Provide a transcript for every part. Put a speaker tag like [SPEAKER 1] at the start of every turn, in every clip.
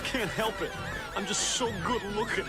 [SPEAKER 1] can't help it. I'm just so good looking.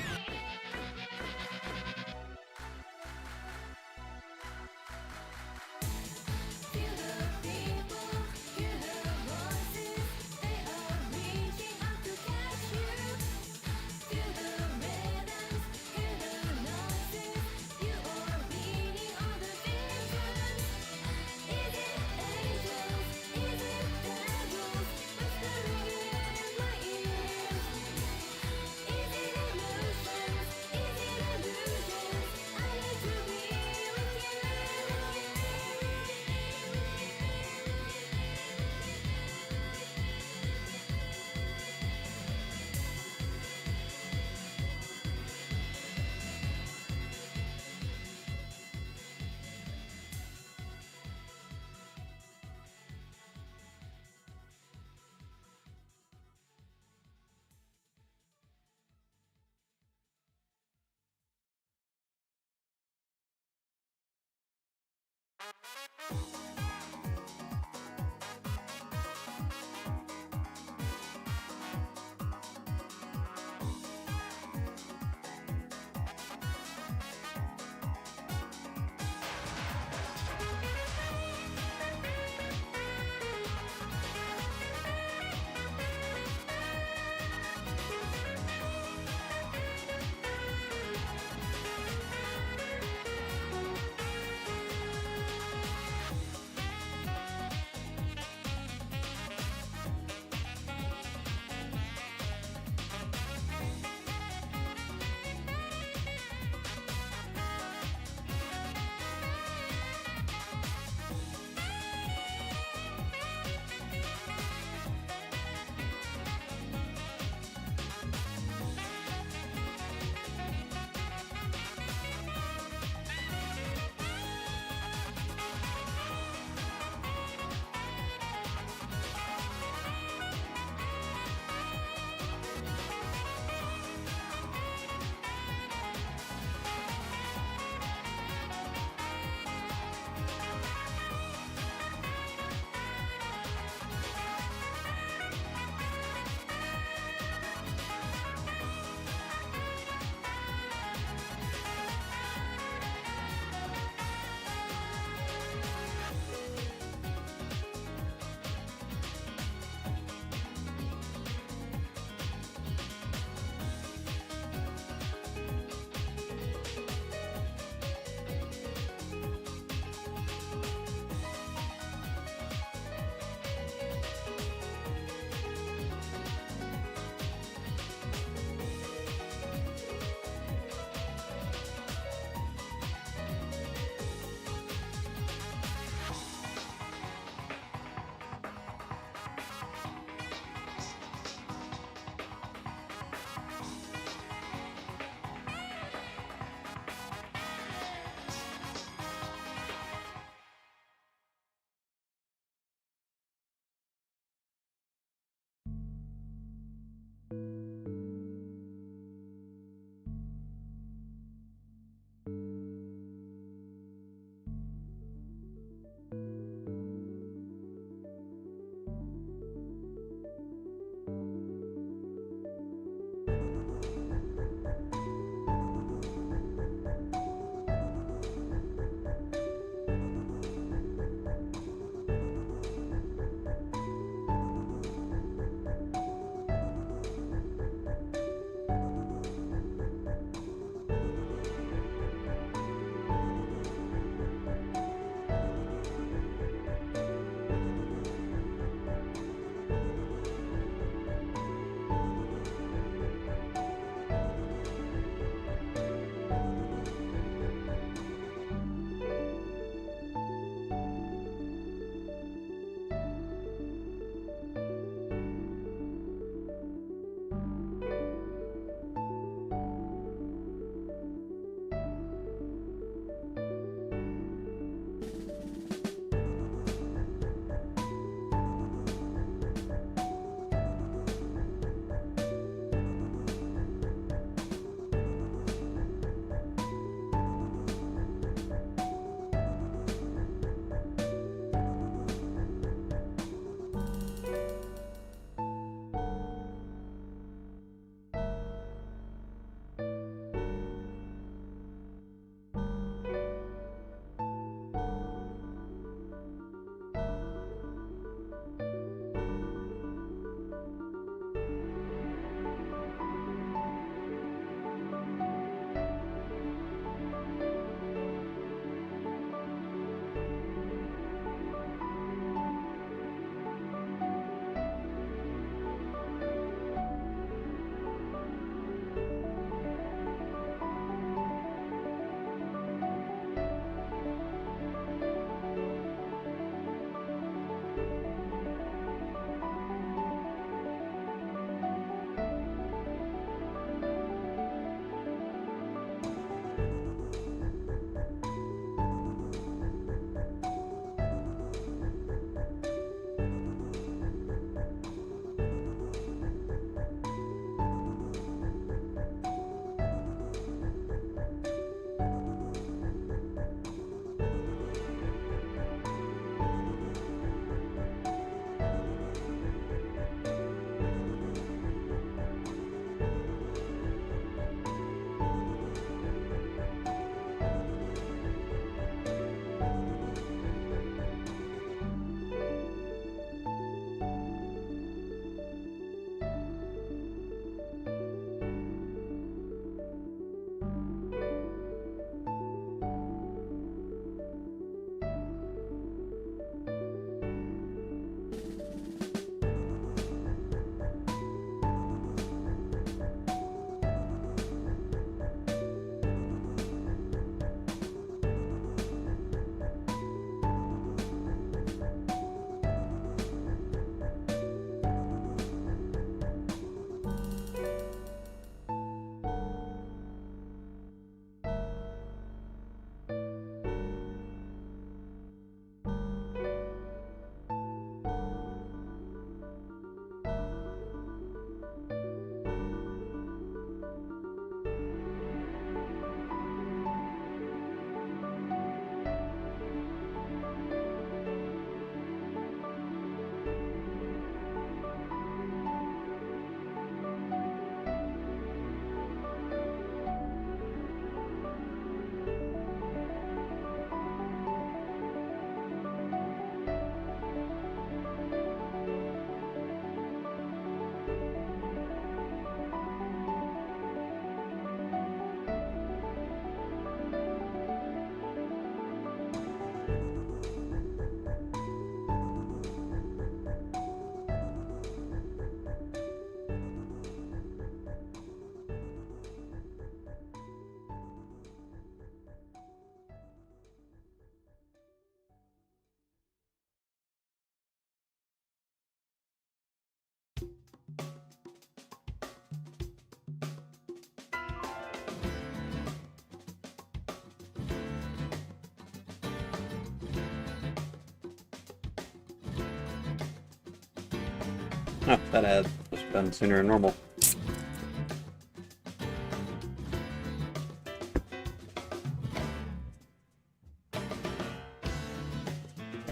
[SPEAKER 2] Oh, that ad was done sooner than normal.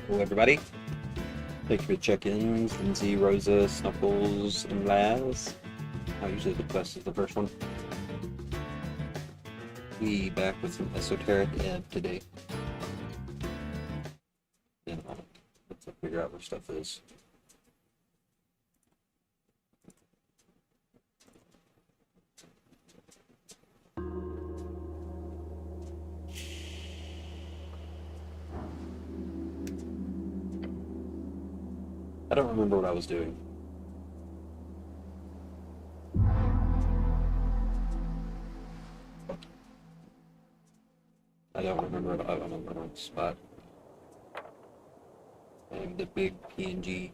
[SPEAKER 2] Hello, everybody. Thank you for the check-ins, Lindsay, Rosa, Snuffles, and Laz. Usually the quest is the first one. We back with some Esoteric Ebb today. And let's figure out where stuff is. I don't remember what I was doing. I don't remember if I'm on the wrong spot. I'm the big PNG.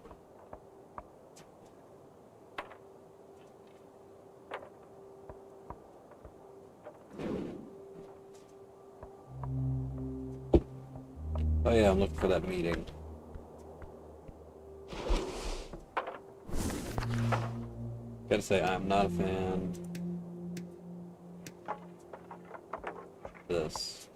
[SPEAKER 2] Oh yeah, I'm looking for that meeting. Gotta say, I'm not a fan of this.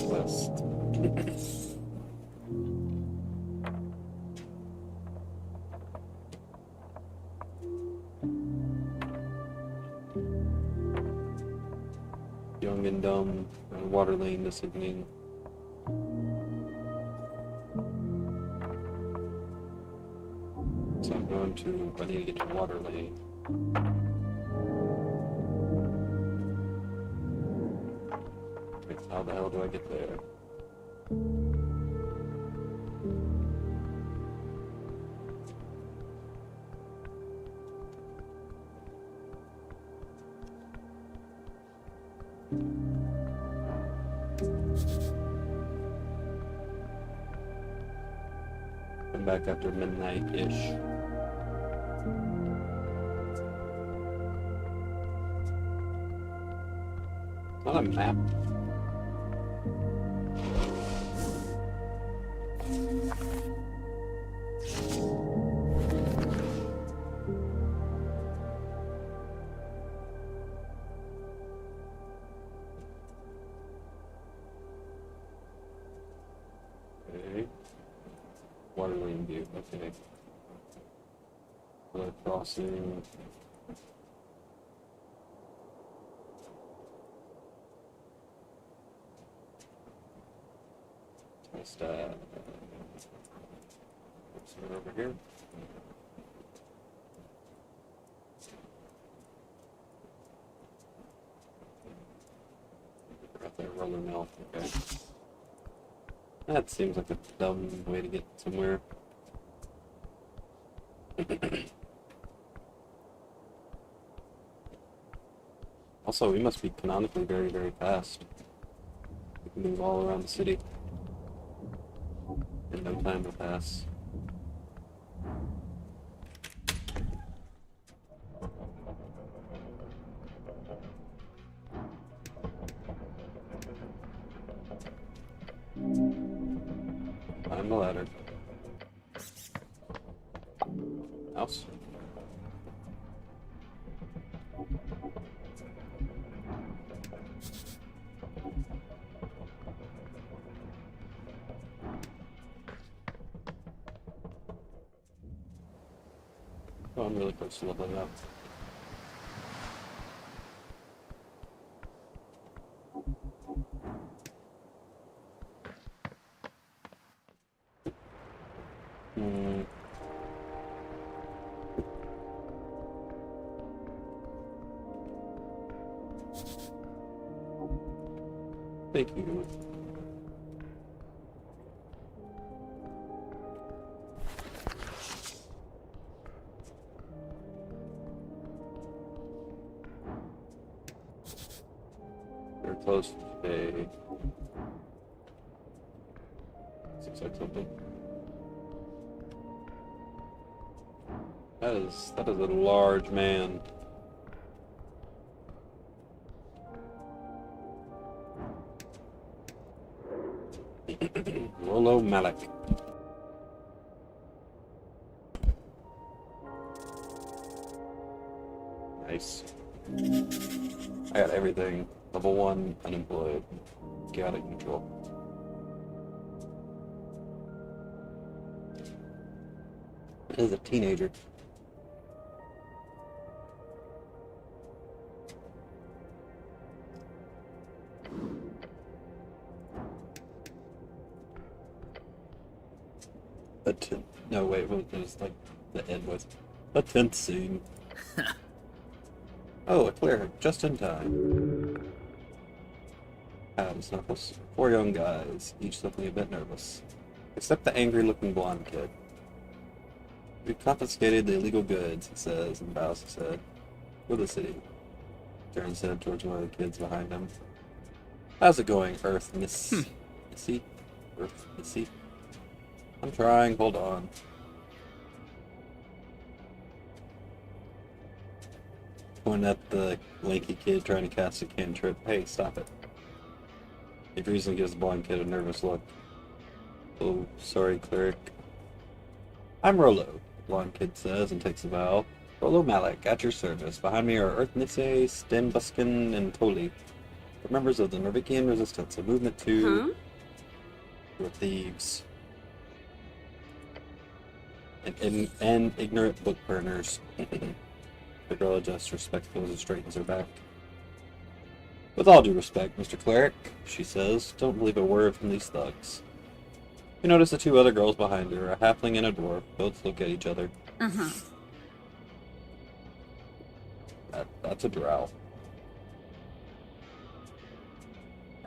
[SPEAKER 2] West. Young and Dumb and Water Lane this evening. So I'm going to, I need to get to Water Lane. How the hell do I get there? Come back after midnight-ish. Not a map. Okay. Water lane view, okay. Another crossing. Just somewhere over here. Right there, roller mill, okay. That seems like a dumb way to get somewhere. Also, we must be canonically very, very fast. We can move all around the city. And no time will pass. Climb the ladder. House. Oh, I'm really close to leveling up. Thank you. We're close today. Looks like something. That is a large man. Rollo Malik. Nice. I got everything. Level 1, unemployed. Chaotic neutral. As a teenager. No, wait, it was like the end was a 10th scene. Oh, a cleric, just in time. Adam's Knuckles. 4 young guys, each looking a bit nervous. Except the angry-looking blonde kid. We've confiscated the illegal goods, he says, and bows his head. For the city. Turns his head towards one of the kids behind him. How's it going, Earth Missy? Earth Missy? I'm trying, hold on. Pointing at the lanky kid trying to cast a cantrip. Hey, stop it. He freezingly gives the blonde kid a nervous look. Oh, sorry, cleric. I'm Rollo, the blonde kid says and takes a bow. Rollo Malik, at your service. Behind me are Earth Nisse, Sten Buskin, and Toli. The members of the Nervikian Resistance, a movement to... Who are thieves. And ignorant book burners. The girl adjusts her spectacles and straightens her back. With all due respect, Mr. Cleric, she says, don't believe a word from these thugs. You notice the 2 other girls behind her, a halfling and a dwarf, both look at each other. That's a drow.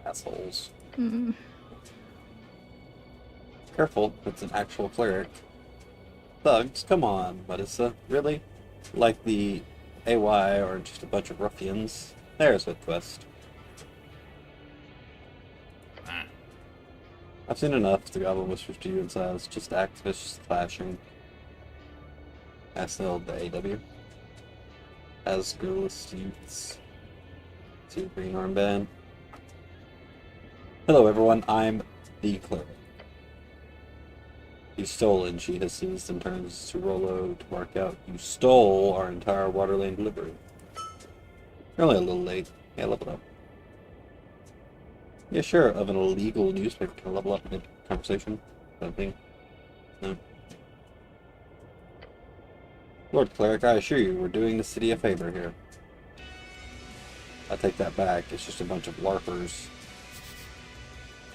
[SPEAKER 2] Assholes. Careful, it's an actual cleric. Thugs, come on, Marissa, really? Like the AY or just a bunch of ruffians? There's a twist. I've seen enough, the goblin whispers to you and says, just activists clashing. SL the AW. As girlless youths. See green armband. Hello everyone, I'm the cleric. You stolen, she hisses and turns to Rollo to mark out. You stole our entire water lane delivery. You're only a little late. Yeah, level up. Yeah, sure, of an illegal newspaper can level up mid-conversation. Something. No. Lord Cleric, I assure you, we're doing the city a favor here. I take that back. It's just a bunch of LARPers.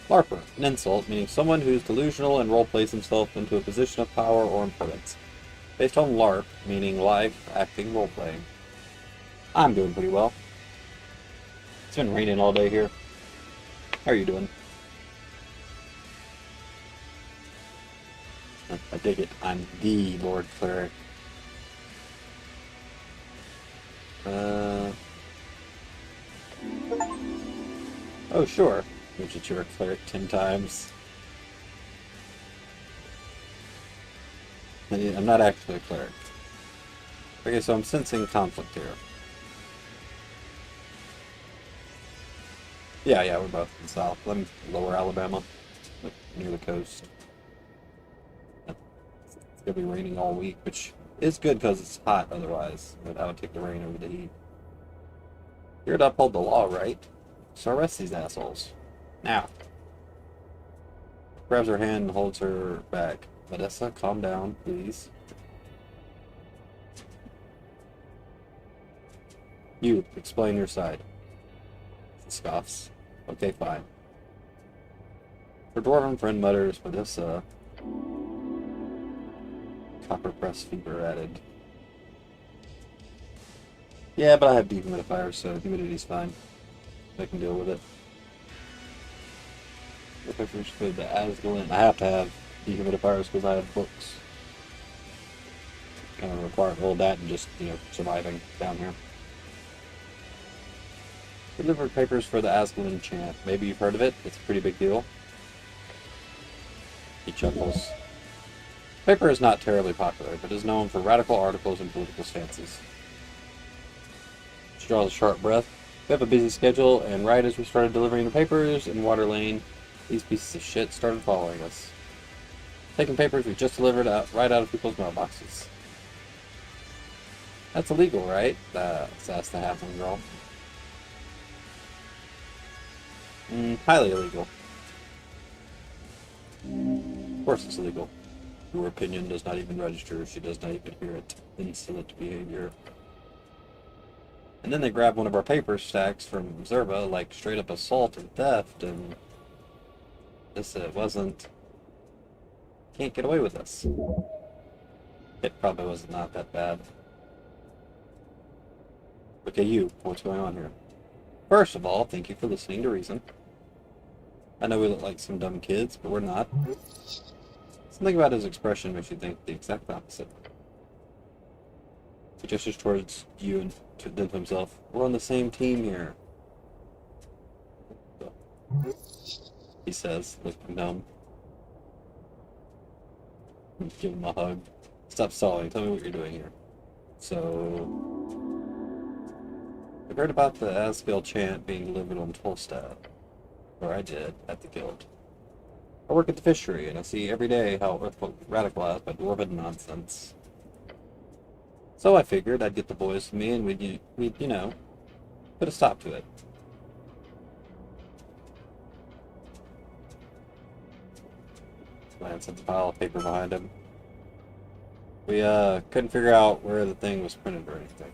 [SPEAKER 2] LARPer, an insult, meaning someone who's delusional and role-plays himself into a position of power or importance. Based on LARP, meaning live, acting, role-playing. I'm doing pretty well. It's been raining all day here. How are you doing? I dig it. I'm the Lord Cleric. Oh, sure. Which is your cleric 10 times. I'm not actually a cleric. Okay, so I'm sensing conflict here. Yeah, we're both in the south. I'm lower Alabama, like near the coast. It's gonna be raining all week, which is good because it's hot otherwise. But I would take the rain over the heat. You're to uphold the law, right? So arrest these assholes. Now. Grabs her hand and holds her back. Vanessa, calm down, please. You, explain your side. She scoffs. Okay, fine. Her dwarven friend mutters, Vanessa. Copper press fever added. Yeah, but I have dehumidifiers, so humidity's fine. I can deal with it. If I first put the Asgulin, I have to have dehumidifiers because I have books. Kind of require all that and just, surviving down here. Delivered papers for the Asgulin chant. Maybe you've heard of it. It's a pretty big deal. He chuckles. Paper is not terribly popular, but is known for radical articles and political stances. She draws a sharp breath. We have a busy schedule, and right as we started delivering the papers in Water Lane, These pieces of shit started following us, taking papers we just delivered right out of people's mailboxes. That's illegal, right? Asked the halfling girl. Highly illegal. Of course it's illegal. Your opinion does not even register. She does not even hear it. Insolent behavior. And then they grab one of our paper stacks from Zerba, like straight up assault and theft, and this it wasn't. Can't get away with this. It probably was not that bad. Okay, you. What's going on here? First of all, thank you for listening to reason. I know we look like some dumb kids, but we're not. Something about his expression makes you think the exact opposite. He gestures towards you and then to himself. We're on the same team here. He says, looking dumb. Give him a hug. Stop stalling. Tell me what you're doing here. So, I've heard about the Asgil chant being delivered on Tolstad. Or I did, at the guild. I work at the fishery, and I see every day how Earthfolk radicalized by dwarven nonsense. So I figured I'd get the boys with me, and we'd you know, put a stop to it. Glance at the pile of paper behind him. We couldn't figure out where the thing was printed or anything.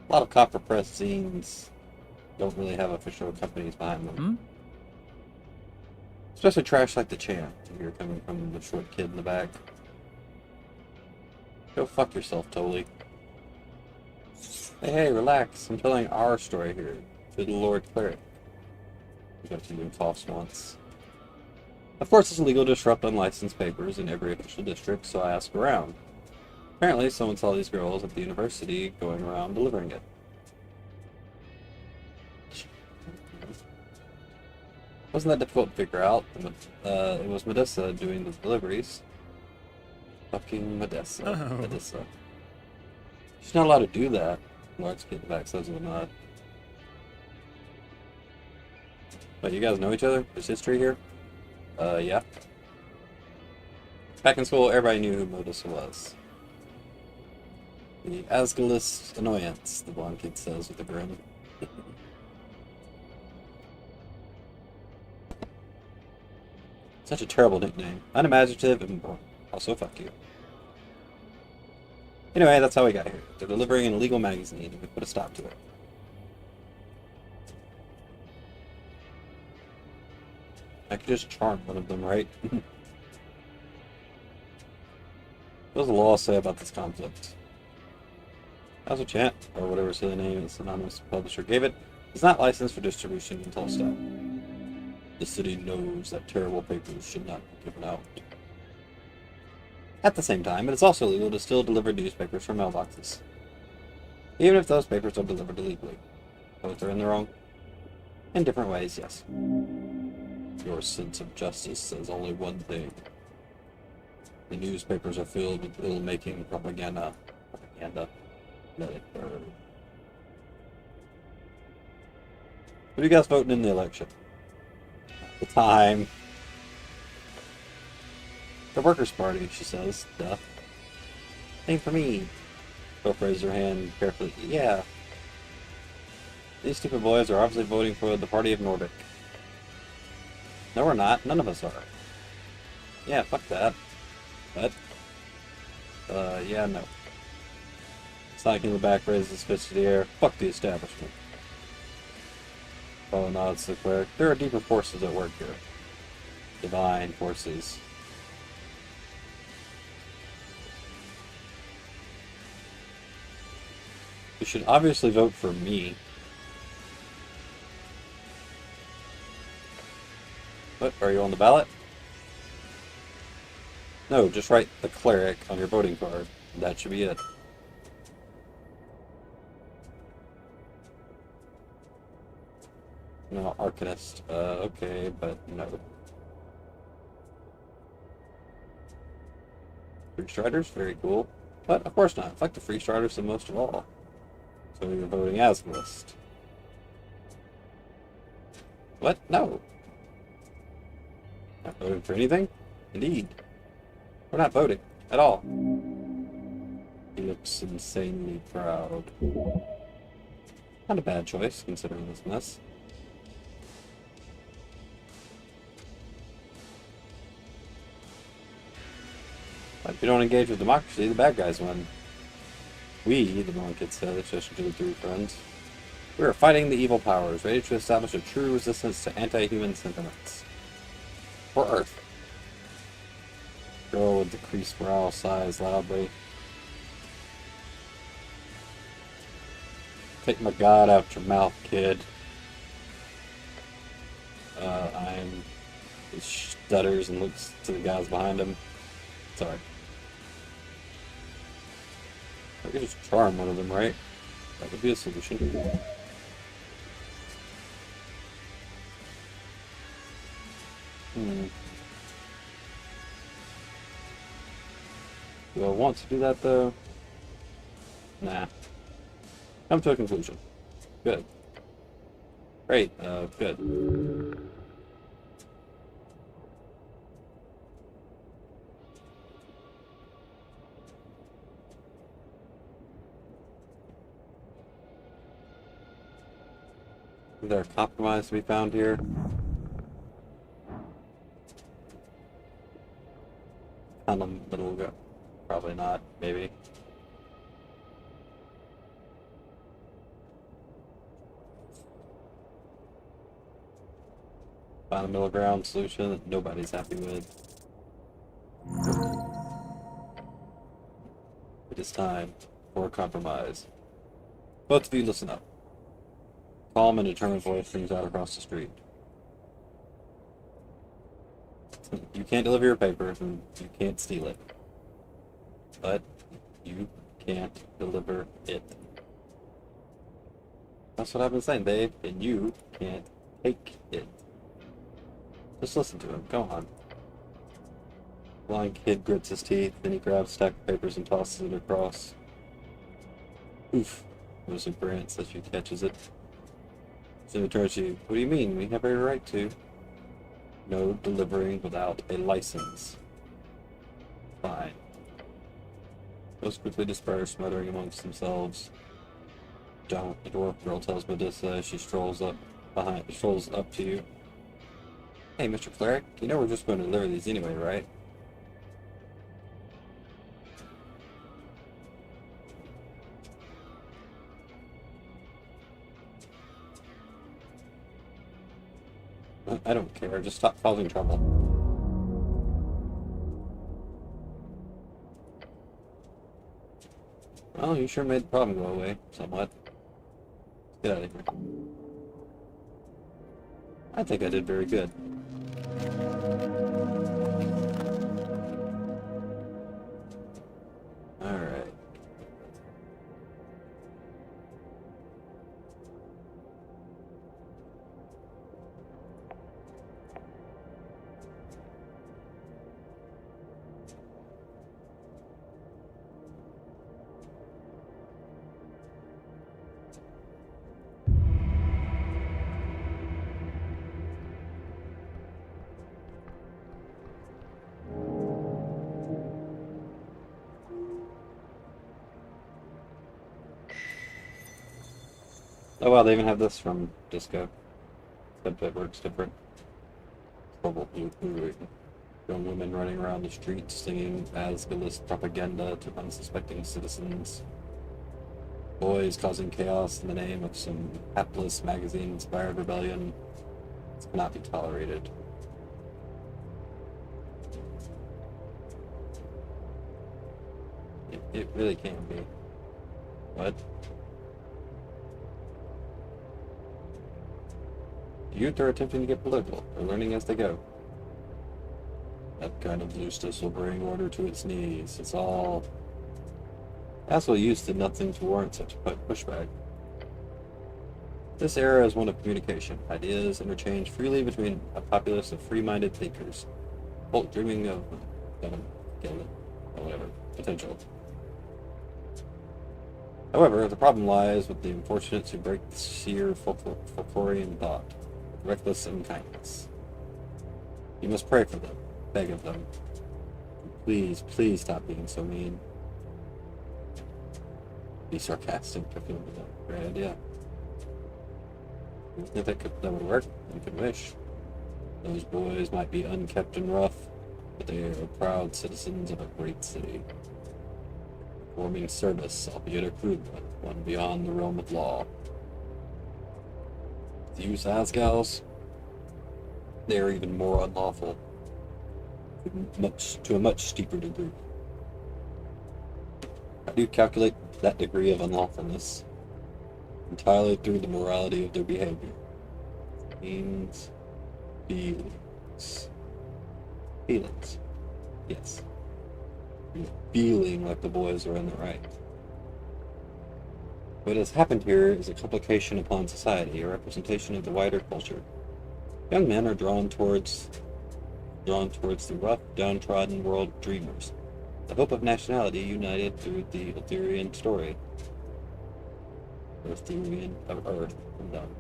[SPEAKER 2] A lot of copper press zines don't really have official companies behind them. Especially trash like the chant, if you're coming from the short kid in the back. Go fuck yourself, Toli. Hey, relax. I'm telling our story here to the Lord Cleric. We got to do toss once. Of course, it's illegal to disrupt unlicensed papers in every official district, so I asked around. Apparently, someone saw these girls at the university going around delivering it. Wasn't that difficult to figure out? It was Medessa doing the deliveries. Fucking Medessa.
[SPEAKER 3] Oh.
[SPEAKER 2] Medessa. She's not allowed to do that. Large kid in the back says we're not. But you guys know each other? There's history here? Yeah. Back in school, everybody knew who Medessa was. The Asgilist annoyance, the blonde kid says with a grin. Such a terrible nickname. Unimaginative and boring. Also, fuck you. Anyway, that's how we got here. They're delivering an illegal magazine, and we put a stop to it. I could just charm one of them, right? What does the law say about this conflict? As a chant, or whatever silly name its anonymous publisher gave it, is not licensed for distribution in Tolstad. The city knows that terrible papers should not be given out. At the same time, it is also illegal to still deliver newspapers from mailboxes. Even if those papers are delivered illegally. Both are in the wrong. In different ways, yes. Your sense of justice says only one thing. The newspapers are filled with ill-making propaganda. Let it burn. What are you guys voting in the election? The time. The Workers' Party, she says. Duh. Same for me. Both raise her hand carefully. Yeah. These stupid boys are obviously voting for the Party of Nordic. No, we're not. None of us are. Yeah, fuck that. But, yeah, no. Sonic in the back raises his fist to the air. Fuck the establishment. Oh, nods to the cleric. There are deeper forces at work here. Divine forces. You should obviously vote for me. What, are you on the ballot? No, just write the cleric on your voting card. That should be it. No, Arcanist. Okay, but no. Free Striders? Very cool. But, of course not. Fuck the Free Striders the most of all. So you're voting as list. What? No. Not voting for anything? Indeed. We're not voting. At all. He looks insanely proud. Not a bad choice, considering this mess. But if you don't engage with democracy, the bad guys win. We, the one kid said, especially to the three friends, we are fighting the evil powers, ready to establish a true resistance to anti-human sentiments. For Earth. Girl with decreased morale sighs loudly. Take my God out your mouth, kid. He stutters and looks to the guys behind him. Sorry. I could just charm one of them, right? That would be a solution. Do I want to do that, though? Nah. Come to a conclusion. Good. Great, good. Is there a compromise to be found here? On the middle go. Probably not, maybe. Find a middle ground solution that nobody's happy with. It is time for a compromise. Both of you listen up. Calm and determined voice rings out across the street. You can't deliver your paper, and you can't steal it. But you can't deliver it. That's what I've been saying, babe, and you can't take it. Just listen to him, go on. The blind kid grits his teeth, then he grabs a stack of papers and tosses it across. Oof, Rosa grants as she catches it. Then he turns to you. What do you mean? We have every right to. No delivering without a license. Fine. Most quickly disperse, muttering amongst themselves. Don't. The dwarf girl tells Medusa as she strolls up to you. Hey, Mr. Cleric, you know we're just going to deliver these anyway, right? I don't care, just stop causing trouble. Well, you sure made the problem go away, somewhat. Get out of here. I think I did very good. Alright. Oh wow, they even have this from Disco. Except it works different. Horrible young women running around the streets singing Asgalist propaganda to unsuspecting citizens. Boys causing chaos in the name of some hapless magazine-inspired rebellion. This cannot be tolerated. It really can't be. What? Youth are attempting to get political. They're learning as they go. That kind of looseness will bring order to its knees. It's all... Asshole youth did nothing to warrant such pushback. This era is one of communication. Ideas interchange freely between a populace of free-minded thinkers, both dreaming of whatever potential. However, the problem lies with the unfortunates who break the sheer Folklorian thought, reckless unkindness. You must pray for them, beg of them. Please, please stop being so mean. Be sarcastic to feel a great idea. If that would work, you could wish. Those boys might be unkept and rough, but they are proud citizens of a great city, performing service, albeit a crude one beyond the realm of law. To use Asgals, they are even more unlawful, to a much steeper degree. How do you calculate that degree of unlawfulness? Entirely through the morality of their behavior. Means feelings. Feelings. Yes. You're feeling like the boys are in the right. What has happened here is a complication upon society, a representation of the wider culture. Young men are drawn towards the rough, downtrodden world of dreamers, the hope of nationality united through the Etherean story. Etherean of Earth and done.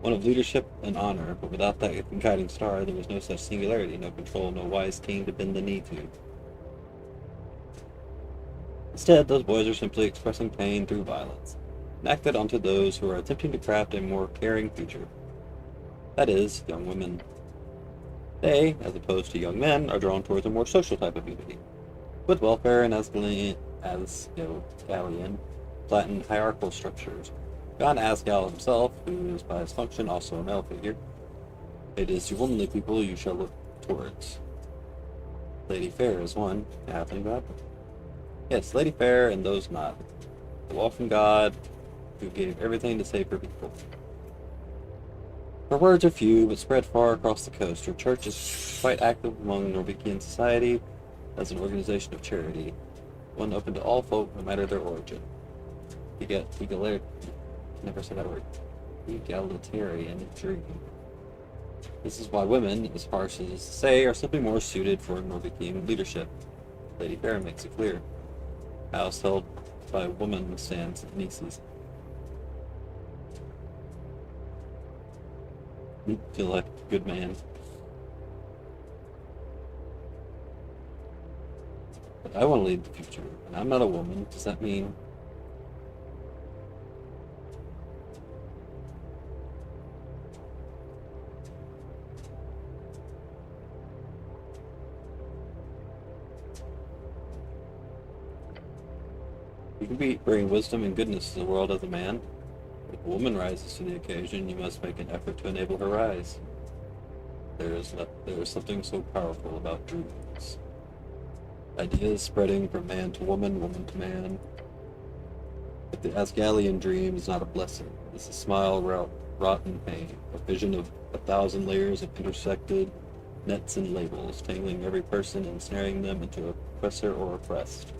[SPEAKER 2] One of leadership and honor, but without that guiding star, there was no such singularity, no control, no wise king to bend the knee to. Instead, those boys are simply expressing pain through violence, enacted onto those who are attempting to craft a more caring future. That is, young women. They, as opposed to young men, are drawn towards a more social type of unity, with welfare and Asgalian, flattened hierarchical structures. Beyond Asgal himself, who is by his function also a male figure, it is the womanly people you shall look towards. Lady Fair is one, halfling god. Yes, Lady Fair and those not. The walking god who gave everything to save her people. Her words are few, but spread far across the coast. Her church is quite active among Norwegian society as an organization of charity, one open to all folk, no matter their origin. Never said that word. Egalitarian dream. This is why women, as harsh as to say, are simply more suited for Norwegian leadership. Lady Fair makes it clear. House held by a woman stands nieces. You feel like a good man. But I want to lead the future, and I'm not a woman. Does that mean you can bring wisdom and goodness to the world as a man? If a woman rises to the occasion, you must make an effort to enable her rise. There is something so powerful about dreams. Ideas spreading from man to woman, woman to man. But the Asgalian dream is not a blessing. It's a smile wrought in pain, a vision of 1,000 layers of intersected nets and labels, tangling every person and snaring them into oppressor or oppressed.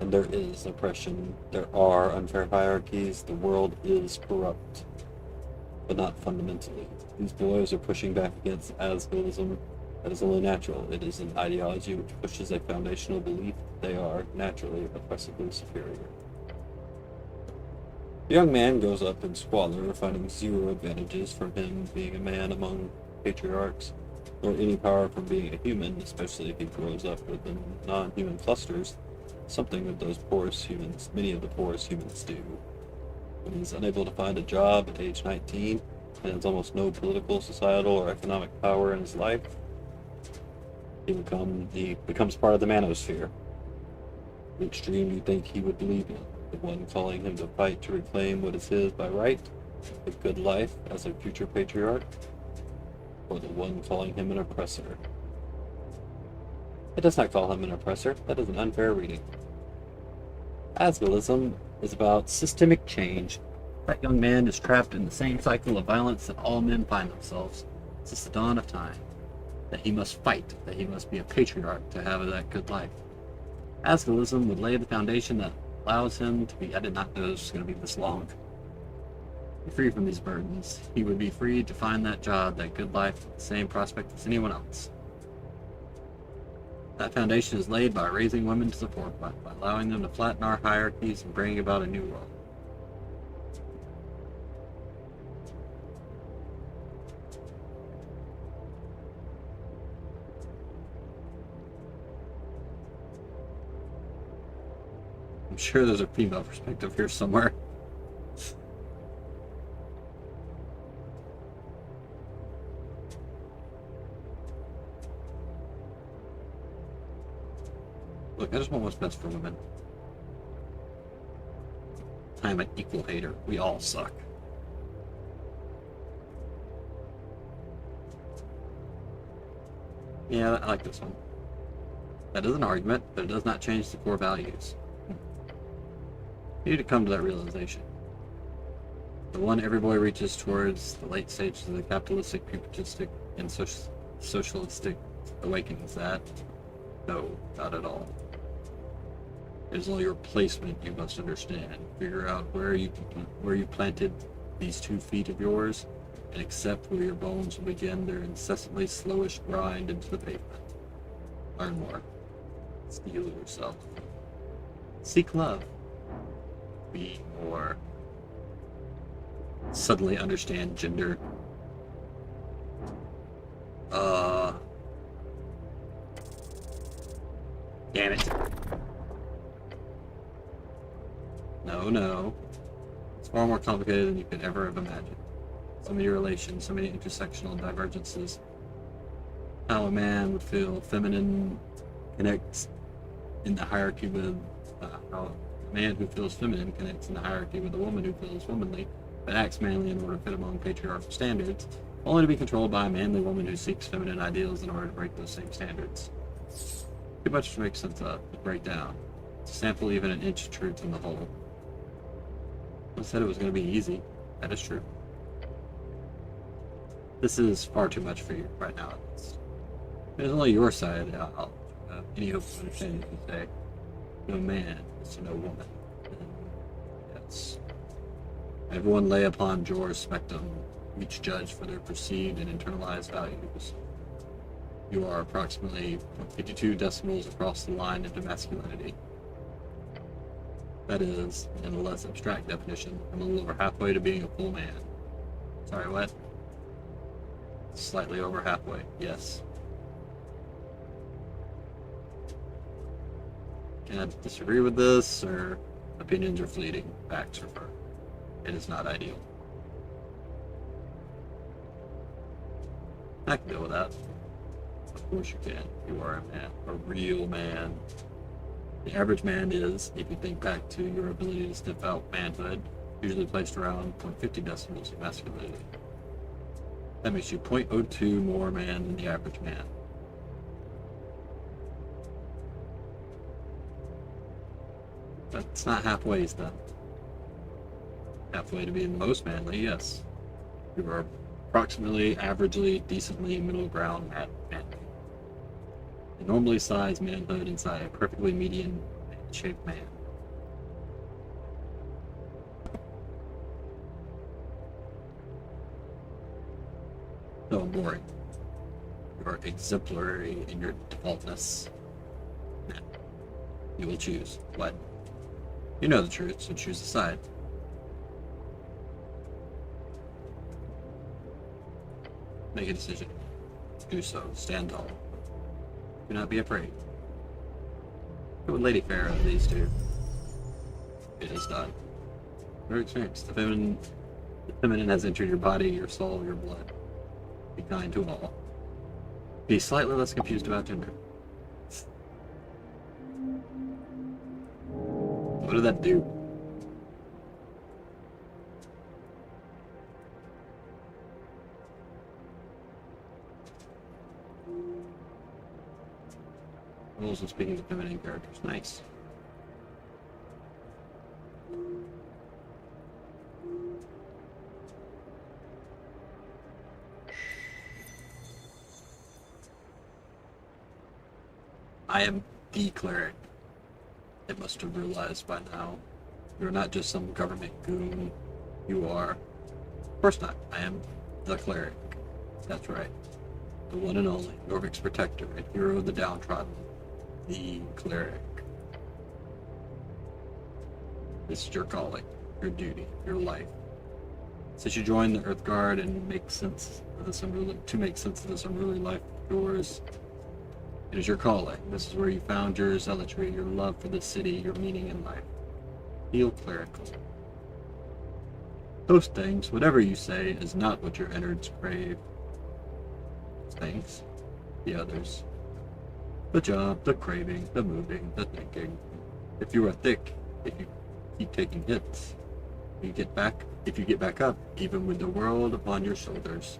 [SPEAKER 2] And there is oppression, there are unfair hierarchies, the world is corrupt, but not fundamentally. These boys are pushing back against Asgalism. That is only natural. It is an ideology which pushes a foundational belief that they are, naturally, oppressively superior. The young man grows up in squalor, finding zero advantages from him being a man among patriarchs, nor any power from being a human, especially if he grows up within non-human clusters, something that many of the poorest humans do. When he's unable to find a job at age 19, and has almost no political, societal, or economic power in his life, he becomes part of the manosphere. Which dream you think he would believe in? The one calling him to fight to reclaim what is his by right, a good life as a future patriarch, or the one calling him an oppressor? It does not call him an oppressor. That is an unfair reading. Asgalism is about systemic change. That young man is trapped in the same cycle of violence that all men find themselves since the dawn of time. That he must fight, that he must be a patriarch to have that good life. Asgalism would lay the foundation that allows him to be, I did not know this was going to be this long, be free from these burdens. He would be free to find that job, that good life, the same prospect as anyone else. That foundation is laid by raising women to the forefront, by allowing them to flatten our hierarchies and bring about a new world. sure there's a female perspective here somewhere. Look, I just want what's best for women. I'm an equal hater. We all suck. Yeah, I like this one. That is an argument, but it does not change the core values. You need to come to that realization. The one every boy reaches towards the late stages of the capitalistic, pubertistic, and socialistic awakenings that? No, not at all. It is only your placement you must understand. Figure out where you planted these 2 feet of yours, and accept where your bones will begin their incessantly slowish grind into the pavement. Learn more. Steal yourself. Seek love. Be more. Suddenly understand gender. Damn it. No. It's far more complicated than you could ever have imagined. So many relations, so many intersectional divergences. How a man would feel feminine connects in the hierarchy with how a man who feels feminine connects in the hierarchy with a woman who feels womanly, but acts manly in order to fit among patriarchal standards, only to be controlled by a manly woman who seeks feminine ideals in order to break those same standards. Too much to make sense of, to break down. To sample even an inch of truth in the whole. I said it was going to be easy. That is true. This is far too much for you right now. It is only your side. Any hope of understanding you say, no man is to no woman. And yes. Everyone lay upon Jor's spectrum, each judge for their perceived and internalized values. You are approximately 52 decimals across the line into masculinity. That is, in a less abstract definition, I'm a little over halfway to being a full man. Sorry, what? Slightly over halfway, yes. Can't disagree with this, or opinions are fleeting, facts are firm. It is not ideal. I can deal with that. Of course you can. You are a man, a real man. The average man is, if you think back to your ability to sniff out manhood, usually placed around 0.50 decimals of masculinity. That makes you 0.02 more man than the average man. That's not halfway, then. Halfway to being the most manly, yes. You are approximately, averagely, decently middle ground manly. A normally sized manhood inside a perfectly median shaped man. So boring. You are exemplary in your defaultness. Now, you will choose what? You know the truth, so choose a side. Make a decision. Do so. Stand tall. Do not be afraid. Go with Lady Pharaoh, these two. It is done. Your experience. The feminine has entered your body, your soul, your blood. Be kind to all. Be slightly less confused about gender. What did that do? Rules of speaking to feminine characters. Nice. I am the cleric. It must have realized by now. You're not just some government goon. You are. Of course not. I am the cleric. That's right. The one and only Norvik's protector and hero of the downtrodden. The cleric. This is your calling, your duty, your life. Since you joined the Earth Guard and make sense of this unruly life of yours, it is your calling. This is where you found your zealotry, your love for the city, your meaning in life. Heal cleric. Those things, whatever you say, is not what your innards crave. Thanks. The others. The job, the craving, the moving, the thinking. If you are thick, if you keep taking hits, if you get back up, even with the world upon your shoulders.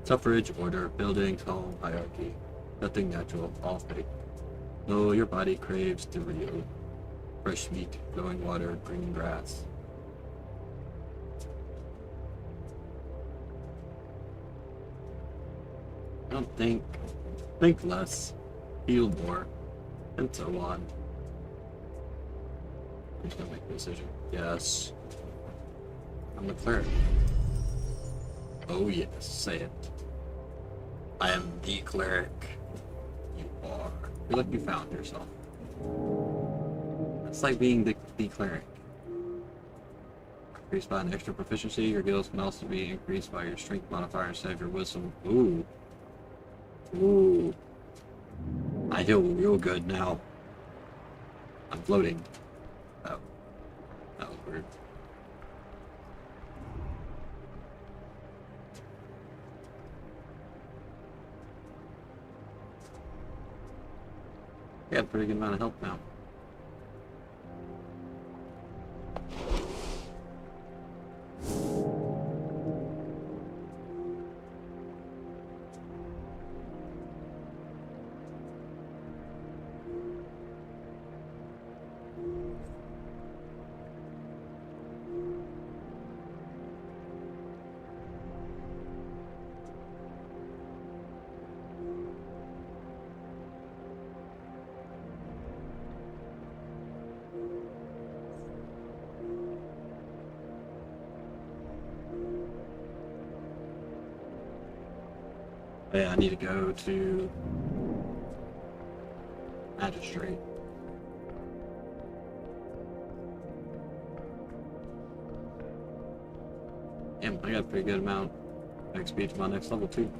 [SPEAKER 2] Suffrage, order, buildings, home, hierarchy. Nothing natural, all fake. No, your body craves the real. Fresh meat, flowing water, green grass. Don't think. Think less. Feel more. And so on. I'm just gonna make a decision. Yes. I'm the cleric. Oh yes, say it. I am the cleric. You are. Feel like you found yourself. It's like being the cleric. Increased by an extra proficiency, your skills can also be increased by your strength modifier instead of your wisdom. Ooh. Ooh. I feel real good now. I'm floating. Oh. That was weird. I got a pretty good amount of health now. Yeah, I need to go to Magistrate. Damn, I got a pretty good amount of XP to my next level too.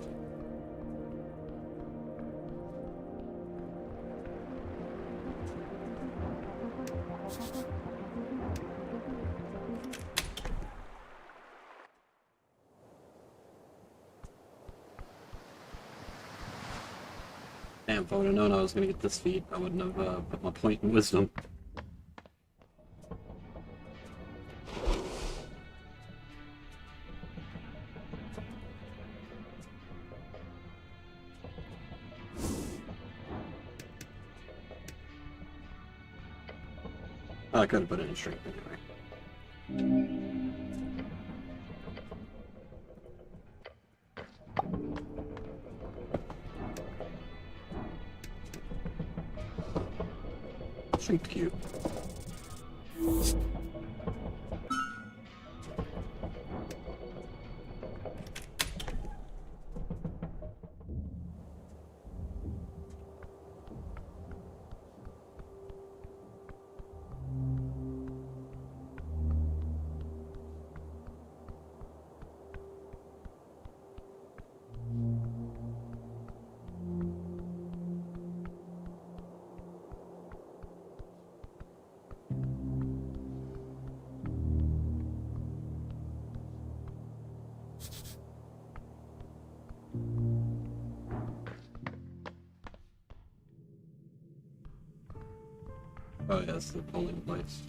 [SPEAKER 2] Damn, if I would have known I was going to get this feat, I wouldn't have put my point in wisdom. I could have put it in strength anyway. Strength cube. Oh yeah, it's the polling place.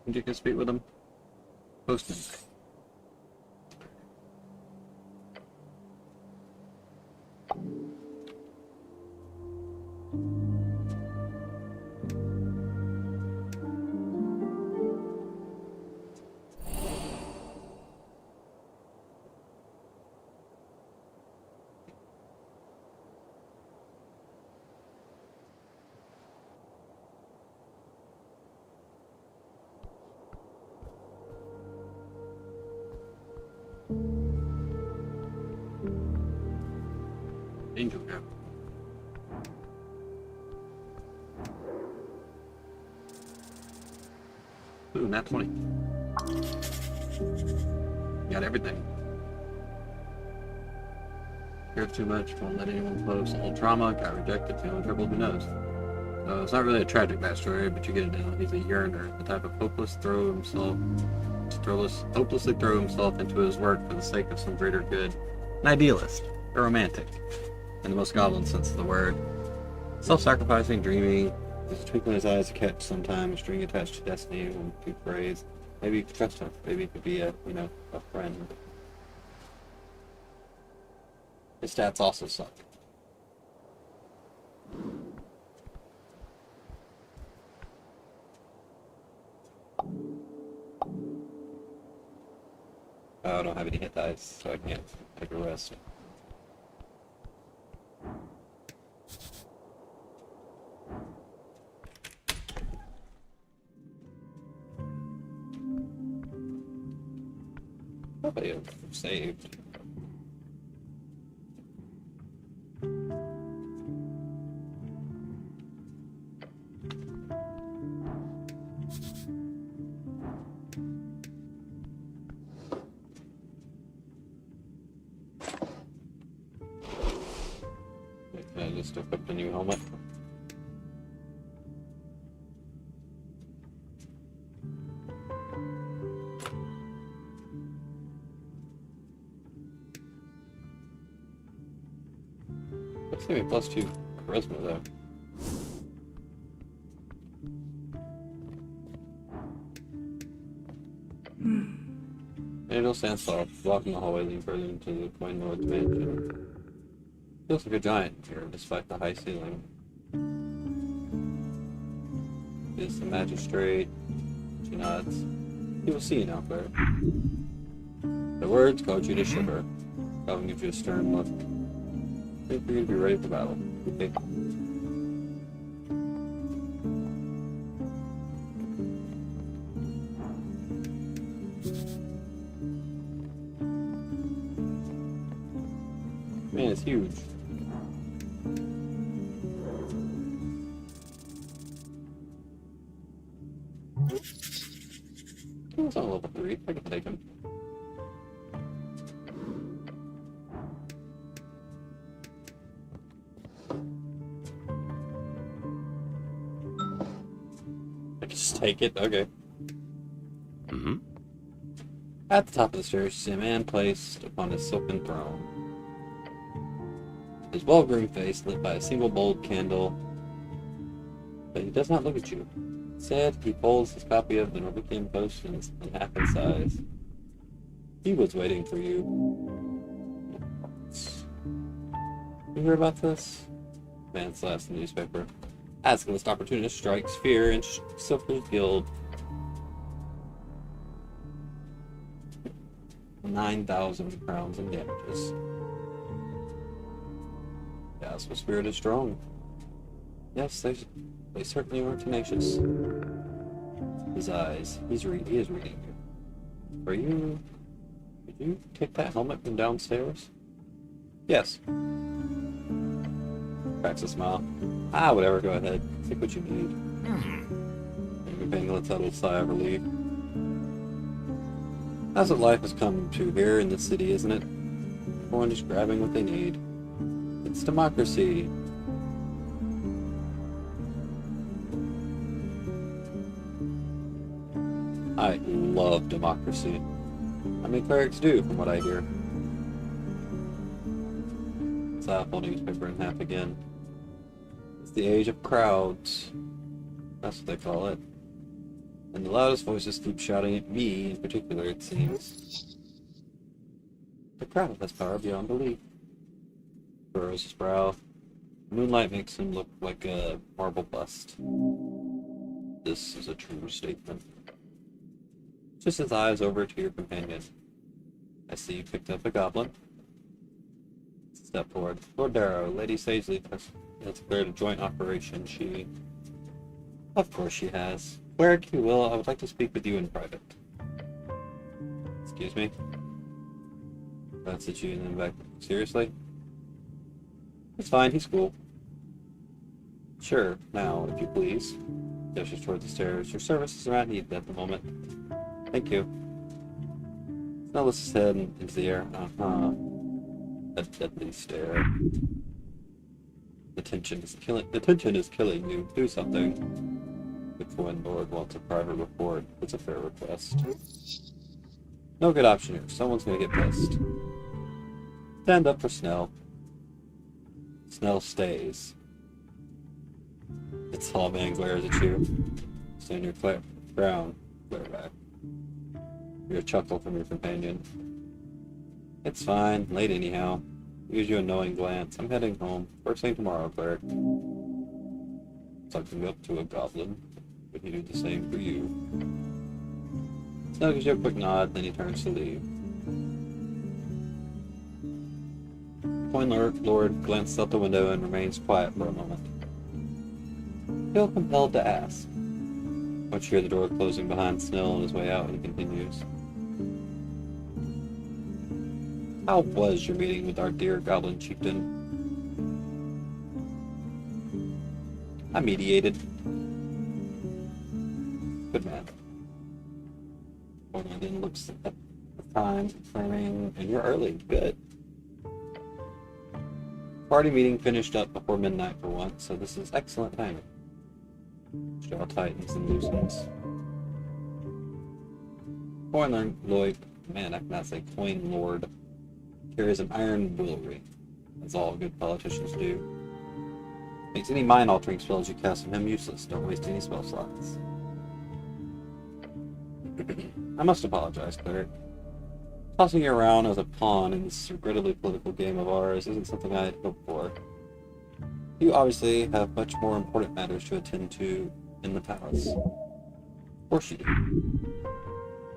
[SPEAKER 2] Did you guys speak with him? Postman. angel here. Ooh, nat 20. Got everything. Cares too much, won't let anyone close. Old trauma, got rejected, feeling trouble, who knows? It's not really a tragic backstory, but you get it now. He's a yearner, the type of hopelessly throw himself into his work for the sake of some greater good. An idealist, a romantic, in the most goblin sense of the word. Self-sacrificing, dreaming. There's a twinkle in his eyes to catch sometime, a string attached to destiny when you praise. Maybe you could trust him. Maybe he could be a friend. His stats also suck. I don't have any hit dice, so I can't take a rest. Nobody saved. I just equipped a new helmet. Let's give me +2 charisma though. It'll stand soft, blocking the hallway leading further into the Coin Lord's mansion. Feels like a giant here, despite the high ceiling. Is the magistrate. She nods. He will see you now, Claire. The words cause you to shiver. Calvin gives you a stern look. Wait for you to be ready for battle. Okay. Man, it's huge. He's on level 3. I can take him. I can just take it. Okay. At the top of the stairs, you see a man placed upon his silken throne. His well-groomed face lit by a single bold candle, but he does not look at you. Instead, he folds his copy of the Norvican Potions in half its size. He was waiting for you. You hear about this? Man slashed the newspaper. Asklist opportunist strikes fear in Silver's Guild. 9,000 crowns in damages. Yeah, so spirit is strong. Yes, they certainly are tenacious. His eyes. He is reading you. Did you take that helmet from downstairs? Yes. Cracks a smile. Whatever, go ahead. Take what you need. Maybe Bang lets out a sigh of relief. That's what life has come to here in the city, isn't it? Everyone just grabbing what they need. It's democracy. I love democracy. I mean, clerics do, from what I hear. Stop folding his paper in half again. It's the age of crowds. That's what they call it. And the loudest voices keep shouting at me, in particular, it seems. The crowd has power beyond belief. Furrows his brow. Moonlight makes him look like a marble bust. This is a true statement. Just his eyes over to your companion. I see you picked up a goblin. Step forward. Lord Darrow, Lady Sagely has declared a joint operation. She... Of course she has. Cleric, you will. I would like to speak with you in private. Excuse me? That's at you and then back. Seriously? It's fine, he's cool. Sure, now, if you please. Gestures toward the stairs. Your services are not needed at the moment. Thank you. Snell lifts his head into the air. Uh-huh. A deadly stare. The tension is killing you. Do something. The coin lord wants a private report. It's a fair request. No good option here. Someone's gonna get pissed. Stand up for Snell. Snell stays. The tall man glares at you. Stand your ground. Glare back. You hear a chuckle from your companion. It's fine. Late anyhow. Gives you a knowing glance. I'm heading home. First thing tomorrow, cleric. Sucking up to a goblin. Would he do the same for you? Snell gives you a quick nod, then he turns to leave. Coin Lord glances out the window and remains quiet for a moment. Feel compelled to ask. Once you hear the door closing behind Snell on his way out, he continues. How was your meeting with our dear goblin chieftain? I mediated. Good man. Coin then looks at the time, confirming, and you're early. Good. Party meeting finished up before midnight for once, so this is excellent timing. Jaw tightens and loosens. Coin Lloyd, man, I cannot say Coin Lord, carries an iron bullary, as all good politicians do. Makes any mind-altering spells you cast on him useless. Don't waste any spell slots. I must apologize, cleric. Tossing you around as a pawn in this regrettably political game of ours isn't something I had hoped for. You obviously have much more important matters to attend to in the palace. Of course you do.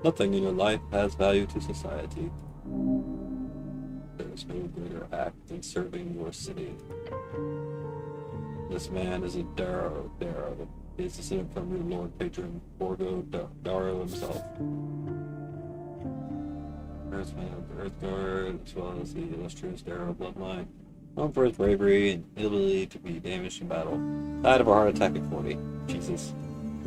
[SPEAKER 2] Nothing in your life has value to society. There is no greater act than serving your city. This man is a Darrow. He is descended from your lord patron, Borgo Darrow himself. Earthman of the Earthguard, as well as the illustrious Darrow bloodline, known for his bravery and inability to be damaged in battle, died of a heart attack at 40. Jesus.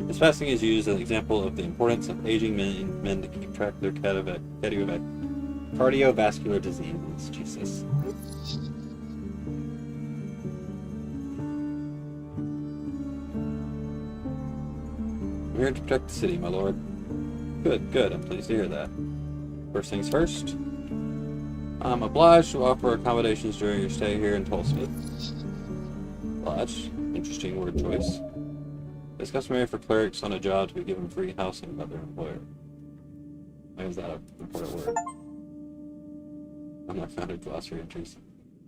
[SPEAKER 2] His passing is used as an example of the importance of aging men to keep track of their cardiovascular diseases. Jesus. I'm here to protect the city, my lord. Good. I'm pleased to hear that. First things first, I'm obliged to offer accommodations during your stay here in Tulsa. Obliged? Interesting word choice. It's customary for clerics on a job to be given free housing by their employer. Why is that an important word? I'm not found in glossary entries.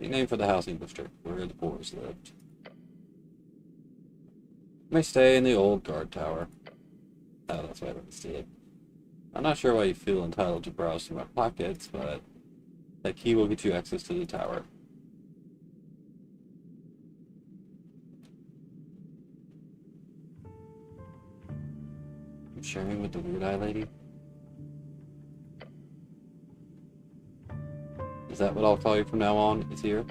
[SPEAKER 2] The name for the housing district, where the poor lived. You may stay in the old guard tower. Oh, that's why I don't see it. I'm not sure why you feel entitled to browse through my pockets, but that key will get you access to the tower. I'm sharing with the weird eye lady? Is that what I'll call you from now on? It's here?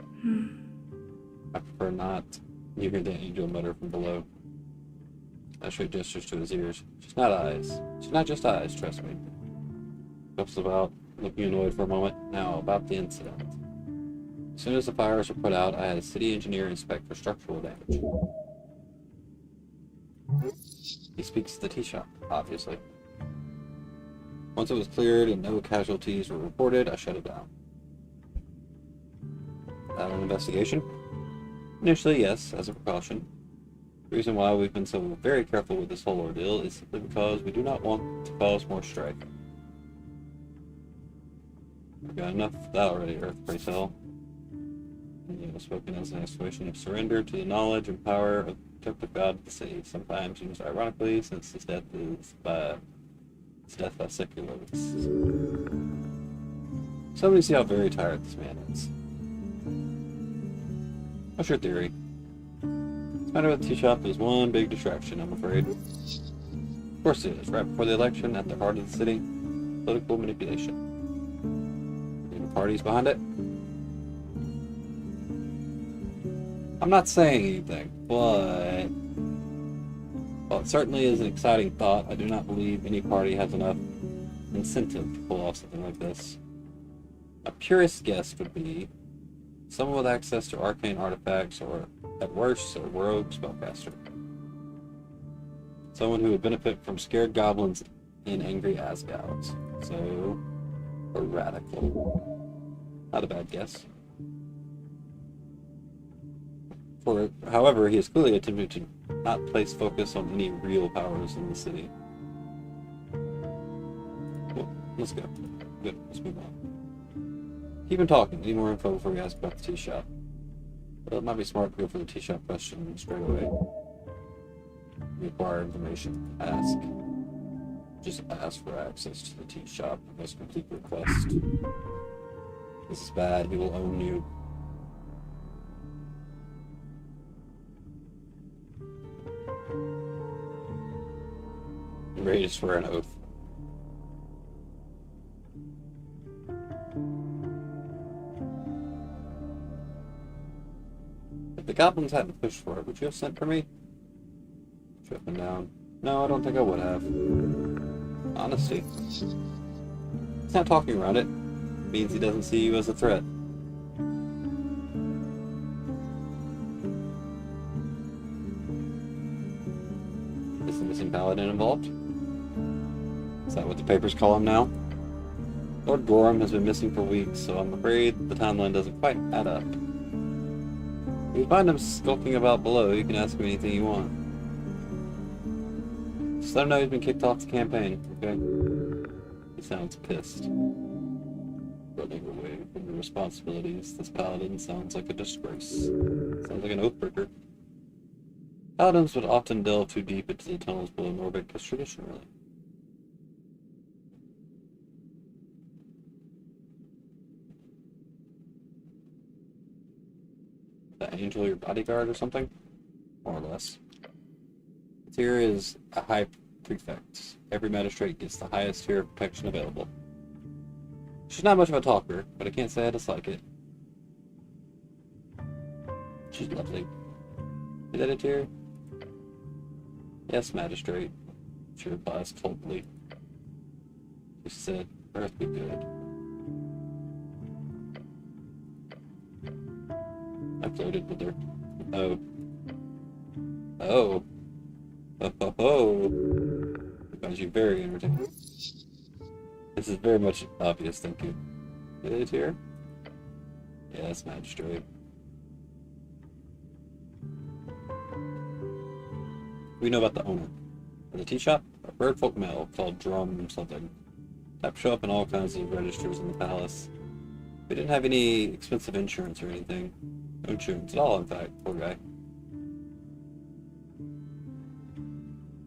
[SPEAKER 2] I prefer not. You hear the angel mutter from below. Ashray gestures to his ears. She's not eyes. She's not just eyes, trust me. Looks about, looking annoyed for a moment. Now, about the incident. As soon as the fires were put out, I had a city engineer inspect for structural damage. He speaks to the tea shop, obviously. Once it was cleared and no casualties were reported, I shut it down. Without an investigation? Initially, yes, as a precaution. The reason why we've been so very careful with this whole ordeal is simply because we do not want to cause more strife. We've got enough of that already, Earth, pray tell. You have spoken as an exclamation of surrender to the knowledge and power of the protective God of the city, sometimes used ironically since his death by secularists. Somebody see how very tired this man is. What's your theory? This matter with the tea shop is one big distraction, I'm afraid. Of course it is. Right before the election, at the heart of the city, political manipulation. Any parties behind it? I'm not saying anything, but while it certainly is an exciting thought, I do not believe any party has enough incentive to pull off something like this. A purest guess would be someone with access to arcane artifacts, or at worst, a rogue spellcaster. Someone who would benefit from scared goblins and angry Asgouts. So, a radical. Not a bad guess. However, he has clearly attempted to not place focus on any real powers in the city. Well, let's go. Good, let's move on. Keep him talking. Need more info before we ask about the tea shop. Well, it might be smart to go for the tea shop question straight away. Require information. Ask. Just ask for access to the tea shop. Must complete request. This is bad. He will own you. I'm ready to swear an oath. If the goblins hadn't pushed for it, would you have sent for me? Tripping down. No, I don't think I would have. Honesty. He's not talking around it. It means he doesn't see you as a threat. Is the missing paladin involved? Is that what the papers call him now? Lord Gorham has been missing for weeks, so I'm afraid the timeline doesn't quite add up. If you find him skulking about below, you can ask him anything you want. Just let him know he's been kicked off the campaign, okay? He sounds pissed. Running away from the responsibilities, this paladin sounds like a disgrace. Sounds like an oathbreaker. Paladins would often delve too deep into the tunnels below Norbit, as traditionally. The angel your bodyguard or something? More or less. Tier is a high prefect. Every magistrate gets the highest tier of protection available. She's not much of a talker, but I can't say I dislike it. She's lovely. Is that a tier? Yes, magistrate. She replies coldly. She said, "Earth be good." I flirted with her. Oh. Oh. Oh, oh, oh. I find you very entertaining. This is very much obvious, thank you. Is it here? Yes, magistrate. We know about the owner. At the tea shop, a birdfolk male called Drum something. Types show up in all kinds of registers in the palace. We didn't have any expensive insurance or anything. No insurance at all, in fact. Poor guy.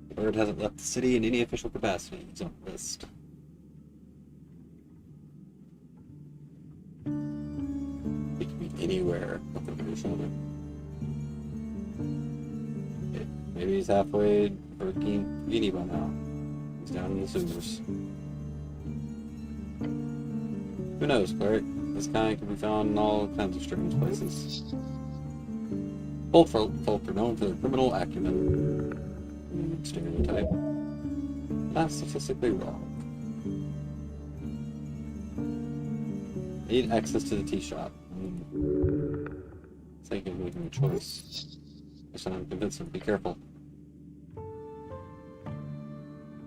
[SPEAKER 2] The bird hasn't left the city in any official capacity. He's on the list. He could be anywhere. Look over his shoulder. Okay. Maybe he's halfway for Guinea by now. He's down in the sewers. Who knows, cleric? This kind can be found in all kinds of strange places. Both folk are known for their criminal acumen. Stereotype. Not statistically wrong. Need access to the tea shop. Thank you for making a choice. Guess I'm convinced him. Be careful.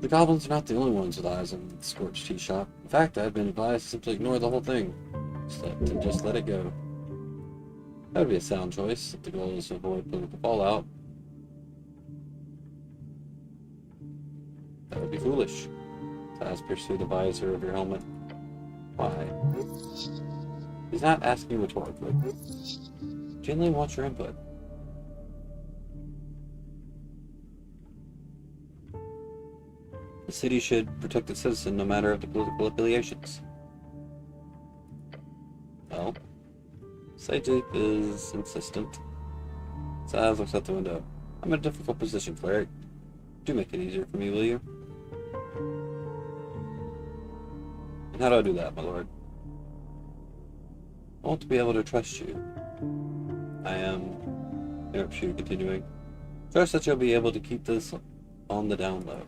[SPEAKER 2] The goblins are not the only ones with eyes on the scorched tea shop. In fact, I've been advised to simply ignore the whole thing. Just let it go. That would be a sound choice if the goal is to avoid political fallout. That would be foolish. To ask pursue the visor of your helmet. Why? He's not asking rhetorically. Genuinely wants your input. The city should protect its citizen no matter of the political affiliations. Well, Sage is insistent. His eyes looks out the window. I'm in a difficult position, cleric. Do make it easier for me, will you? And how do I do that, my lord? I want to be able to trust you. I am Interrupts you, continuing. Trust that you'll be able to keep this on the down low.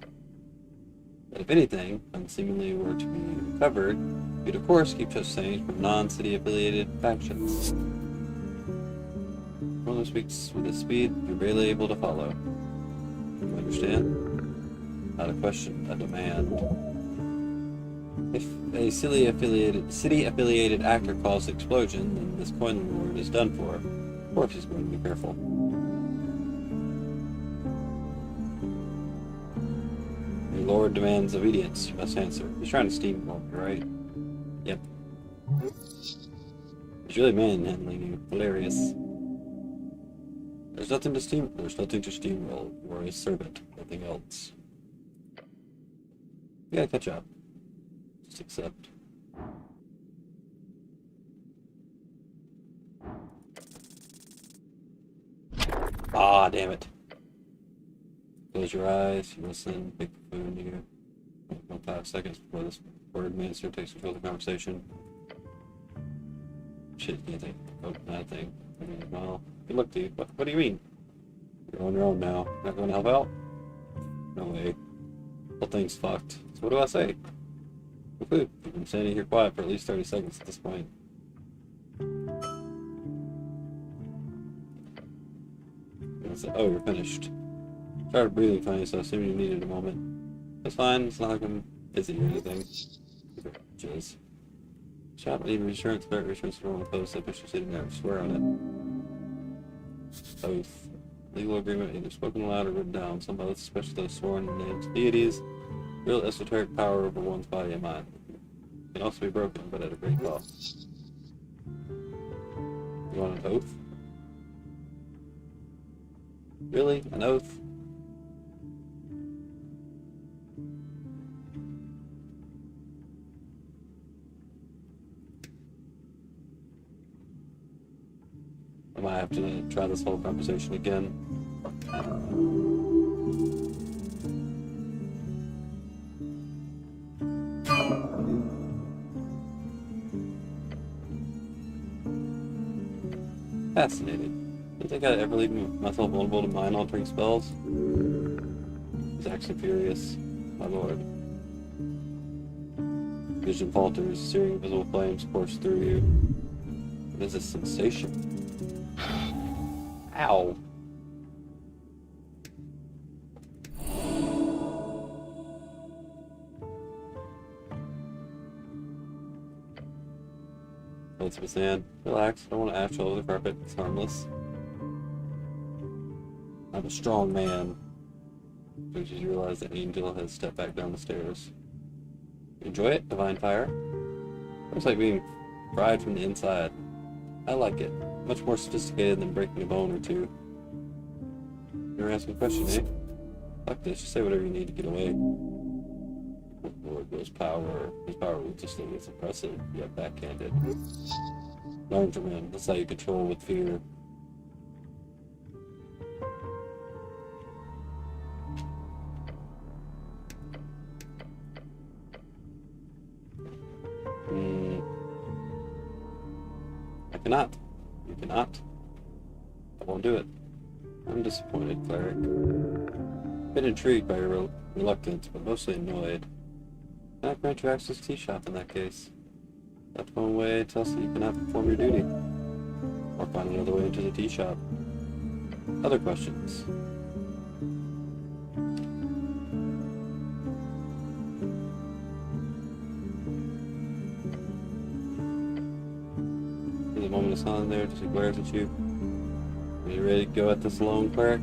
[SPEAKER 2] But if anything unseemingly were to be recovered, you'd of course keep such things from non-city affiliated factions. Roller speaks with a speed you're barely able to follow. You understand? Not a question, a demand. If a city-affiliated actor calls the explosion, then this coin reward is done for. Of course he's going to be careful. Your lord demands obedience. You must answer. He's trying to steamroll you, right? Yep. He's really manhandling you. Hilarious. There's nothing to steamroll. You are a servant, nothing else. You gotta catch up. Just accept. Ah, damn it. Close your eyes, you listen, big buffoon, you go 5 seconds before this word minister takes control of the conversation. Shit, you think? Oh, not a thing. Well, good luck to you. What do you mean? You're on your own now. Not going to help out? No way. Whole thing's fucked. So what do I say? You've been standing here quiet for at least 30 seconds at this point. Oh, you're finished. Started breathing funny, so I assumed you needed a moment. That's fine, it's not like I'm busy or anything. Jizz. Shop need reassurance, threat reassurance, normal post, official sitting there, swear on it. Oath. Legal agreement either spoken aloud or written down. Some oaths, especially those sworn in the names of deities, real esoteric power over one's body and mind. It can also be broken, but at a great cost. You want an oath? Really? An oath? I might have to try this whole conversation again. Fascinating. Do you think I'd ever leave myself vulnerable to mind-altering spells? He's actually furious. My lord. Vision falters, searing invisible flames course through you. What is this sensation? Ow. Let's be saying, relax, I don't want to ash all over the carpet, it's harmless. I'm a strong man. As you realize that Angel has stepped back down the stairs. Enjoy it, Divine Fire? Looks like being fried from the inside. I like it. Much more sophisticated than breaking a bone or two. You're asking a question, eh? Fuck this, just say whatever you need to get away. Lord, his power ruthlessly is impressive, yet backhanded. Learn from him, that's how you control with fear. I cannot. You cannot. I won't do it. I'm disappointed, Cleric. Been intrigued by your reluctance, but mostly annoyed. Cannot grant you access to tea shop in that case. Left one way tells you you cannot perform your duty. Or find another way into the tea shop. Other questions? There's a moment of silence there, just glares at you. Are you ready to go at this alone, Cleric?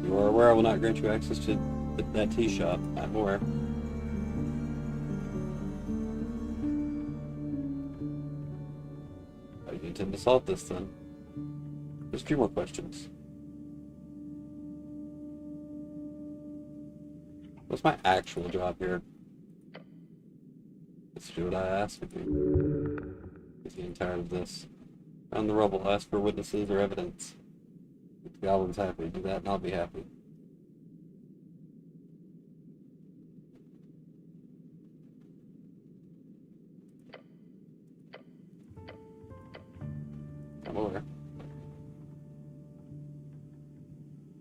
[SPEAKER 2] You are aware I will not grant you access to that tea shop. I'm aware. How do you intend to solve this, then? There's 2 more questions. What's my actual job here? Let's do what I asked of you. He's getting tired of this. Found the rubble, ask for witnesses or evidence. If the goblin's happy, do that and I'll be happy. I'm aware.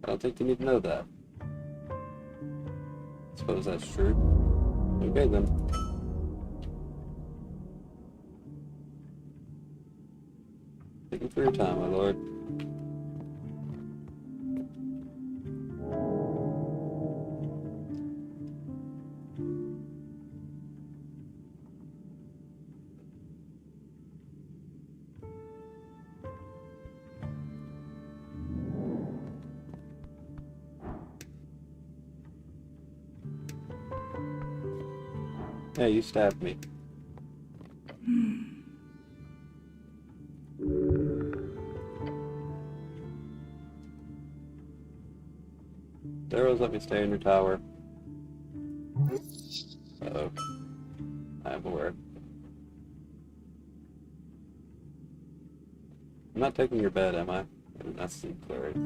[SPEAKER 2] I don't think you need to know that. Suppose that's true. Okay then. Thank you for your time, my lord. Hey, you stabbed me. Darrow's let me stay in your tower. Uh-oh. I am aware. I'm not taking your bed, am I? That's sleep clearing.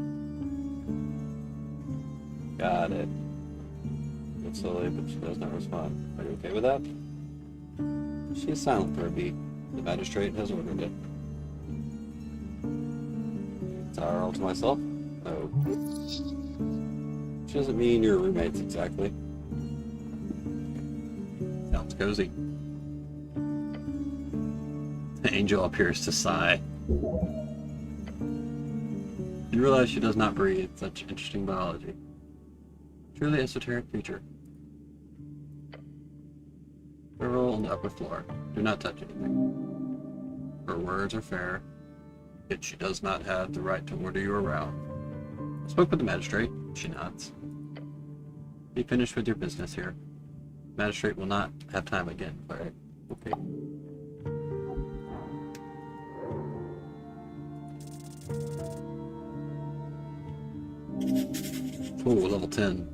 [SPEAKER 2] Got it. It's slowly, but she does not respond. Are you okay with that? She is silent for a beat. The magistrate has ordered it. Tower all to myself? Oh. She doesn't mean your roommates exactly. Sounds cozy. The angel appears to sigh. You realize she does not breathe such interesting biology. Truly esoteric creature. Roll on the upper floor. Do not touch anything. Her words are fair, yet she does not have the right to order you around. I spoke with the magistrate. She nods. Be finished with your business here. The magistrate will not have time again, Clary. Okay. Ooh, level 10.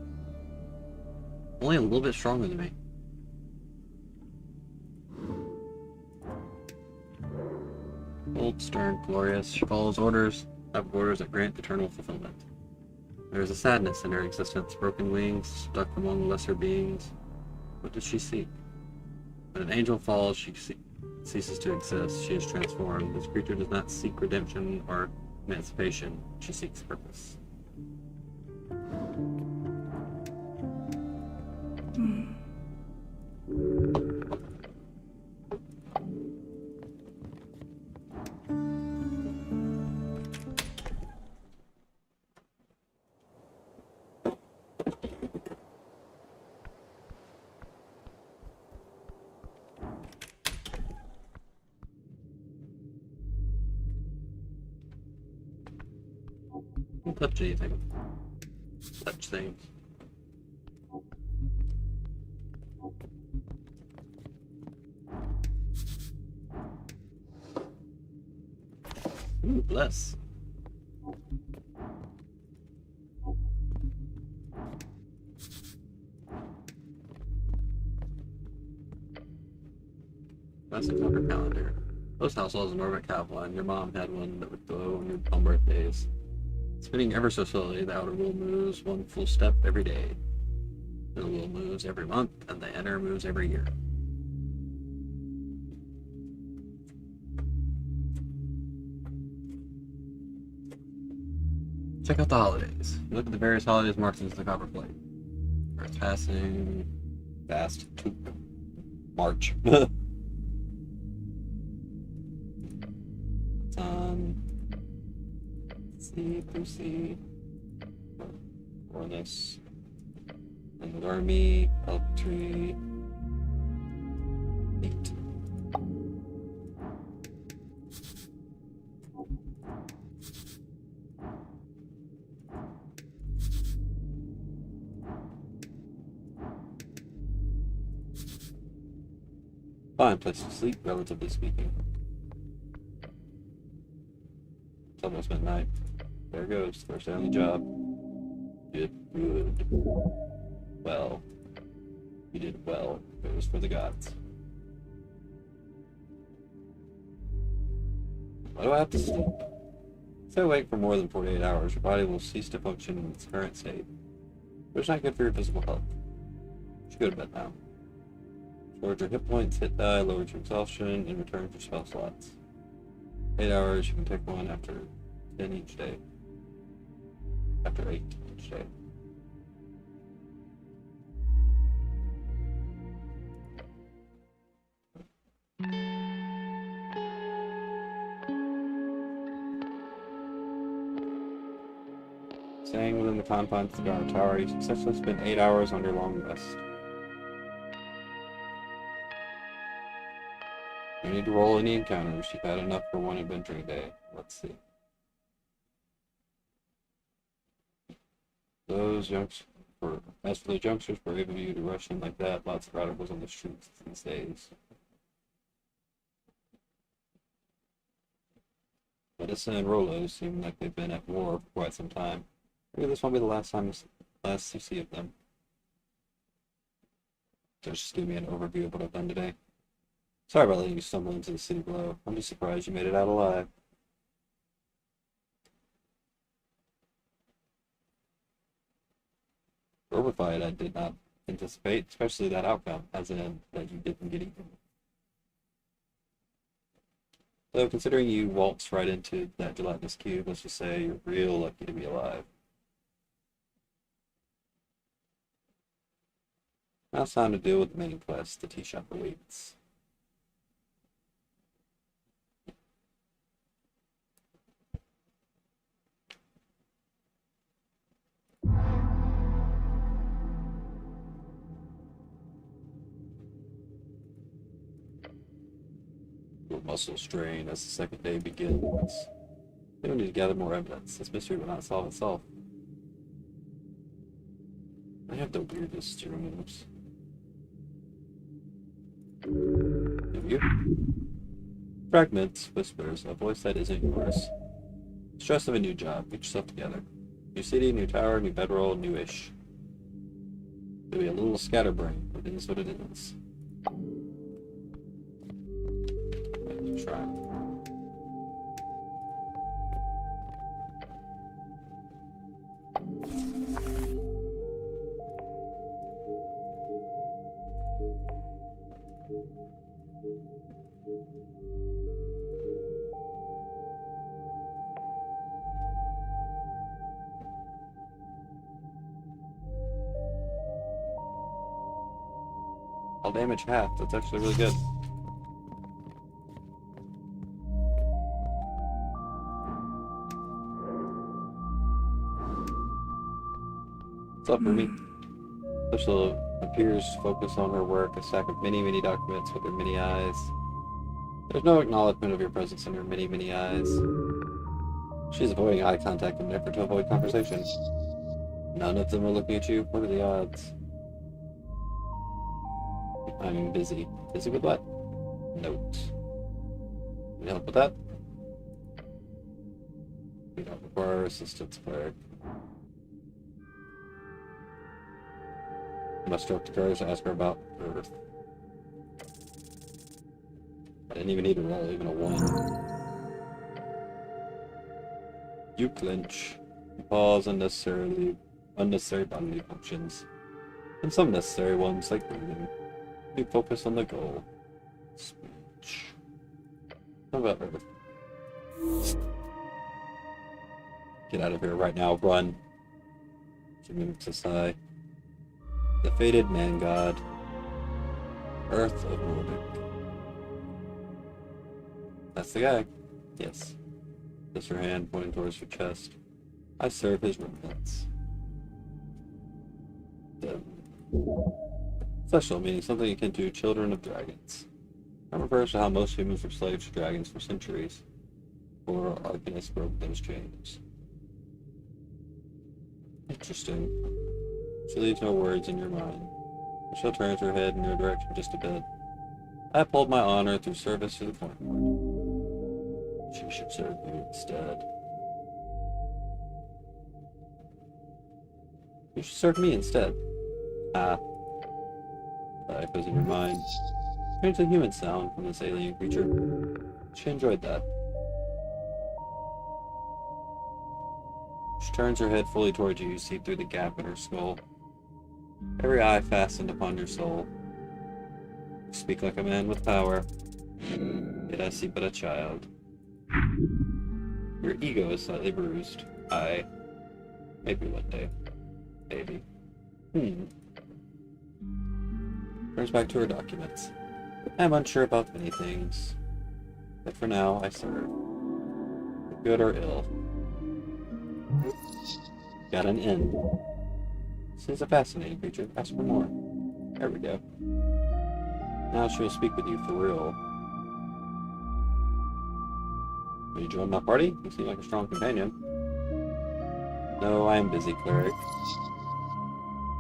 [SPEAKER 2] Only a little bit stronger than me. Bold, stern, glorious, she follows orders, type of orders that grant eternal fulfillment. There is a sadness in her existence, broken wings, stuck among lesser beings. What does she seek? When an angel falls, she ceases to exist. She is transformed. This creature does not seek redemption or emancipation. She seeks purpose. Don't touch anything. Touch things. Ooh, bless. That's a clever calendar. Most households in Norfolk have one. Your mom had one that would glow on birthdays. Spinning ever so slowly, the outer wheel moves one full step every day. The wheel moves every month, and the inner moves every year. Check out the holidays. You look at the various holidays marked into the copper plate. Earth passing, fast to March. Sun, sea through sea, Ornis, and Army, elk tree, feet. Fine place to sleep, relatively speaking. It's almost midnight. There goes, first day on the job. Did good. Well. You did well. It was for the gods. Why do I have to sleep? Stay awake for more than 48 hours, your body will cease to function in its current state. But it's not good for your physical health. You should go to bed now. Lowers your hit points, hit die, lowers your exhaustion, and returns your spell slots. 8 hours, you can take one after 10 each day. After chapter 8 today. Staying within the confines of the guard tower, you successfully spent 8 hours on your long rest. You need to roll any encounters. You've had enough for one adventuring day. Let's see. As for those youngsters brave of you to rush in like that, lots of radicals on the streets these days. Medicine and Rolo seem like they've been at war for quite some time. Maybe this won't be the last you see of them. So just give me an overview of what I've done today. Sorry about letting you stumble into the city below. I'm just surprised you made it out alive. Horrified I did not anticipate, especially that outcome, as in that you didn't get eaten. So considering you waltzed right into that gelatinous cube, let's just say you're real lucky to be alive. Now it's time to deal with the main quest. The tea shop awaits. Your muscle strain as the second day begins. We need to gather more evidence. This mystery will not solve itself. I have the weirdest rooms. Have you? Fragments, whispers, a voice that isn't yours. Stress of a new job. Get yourself together. New city, new tower, new bedroll, newish. Maybe a little scatterbrain, but it is what it is. Let's try. I'll damage half. That's actually really good. What's up, Rumi? Special appears focused on her work, a stack of many documents with her many eyes. There's no acknowledgement of your presence in her many eyes. She's avoiding eye contact in an effort to avoid conversation. None of them are looking at you. What are the odds? I'm busy. Busy with what? Note. Can you help with that? We don't require assistance, cleric. Muster up the courage to ask her about Earth. I didn't even need to roll, even a 1. You clinch. You pause unnecessary bodily functions. And some necessary ones, like breathing. You focus on the goal. Speech. How about Earth? Get out of here right now, run. She mimics a sigh. The fated man god. Earth of Nordic. That's the guy. Yes. Just her hand pointing towards your chest. I serve his remnants. Special, meaning something akin to children of dragons. That refers to how most humans were slaves to dragons for centuries, before Arcanist broke those chains. Interesting. She leaves no words in your mind. She'll turns her head in your direction just a bit. I uphold my honor through service to the point. She should serve you instead. You should serve me instead. Ah. That echoes in your mind. Strangely human sound from this alien creature. She enjoyed that. She turns her head fully towards you. You see through the gap in her skull. Every eye fastened upon your soul. You speak like a man with power. Yet I see but a child. Your ego is slightly bruised. Your Maybe one day. Maybe. Turns back to her documents. I'm unsure about many things, but for now I serve. For good or ill. Got an inn. She's a fascinating creature. Ask for more. There we go. Now she'll speak with you for real. Will you join my party? You seem like a strong companion. No, I am busy, cleric.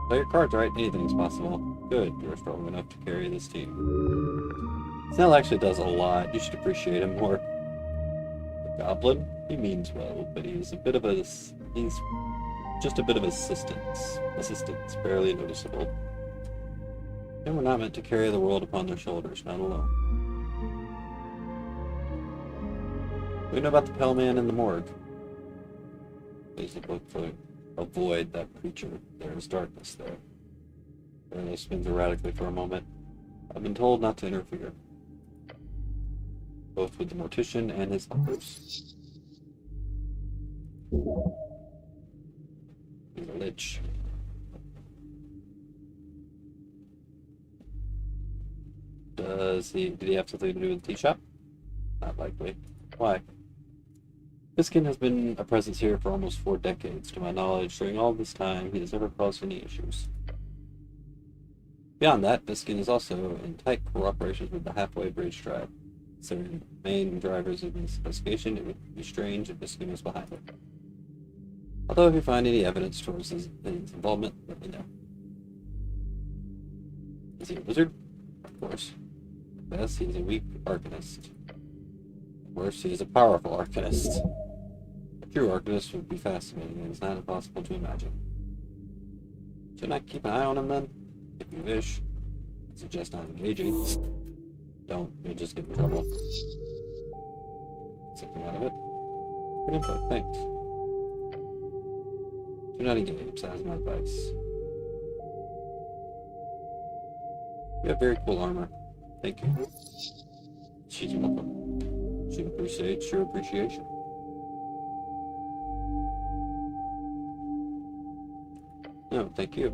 [SPEAKER 2] Play your cards right, anything is possible. Good, you're strong enough to carry this team. Snell actually does a lot. You should appreciate him more. The goblin? He means well, but he's just a bit of assistance. Assistance, barely noticeable. They were not meant to carry the world upon their shoulders, not alone. We know about the Pale Man in the morgue. Please look for avoid that creature. There is darkness there. Barely spins erratically for a moment. I've been told not to interfere. Both with the mortician and his helpers. He's a lich. Did he have something to do with the tea shop? Not likely. Why? Biskin has been a presence here for almost 4 decades. To my knowledge, during all this time, he has never caused any issues. Beyond that, Biskin is also in tight cooperation with the Halfway Bridge tribe. Considering the main drivers of this investigation, it would be strange if Biskin was behind it. Although if you find any evidence towards his involvement, let me know. Is he a wizard? Of course. Yes, he is a weak arcanist. Worse, he is a powerful arcanist. A true arcanist would be fascinating, and it's not impossible to imagine. Shouldn't I keep an eye on him then? If you wish. I suggest not engaging. Don't, you'll just get in trouble. Something out of it. Good info, thanks. Do not engage, that is my advice. You have very cool armor. Thank you. She's welcome. She appreciates your appreciation. No, thank you.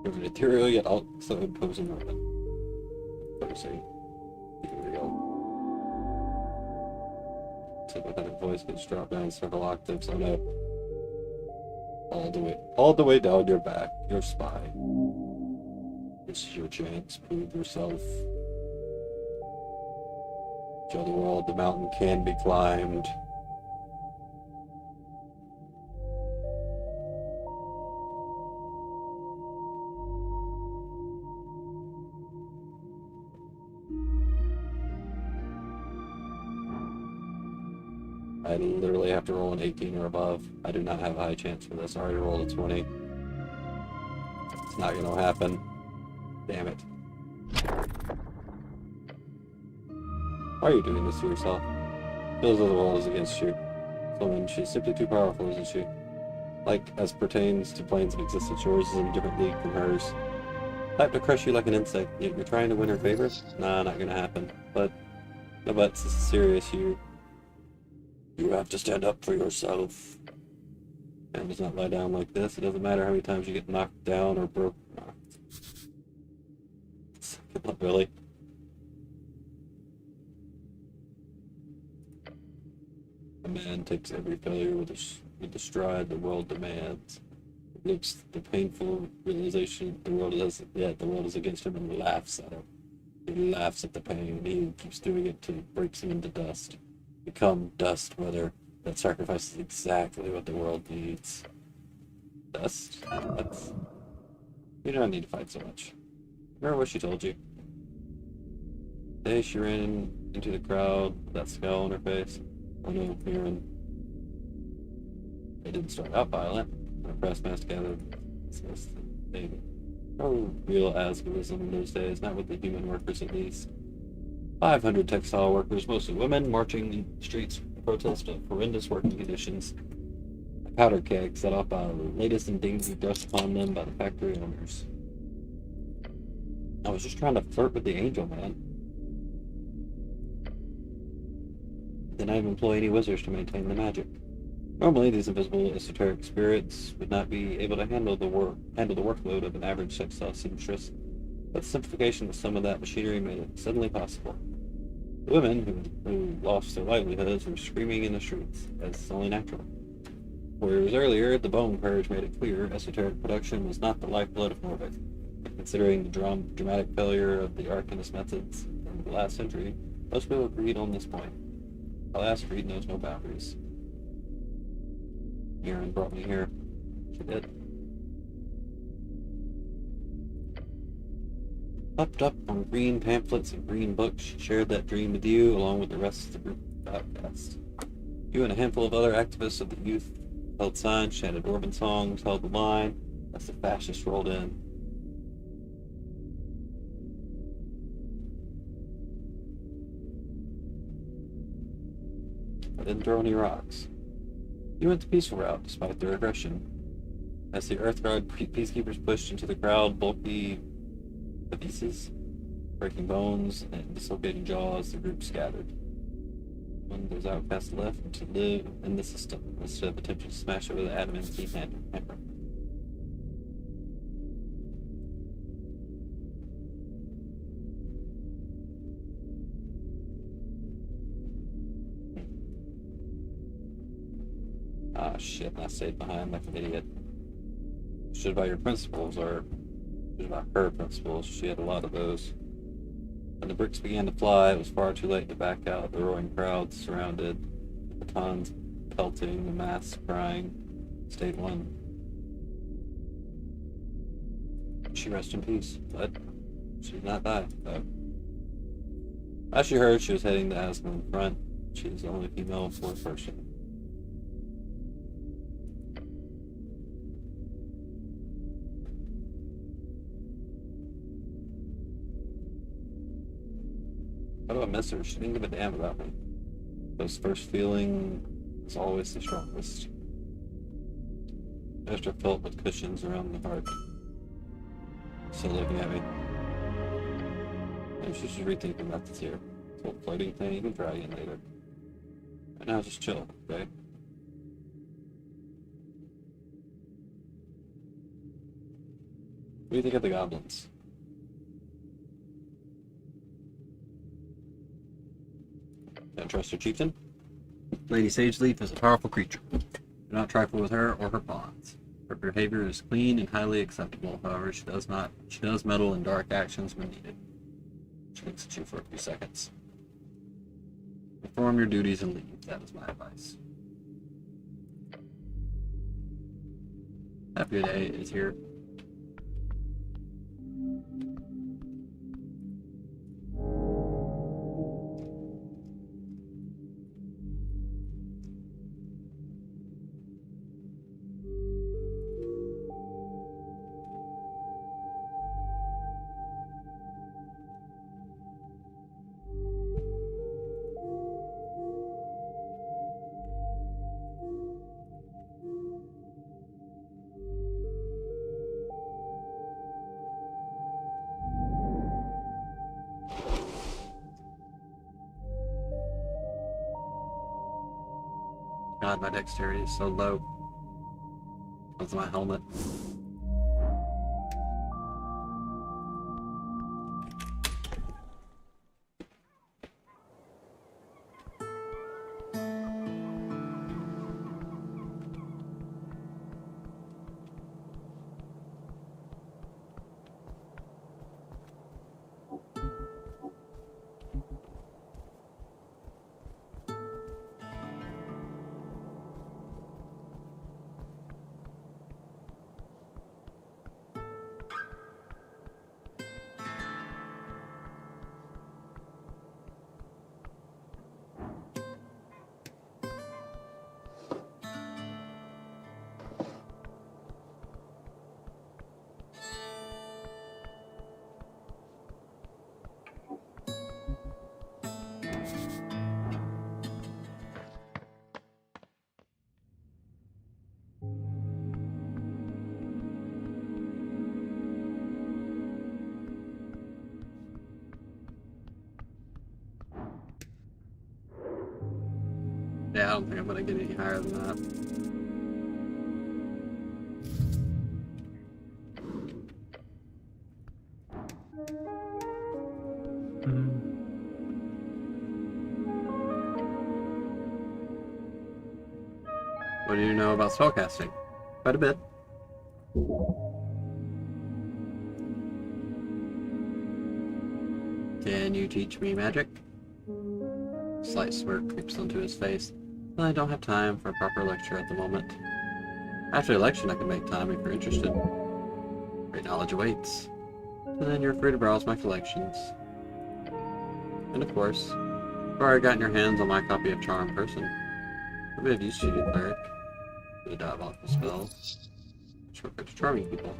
[SPEAKER 2] You're material yet also imposing weapon. Courtesy. Here we go. Sympathetic voice gets dropped down several octaves. Oh no. All the way down your back. Your spine. This is your chance. Prove yourself. Show the world the mountain can be climbed. I literally have to roll an 18 or above. I do not have a high chance for this. I already rolled a 20. It's not gonna happen. Damn it. Why are you doing this to yourself? Feels as the world is against you. So when she's simply too powerful, isn't she? Like, as pertains to planes of existence, yours is in a different league from hers. Type to crush you like an insect, yet you're trying to win her favor? Nah, not gonna happen. But, no buts, this is serious. You have to stand up for yourself. And does not lie down like this. It doesn't matter how many times you get knocked down or broke. Not really. A man takes every failure with the stride the world demands. Looks the painful realization the world is against him and laughs at him. He laughs at the pain. He keeps doing it till it breaks him into dust. Become dust, brother. That sacrifice is exactly what the world needs. Dust? You don't need to fight so much. Remember what she told you. The day she ran into the crowd with that scowl on her face. Oh no, Mirren. They didn't start out violent. When a press mass gathered, no real asgamism in those days, not with the human workers at least. 500 textile workers, mostly women, marching in the streets in protest of horrendous working conditions. A powder keg set off by the latest indignity thrust upon them by the factory owners. I was just trying to flirt with the angel, man. Then I employ any wizards to maintain the magic. Normally, these invisible esoteric spirits would not be able to handle the workload of an average sextile seamstress, but the simplification of some of that machinery made it suddenly possible. The women who lost their livelihoods were screaming in the streets, as is only natural. 4 years earlier, the Bone Purge made it clear esoteric production was not the lifeblood of Nordic. Considering the dramatic failure of the Arcanist methods in the last century, most people agreed on this point. Alas, greed knows no boundaries. Erin brought me here. She did. Puffed up on green pamphlets and green books, she shared that dream with you, along with the rest of the group of outcasts. You and a handful of other activists of the youth held signs, chanted Orban songs, held the line as the fascists rolled in. I didn't throw any rocks. You went the peaceful route, despite their aggression. As the Earthguard peacekeepers pushed into the crowd, bulky pieces, breaking bones and dislocating jaws, the group scattered. When those outcasts left to live in the system, instead of attempting to smash over the adamant hammer. Ah, shit, I stayed behind like an idiot. Should about your principles, or should about her principles. She had a lot of those. When the bricks began to fly, it was far too late to back out. The roaring crowds surrounded, the batons pelting, the masks crying. State one. She rest in peace, but she did not die, though. As she heard, she was heading to Aslan in front. She was the only female fourth person. How do I miss her? She didn't give a damn about me. Those first feeling is always the strongest. Extra felt with cushions around the heart. Still looking at me. Maybe she's just rethinking methods here. This whole flirting thing, you can try again later. Right now, just chill, okay? What do you think of the goblins? Don't trust your chieftain? Lady Sageleaf is a powerful creature. Do not trifle with her or her pawns. Her behavior is clean and highly acceptable. However, she does meddle in dark actions when needed. She looks at you for a few seconds. Perform your duties and leave. That is my advice. Happier Day is here. God, my dexterity is so low. That's my helmet. Yeah, I don't think I'm gonna get any higher than that. What do you know about spellcasting? Quite a bit. Can you teach me magic? Slight smirk creeps onto his face. Well, I don't have time for a proper lecture at the moment. After the election, I can make time if you're interested. Great knowledge awaits. And then you're free to browse my collections. And of course, you've already gotten your hands on my copy of Charm Person. A bit of use to you, cleric. With a diabolical spell. Shortcut to charming people.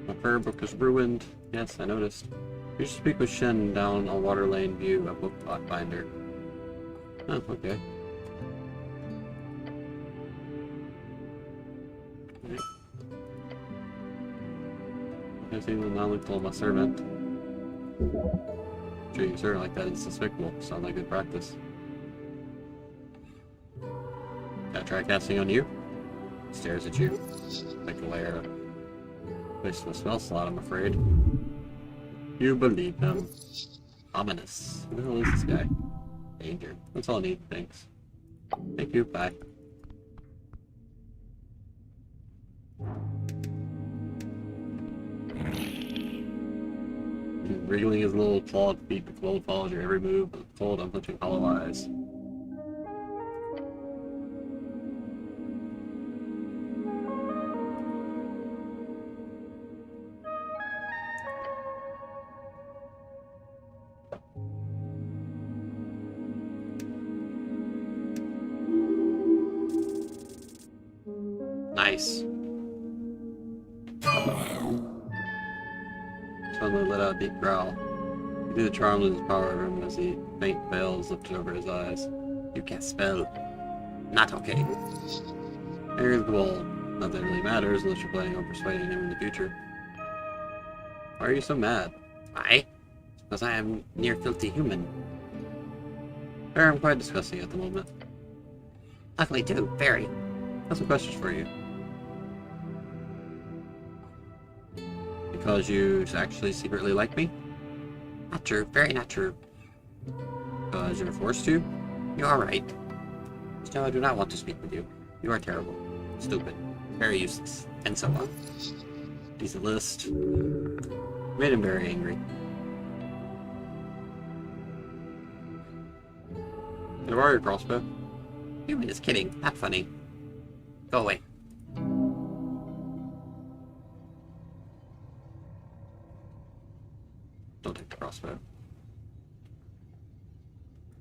[SPEAKER 2] My prayer book is ruined. Yes, I noticed. You should speak with Shen down on Water Lane View, a book binder. Oh, okay. Right. I think the knowledge told my servant. Treating a servant like that is despicable. Sounds like good practice. Gotta try casting on you? Stares at you. Like a lair. Place to a spell slot, I'm afraid. You believe them. Ominous. Who the hell is this guy? Danger. That's all I need, thanks. Thank you, bye. He's wriggling his little clawed feet. The cold follows your every move, but the cold, unflinching hollow eyes. Nice. Suddenly let out a deep growl. You do the charm loses power over him as the faint veil is lifted over his eyes. You can't spell. Not okay. Here's the ball. Not that it really matters unless you're planning on persuading him in the future. Why are you so mad? Why? Because I am near filthy human. Fair, I'm quite disgusting at the moment. Ugly too, very. I have some questions for you. Because you actually secretly like me? Not true, very not true. Because you're forced to? You are right. Still, I do not want to speak with you. You are terrible, stupid, very useless, and so on. Decent list. Made him very angry. Can I borrow your crossbow? You were just kidding, not funny. Go away. Don't take the crossbow.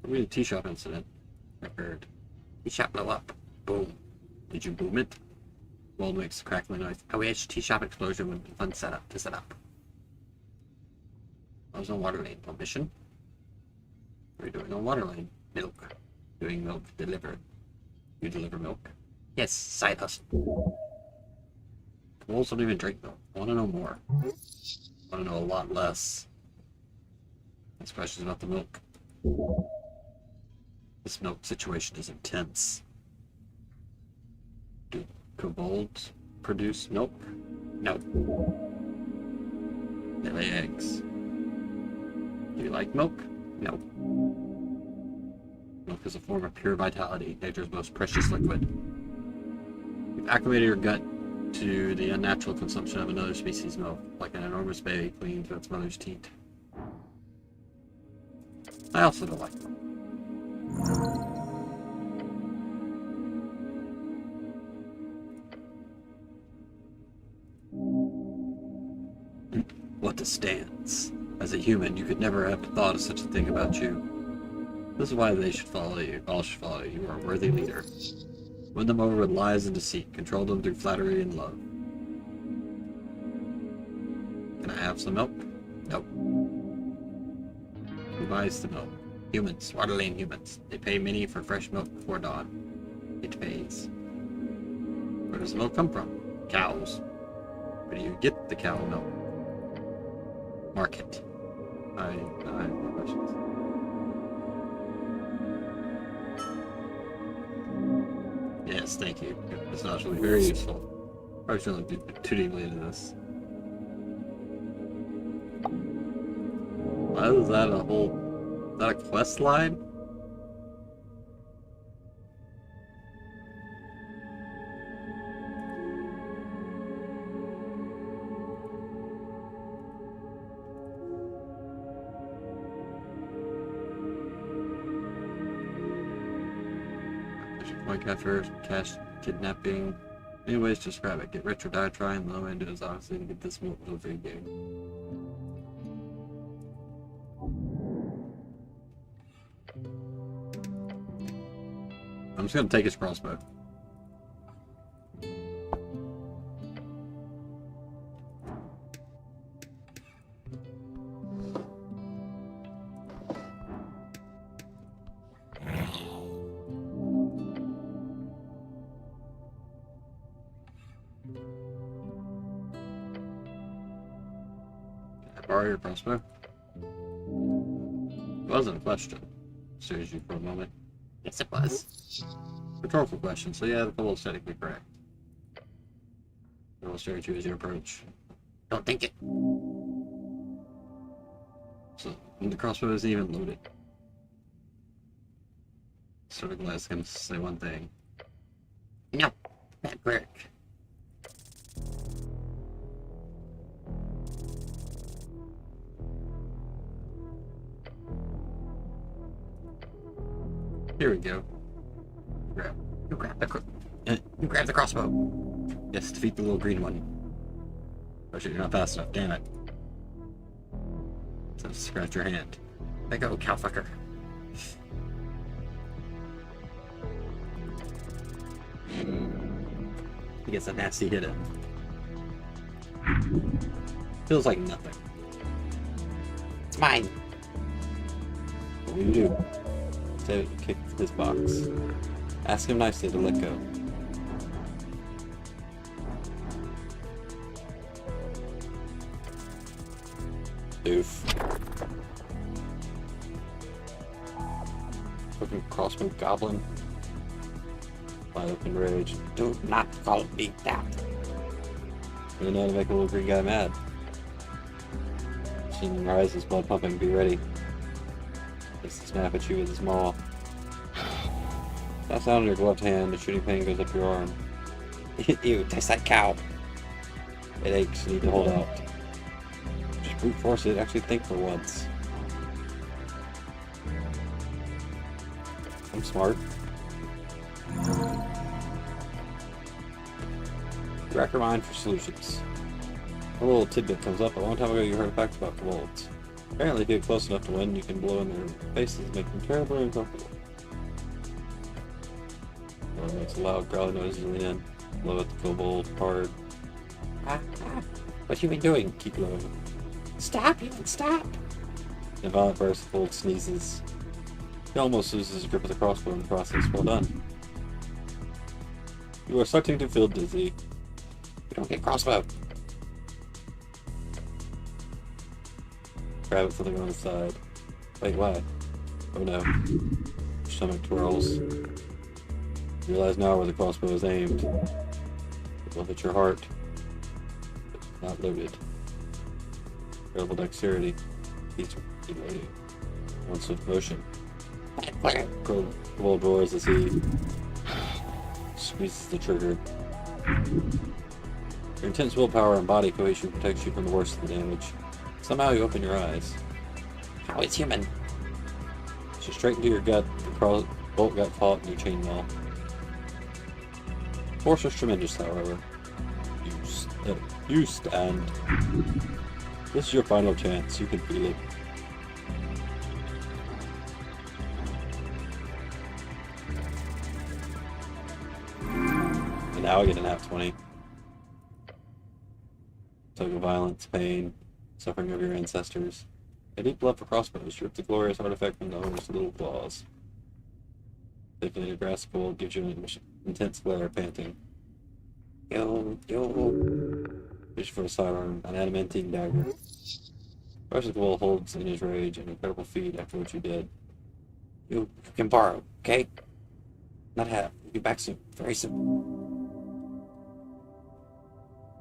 [SPEAKER 2] We had a tea shop incident. I heard. Tea shop blew up. Boom. Did you boom it? Mold makes a crackling noise. I wish tea shop explosion would be fun setup to set up. I was on Water Lane on mission. What are you doing on Water Lane? Milk. Doing milk delivered. You deliver milk? Yes, side hustle. The wolves don't even drink milk. I want to know more. I want to know a lot less. This question's about the milk. This milk situation is intense. Do kobolds produce milk? No. They lay eggs. Do you like milk? No. Milk is a form of pure vitality, nature's most precious liquid. You've acclimated your gut to the unnatural consumption of another species' milk, like an enormous baby clinging to its mother's teat. I also don't like milk. What a stance. As a human, you could never have thought of such a thing about you. This is why they should follow you. All should follow you. You are a worthy leader. Win them over with lies and deceit. Control them through flattery and love. Can I have some milk? Nope. Who buys the milk? Humans. Water Lane humans. They pay many for fresh milk before dawn. It pays. Where does the milk come from? Cows. Where do you get the cow milk? Market. I have no questions. Yes, thank you. It's actually very useful. Probably shouldn't look too deeply into this. Why is that a whole... Is that a quest line? Point capture, cash kidnapping. Anyways, just grab it. Get rich or die trying. Low end is obviously to get this delivery game. I'm just gonna take his crossbow. Borrow your crossbow? It wasn't a question. Serious you for a moment. Yes, it was. Rhetorical question, so yeah, the poll is technically correct. I will stare at you as you approach. Don't think it. So, the crossbow isn't even loaded. Sort of glad him to say one thing. No, bad work. Here we go. You grab the crossbow. Yes, defeat the little green one. Oh shit, you're not fast enough, damn it. So scratch your hand. Let go, cowfucker. He gets a nasty hit in. Feels like nothing. It's mine. What do you do? To kick his box. Ask him nicely to let go. Oof. Fucking crossbow goblin. My open rage. Do not call me that. You know how to make a little green guy mad. Shin rises, blood pumping, be ready. Just to snap at you with his maw. That's down on your gloved hand, the shooting pain goes up your arm. Ew, taste that cow. It aches, you need to hold out. Just brute force it, actually think for once. I'm smart. Rack your mind for solutions. A little tidbit comes up. A long time ago you heard a fact about kobolds. Apparently if you get close enough to win, you can blow in their faces and make them terribly uncomfortable. One makes a loud growling noise as you lean in. Blow at the kobold hard. What you been doing? Keep blowing. Stop! You can stop! In a violent burst, the kobold sneezes. He almost loses his grip of the crossbow in the process. Well done. You are starting to feel dizzy. You don't get crossbow. Grab it, something on the side. Wait, why? Oh no. Your stomach twirls. You realize now where the crossbow is aimed. It will hit your heart. It's not loaded. Terrible dexterity. He's reloading. One swift motion. Kobold roars as he squeezes the trigger. Your intense willpower and body cohesion protects you from the worst of the damage. Somehow you open your eyes. How is human? She straight into your gut. The bolt got caught in your chainmail. Force was tremendous, however. You stand. This is your final chance. You can feel it. And now I get an nat 20. Total violence, pain, suffering of your ancestors. A deep love for crossbows stripped the glorious artifact from the owner's little claws. Taking a grass kobold gives you an intense glare, panting. Yo. Reach for a sidearm, an adamantine dagger. Russian kobold holds in his rage an incredible feat after what you did. You can borrow, okay? Not have. You Be back soon. Very soon.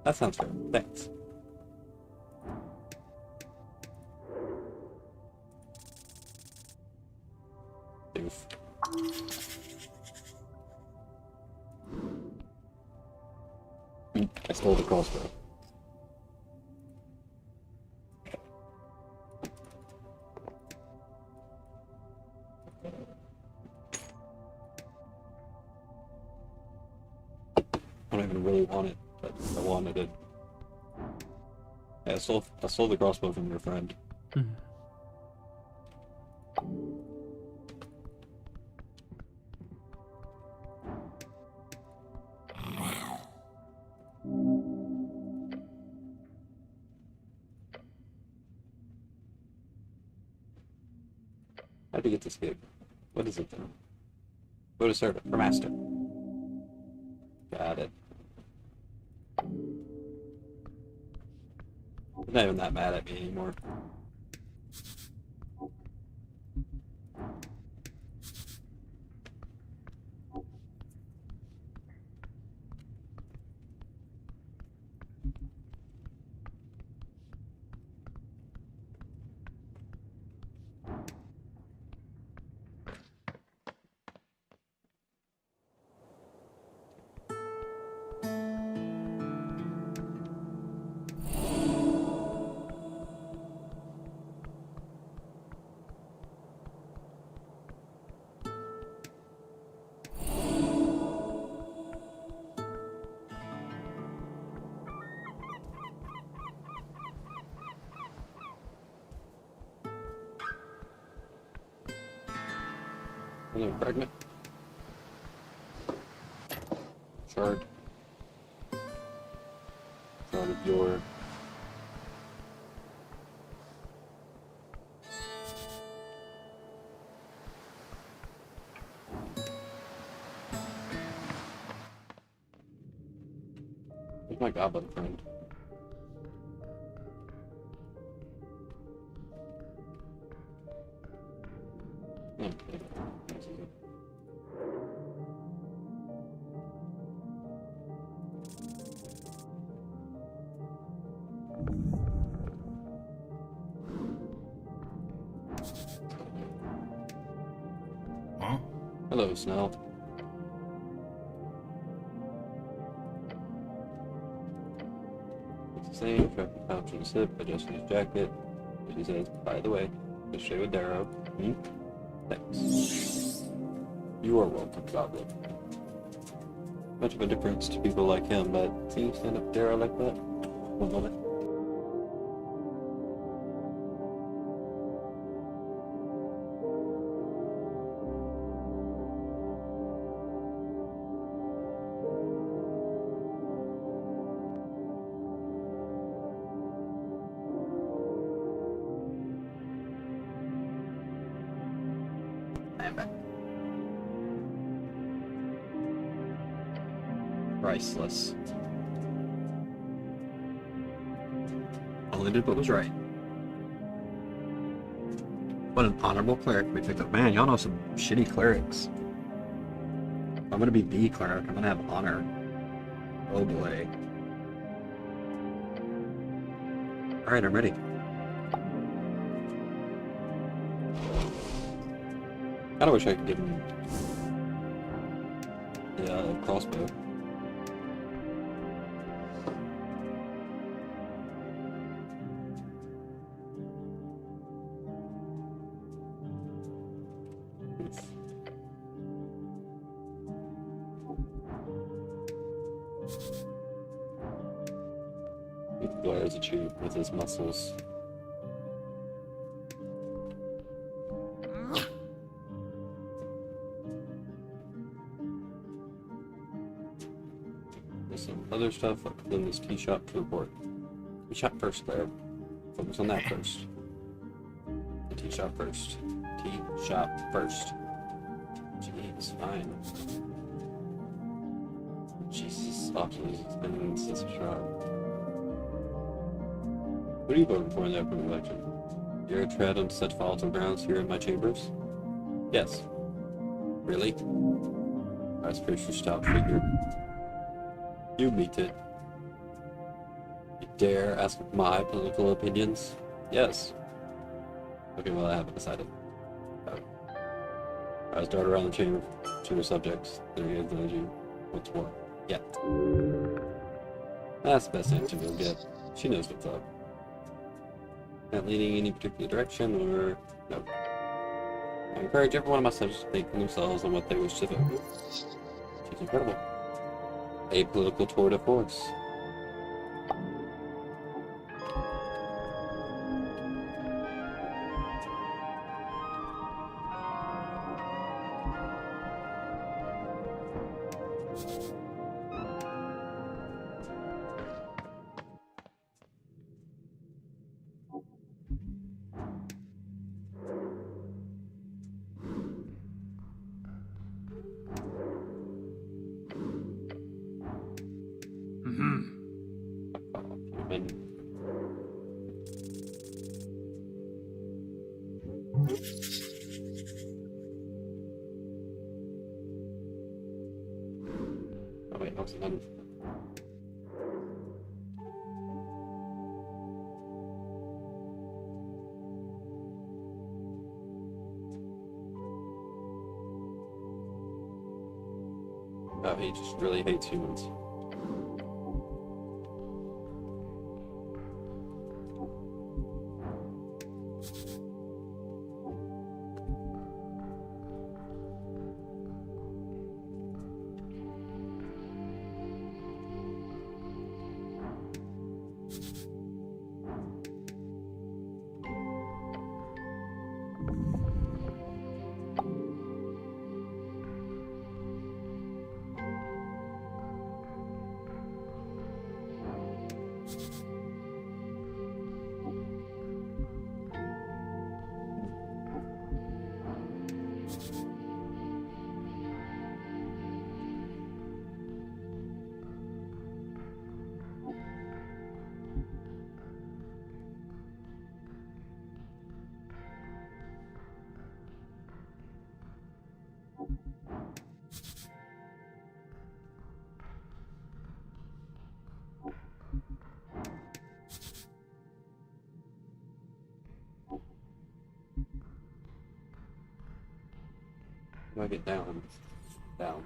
[SPEAKER 2] That sounds fair. Thanks. Oof. I stole the crossbow. I don't even really want it, but I wanted it. Yeah, I stole the crossbow from your friend. How'd you get this gig? What is it then? Go to servant for master. Got it. He's not even that mad at me anymore. Another fragment. Shard. Shard of your. Where's my goblin friend? Oh, okay.
[SPEAKER 1] Huh?
[SPEAKER 2] Hello, Snell. It's the same, trapping pouch and sip, adjusting his jacket. She says, by the way, just shave with Darrow. Thanks. You are welcome, Goblin. Much of a difference to people like him, but seeing you stand up Darrow like that? One moment. Priceless. Only did what was right. What an honorable cleric we picked up. Man, y'all know some shitty clerics. I'm gonna be the cleric. I'm gonna have honor. Oh boy. Alright, I'm ready. Kinda wish I could give him the crossbow. He glares at you with his muscles. There's some other stuff in this tea shop to report. Tea shop first, Claire. Focus on that first. The tea shop first. Tea shop first. Jeez, fine. Jesus, officers, it's been since a shot. What are you voting for in the upcoming election? You're to tread on such volatile grounds here in my chambers? Yes. Really? I spiritual stout figure. You meet it. You dare ask my political opinions? Yes. Okay, well, I haven't decided. I was dart around the chamber to her subjects. There he is, energy. What's war? Yeah. That's the best answer we'll get. She knows what's up. Not leaning any particular direction, or... no. I encourage every one of my subjects to think for themselves on what they wish to do. She's incredible. A political tour de force. Human. Oh wait, how's it done? Oh, he just really hates humans. How do I get down? Down.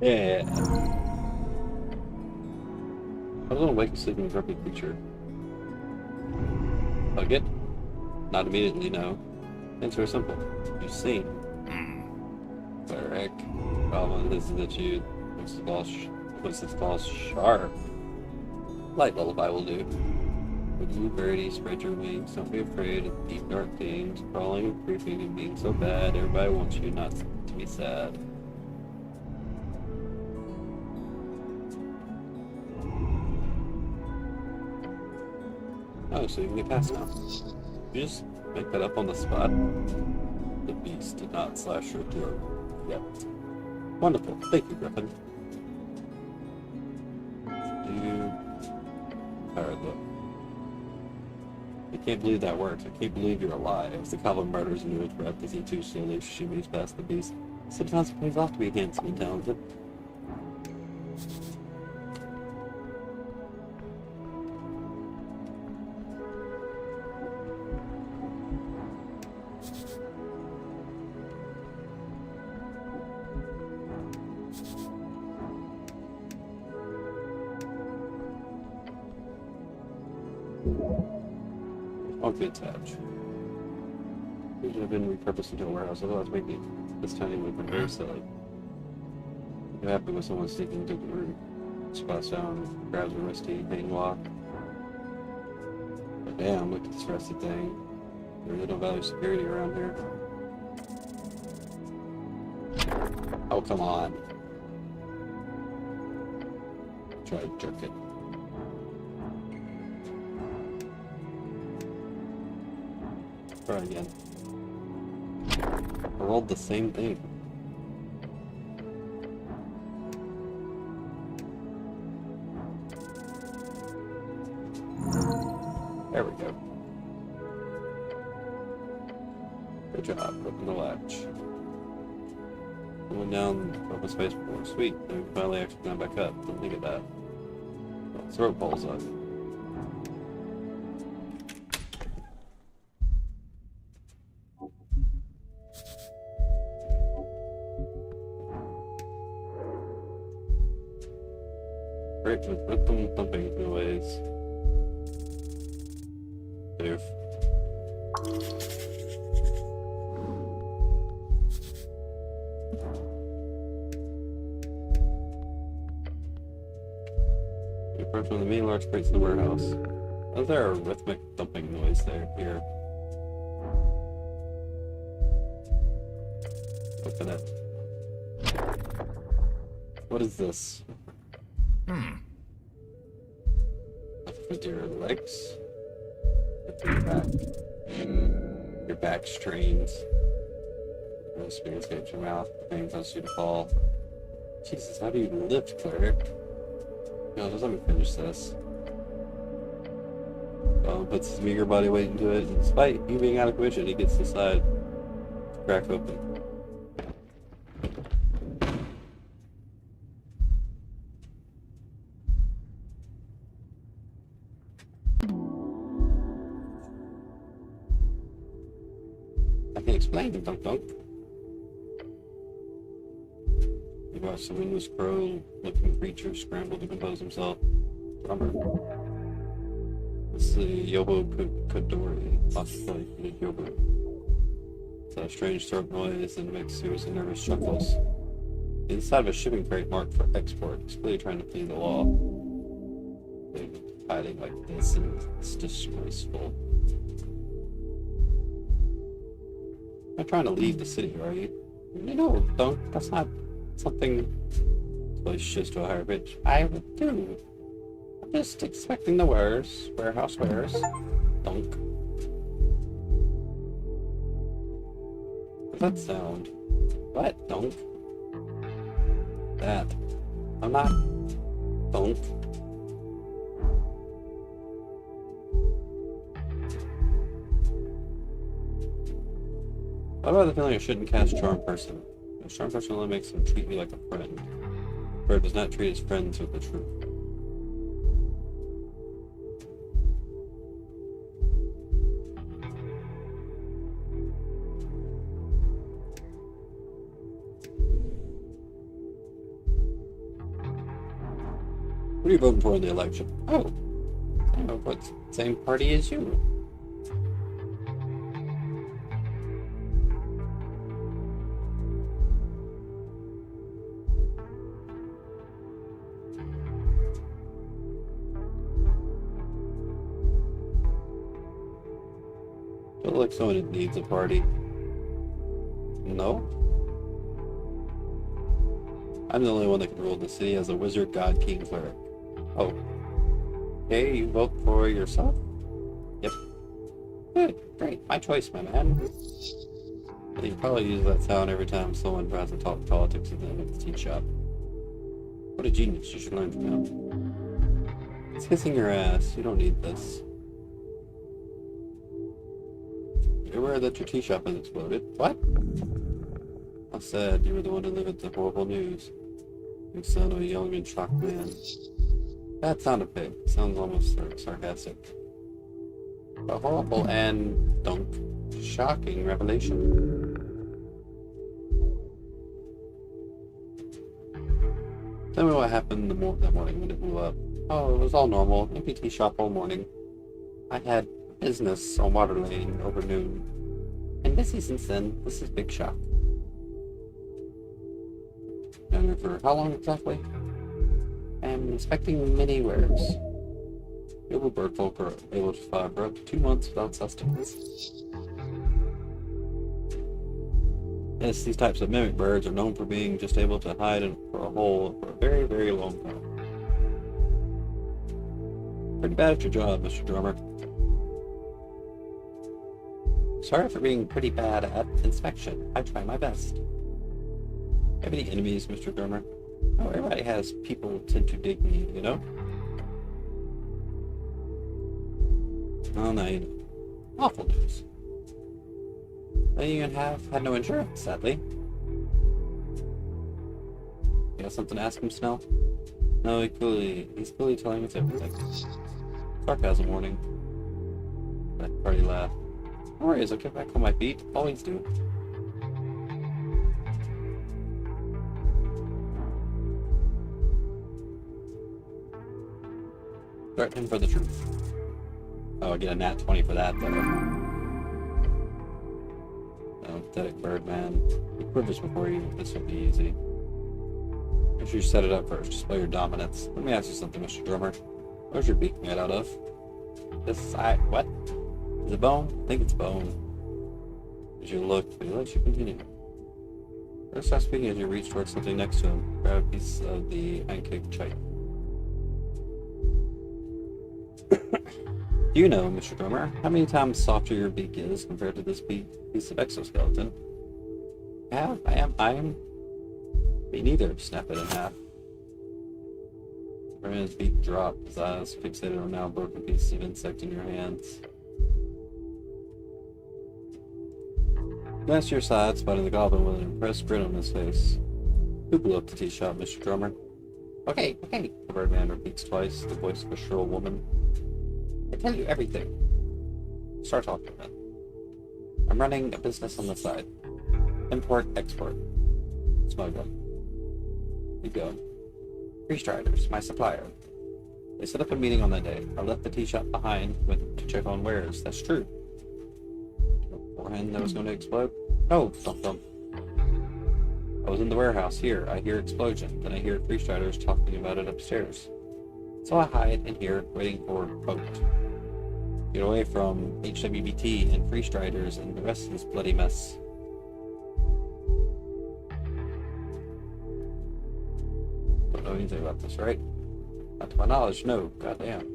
[SPEAKER 2] Yeah. I was gonna wake a sleeping grumpy creature. Hug it? Not immediately, no. Answer is simple. You've seen. Cleric. Problem is that you... What's this ball sharp? Light lullaby will do. When you birdie, spread your wings. Don't be afraid of deep dark things. Crawling and creeping and being so bad. Everybody wants you not to be sad. Oh, so you can get past now. You just make that up on the spot. The beast did not slash your throat. Yep. Wonderful. Thank you, Griffin. Alright, look. can't believe that works. I can't believe you're alive. The goblin mutters into his breath as he too slowly shimmies past the beast. Sometimes it pays off to be handsome and talented. Oh, good touch. It should have been repurposed into a warehouse, otherwise making this tiny would have been very silly. I'm happy with someone sneaking into the room, squats down, grabs a rusty hang lock. But damn, look at this rusty thing. There really don't value security around here. Oh, come on. Try to jerk it. Try again. I rolled the same thing. There we go. Good job, open the latch. Went down open space before. Sweet, then we finally actually gone back up. Didn't think of that. Well, the throat pulls up. Great with rhythm thumping noise. Oof. We approach one of the many large crates in the warehouse. Oh, there a rhythmic thumping noise there. Here. Open it. What is this? With your legs? With your back. Your back strains. The spirit escapes your mouth. The pain causes you to fall. Jesus, how do you lift, cleric? No, just let me finish this. Well, puts his meager body weight into it, and despite you being out of commission, he gets inside. Crack open. I can explain it, dunk. You watch the windless crow-looking creature scramble to compose himself. Drummer. This is the Yobo Kodori, possibly Yobo. It's a strange throat noise and makes series of nervous chuckles. Inside of a shipping crate marked for export, he's clearly trying to flee the law. Hiding like this, and it's disgraceful. You're not trying to leave the city, are you? No, don't. That's not something place shifts to a higher pitch. I would do. I'm just expecting the wares. Warehouse wares. Dunk. What's that sound? What? Dunk? That. I'm not. Dunk. What about the feeling I shouldn't cast Charm Person? A Charm Person only makes him treat me like a friend. Bird does not treat his friends with the truth. What are you voting for in the election? Oh, I vote for the same party as you. Don't look like someone who needs a party. No? I'm the only one that can rule the city as a wizard, god, king, cleric. Oh. Okay, you vote for yourself? Yep. Good, great, my choice, my man. You probably use that sound every time someone tries to talk politics with them at the tea shop. What a genius, you should learn from him. It's kissing your ass, you don't need this. You're aware that your tea shop has exploded. What? I said you were the one who delivered the horrible news. You son of a young and shocked man. That sound effect sounds almost sarcastic. A horrible and shocking revelation. Tell me what happened that morning when it blew up. Oh, it was all normal. Empty tea shop all morning. I had business on Water Lane over noon. And busy since then. This is big shock. And for how long exactly? I'm inspecting many wares. Able bird folk are able to survive for up to 2 months without sustenance. Yes, these types of mimic birds are known for being just able to hide in for a hole for a very, very long time. Pretty bad at your job, Mr. Drummer. Sorry for being pretty bad at inspection. I try my best. Have any enemies, Mr. Drummer? Oh, everybody has people who tend to dig me, you know? Oh, no, you know. Awful news. The union had no insurance, sadly. You got something to ask him, Snell? No, he's clearly telling us everything. Sarcasm warning. That party laugh. No worries, I'll get back on my feet. Always do. Threaten him for the truth. Oh, I get a nat 20 for that, though. Pathetic bird, man. He quivers before you. This will be easy. Make sure you set it up first. Display your dominance. Let me ask you something, Mr. Drummer. Where's your beak made out of? This side. What? Is it bone? I think it's bone. As you look, but he lets you continue. First, stop speaking as you reach towards something next to him. Grab a piece of the pancake chite. Do you know, Mr. Drummer, how many times softer your beak is compared to this piece of exoskeleton? I am. Me neither. Snap it in half. His beak dropped, his eyes fixated on now broken piece of insect in your hands. Glance to your side, spotting the goblin with an impressed grin on his face. Who blew up the tea shop, Mr. Drummer? Okay, the birdman repeats twice, the voice of a shrill woman. I tell you everything. Start talking then. I'm running a business on the side. Import, export. Smuggling. Keep going. Free Striders, my supplier. They set up a meeting on that day. I left the tea shop behind, went to check on wares. That's true. Beforehand that was going to explode? No, don't. I was in the warehouse here. I hear explosion. Then I hear Free Striders talking about it upstairs. So I hide in here, waiting for boat. Get away from HWBT and Free Striders and the rest of this bloody mess. Don't know anything about this, right? Not to my knowledge, no. Goddamn.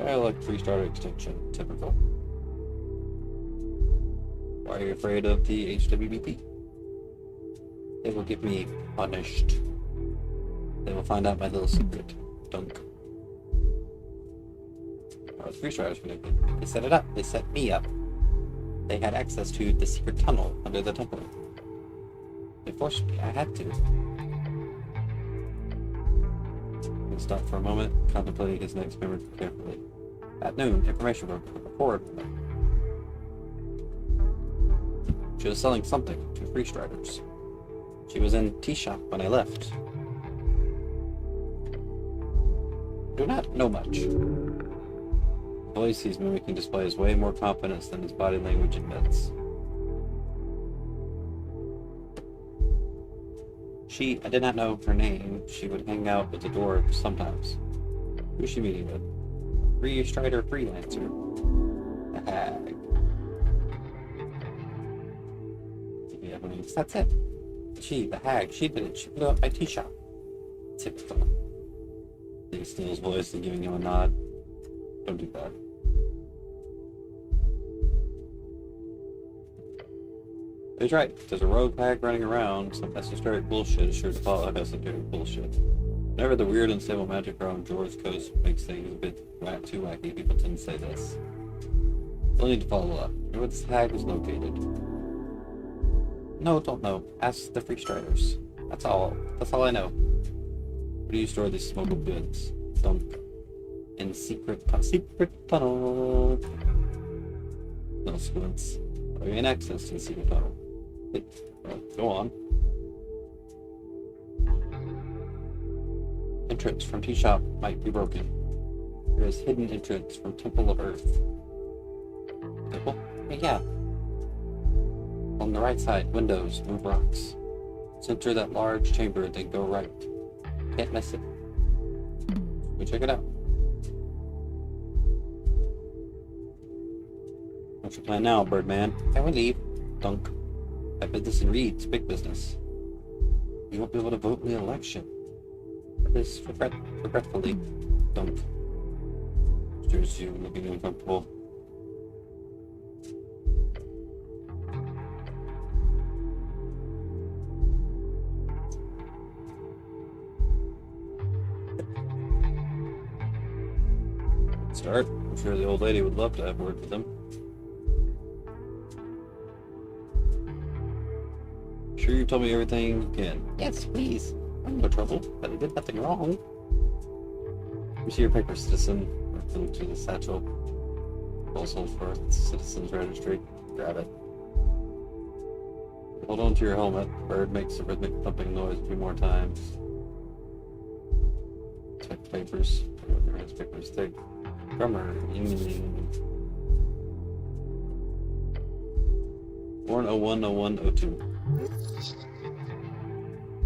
[SPEAKER 2] I like Free Strider extinction. Typical. Why are you afraid of the HWBT? They will get me punished. They will find out my little secret. Dunk. The Free Striders connected. They set it up. They set me up. They had access to the secret tunnel under the temple. They forced me. I had to. He stopped for a moment, contemplating his next memory carefully. At noon, information report. She was selling something to Free Striders. She was in tea shop when I left. Do not know much. The voice he's mimicking displays way more confidence than his body language admits. I did not know her name. She would hang out at the door sometimes. Who's she meeting with? Free Strider Freelancer. The hag. Yeah, that's it. The hag, she did it. She blew up my tea shop. Typical. He steals his voice and giving him a nod. Don't do that. He's right. There's a rogue hag running around. Some esoteric bullshit is sure to follow esoteric bullshit. Whenever the weird and unstable magic around George's coast makes things a bit too wacky, people tend to say this. We'll need to follow up. Where this hag was located. No, don't know. Ask the free striders. That's all. That's all I know. Where do you store these smuggled goods? Dunk. In secret tunnel. No squints. Or gain access to the secret tunnel. Go on. Entrance from tea shop might be broken. There is hidden entrance from Temple of Earth. Temple? Yeah. On the right side, windows, move rocks. Enter that large chamber, then go right. Can't miss it. Go check it out. What's your plan now, Birdman? I will leave. Dunk. My business in Reed's big business. You won't be able to vote in the election. This regretfully. Dunk. Stares you, looking uncomfortable. Start. I'm sure the old lady would love to have word with them. Sure you told me everything you can. Yes, please. I'm no trouble, but I did nothing wrong. Let me see your paper, citizen. Look to the satchel. Also for citizen's registry. Grab it. Hold on to your helmet. Bird makes a rhythmic thumping noise a few more times. Check the papers. Papers thick. Drummer. Born 01/01/02.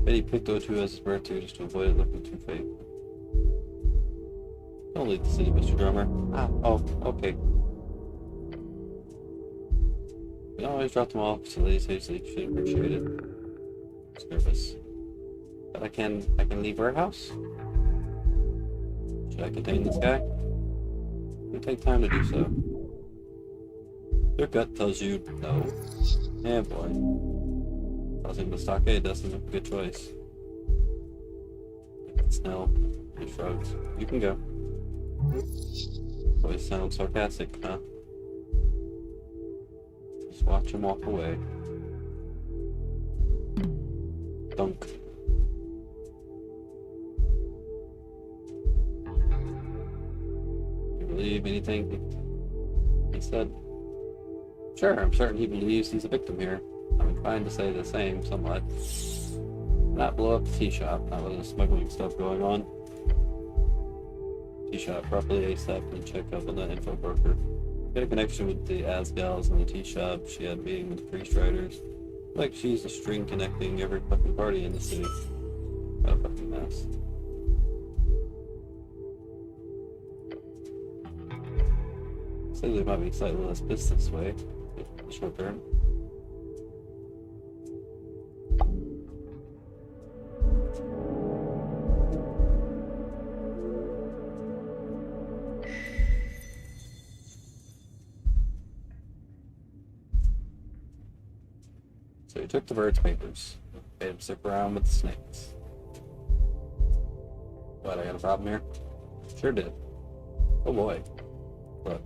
[SPEAKER 2] Betty picked 02 as his birthday just to avoid it looking too fake. Don't leave the city, Mr. Drummer. Oh, okay. We always drop them off, so they should appreciate it. It's nervous. But I can leave warehouse? Should I contain this guy? It'll take time to do so. Your gut tells you no. Yeah, boy. Crossing the stockade doesn't make a good choice. Snell. He shrugs. You can go. Voice sounds sarcastic, huh? Just watch him walk away. Dunk. You believe anything he said? Sure, I'm certain he believes he's a victim here. I'm inclined to say the same, somewhat. Not blow up the tea shop, not with the smuggling stuff going on. Tea shop, properly ASAP and check up on the info broker. Get a connection with the Asgals in the tea shop. She had a meeting with the priest riders. Like she's a string connecting every fucking party in the city. What a fucking mess. Say they might be slightly less pissed this way, in the short term. So he took the bird's papers, made him sit around with the snakes. What, I got a problem here? Sure did. Oh boy. Look,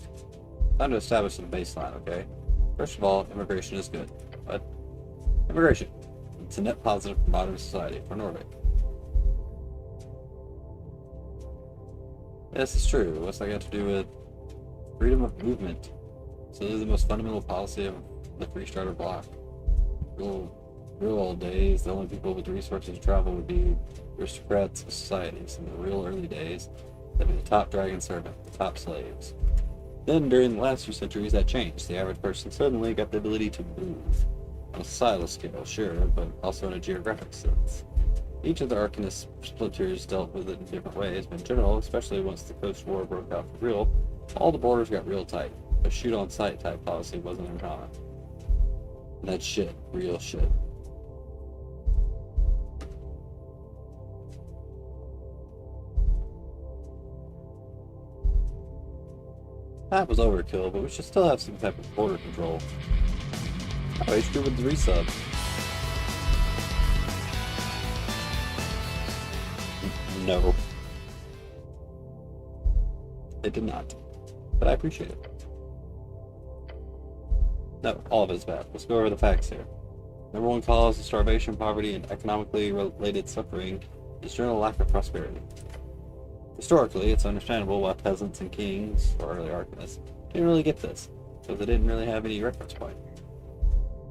[SPEAKER 2] time to establish some baseline, okay? First of all, immigration is good. What? Immigration. It's a net positive for modern society, for Nordic. Yes, it's true. What's that got to do with freedom of movement? So this is the most fundamental policy of the Free Starter bloc. Real old days, the only people with resources to travel would be aristocrats of societies. In the real early days, they'd be the top dragon servant, the top slaves. Then, during the last few centuries, that changed. The average person suddenly got the ability to move. On a societal scale, sure, but also in a geographic sense. Each of the Arcanist splinters dealt with it in different ways, but in general, especially once the Coast War broke out for real, all the borders got real tight. A shoot-on-sight type policy wasn't uncommon. And that's shit. Real shit. That was overkill, but we should still have some type of border control. Oh, HQ with the resub. No. It did not. But I appreciate it. No, all of it is bad. Let's go over the facts here. Number one cause of starvation, poverty, and economically related suffering is general lack of prosperity. Historically, it's understandable why peasants and kings, or early archonists, didn't really get this, because they didn't really have any reference point.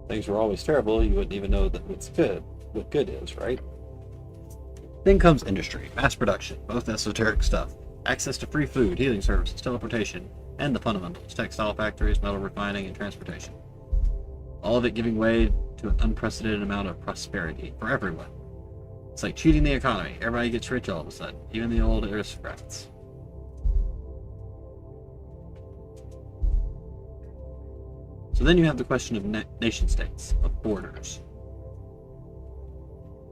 [SPEAKER 2] Things were always terrible, you wouldn't even know that what good is, right? Then comes industry, mass production, both esoteric stuff, access to free food, healing services, teleportation, and the fundamentals, textile factories, metal refining, and transportation. All of it giving way to an unprecedented amount of prosperity for everyone. It's like cheating the economy. Everybody gets rich all of a sudden, even the old aristocrats. So then you have the question of nation states, of borders.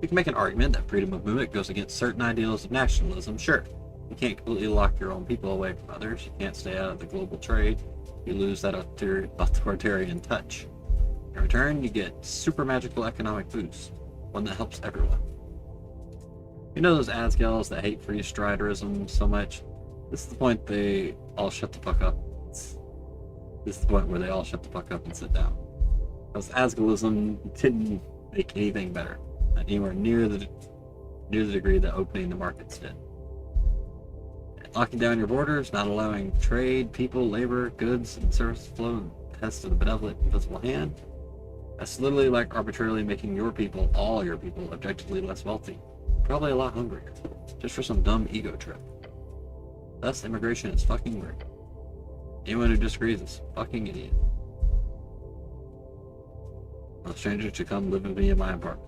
[SPEAKER 2] You can make an argument that freedom of movement goes against certain ideals of nationalism, sure. You can't completely lock your own people away from others. You can't stay out of the global trade. You lose that authoritarian touch. In return, you get super magical economic boost, one that helps everyone. You know those Asgals that hate free striderism so much? This is the point they all shut the fuck up. This is the point where they all shut the fuck up and sit down. Because Asgalism didn't make anything better, not anywhere near the degree that opening the markets did. And locking down your borders, not allowing trade, people, labor, goods, and services flow in the test of the benevolent invisible hand. That's literally like arbitrarily making your people, all your people, objectively less wealthy. Probably a lot hungrier, just for some dumb ego trip. Thus, immigration is fucking great. Anyone who disagrees is a fucking idiot. A stranger to come live with me in my apartment.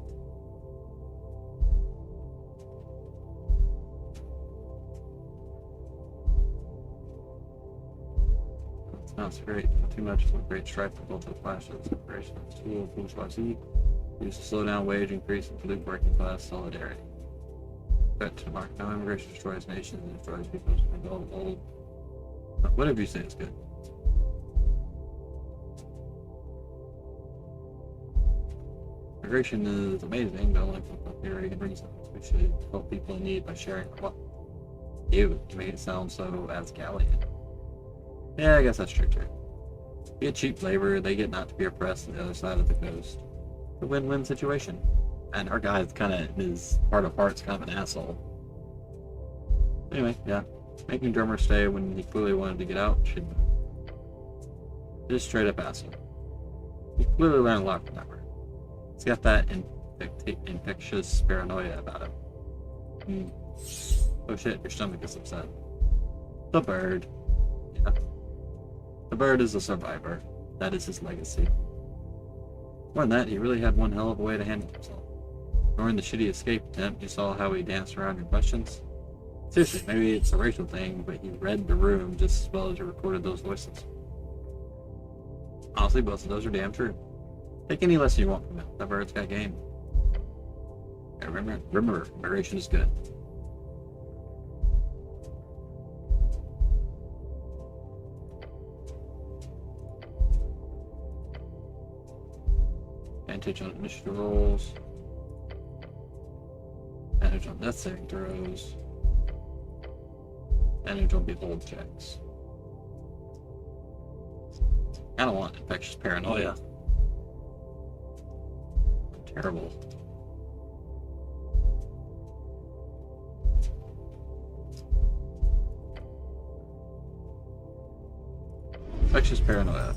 [SPEAKER 2] That sounds great. Too much of a great strife for both the clashes. Immigration is a tool of bourgeoisie used to slow down wage increase and pollute working class solidarity. But to mark, no immigration destroys nations and destroys peoples and old. Whatever you say is good. Immigration is amazing, but only for theory and reason. We should help people in need by sharing our wealth. You make it sound so Asgalian. Yeah, I guess that's true too. You get cheap labor, they get not to be oppressed on the other side of the coast. It's a win-win situation. And our guy is kind of, in his heart of hearts, kind of an asshole. Anyway, yeah. Making drummer stay when he clearly wanted to get out should just straight up asshole. He clearly learned a lot from that word. He's got that infectious paranoia about him. Oh shit, your stomach is upset. The bird. Yeah. The bird is a survivor. That is his legacy. More than that, he really had one hell of a way to handle himself. During the shitty escape attempt, you saw how he danced around your questions. Seriously, maybe it's a racial thing, but he read the room just as well as you recorded those voices. Honestly, both of those are damn true. Take any lesson you want from it. That bird's got game. Yeah, remember, immigration is good. Advantage on initiative rolls. Advantage on death saving throws. Advantage on behold checks. I don't want infectious paranoia. Terrible. Infectious paranoia.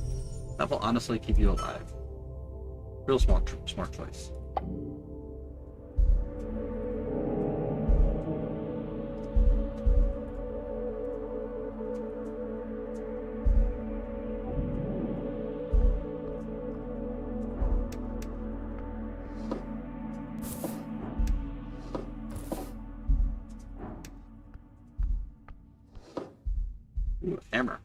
[SPEAKER 2] That will honestly keep you alive. Real smart choice. Ooh, a hammer.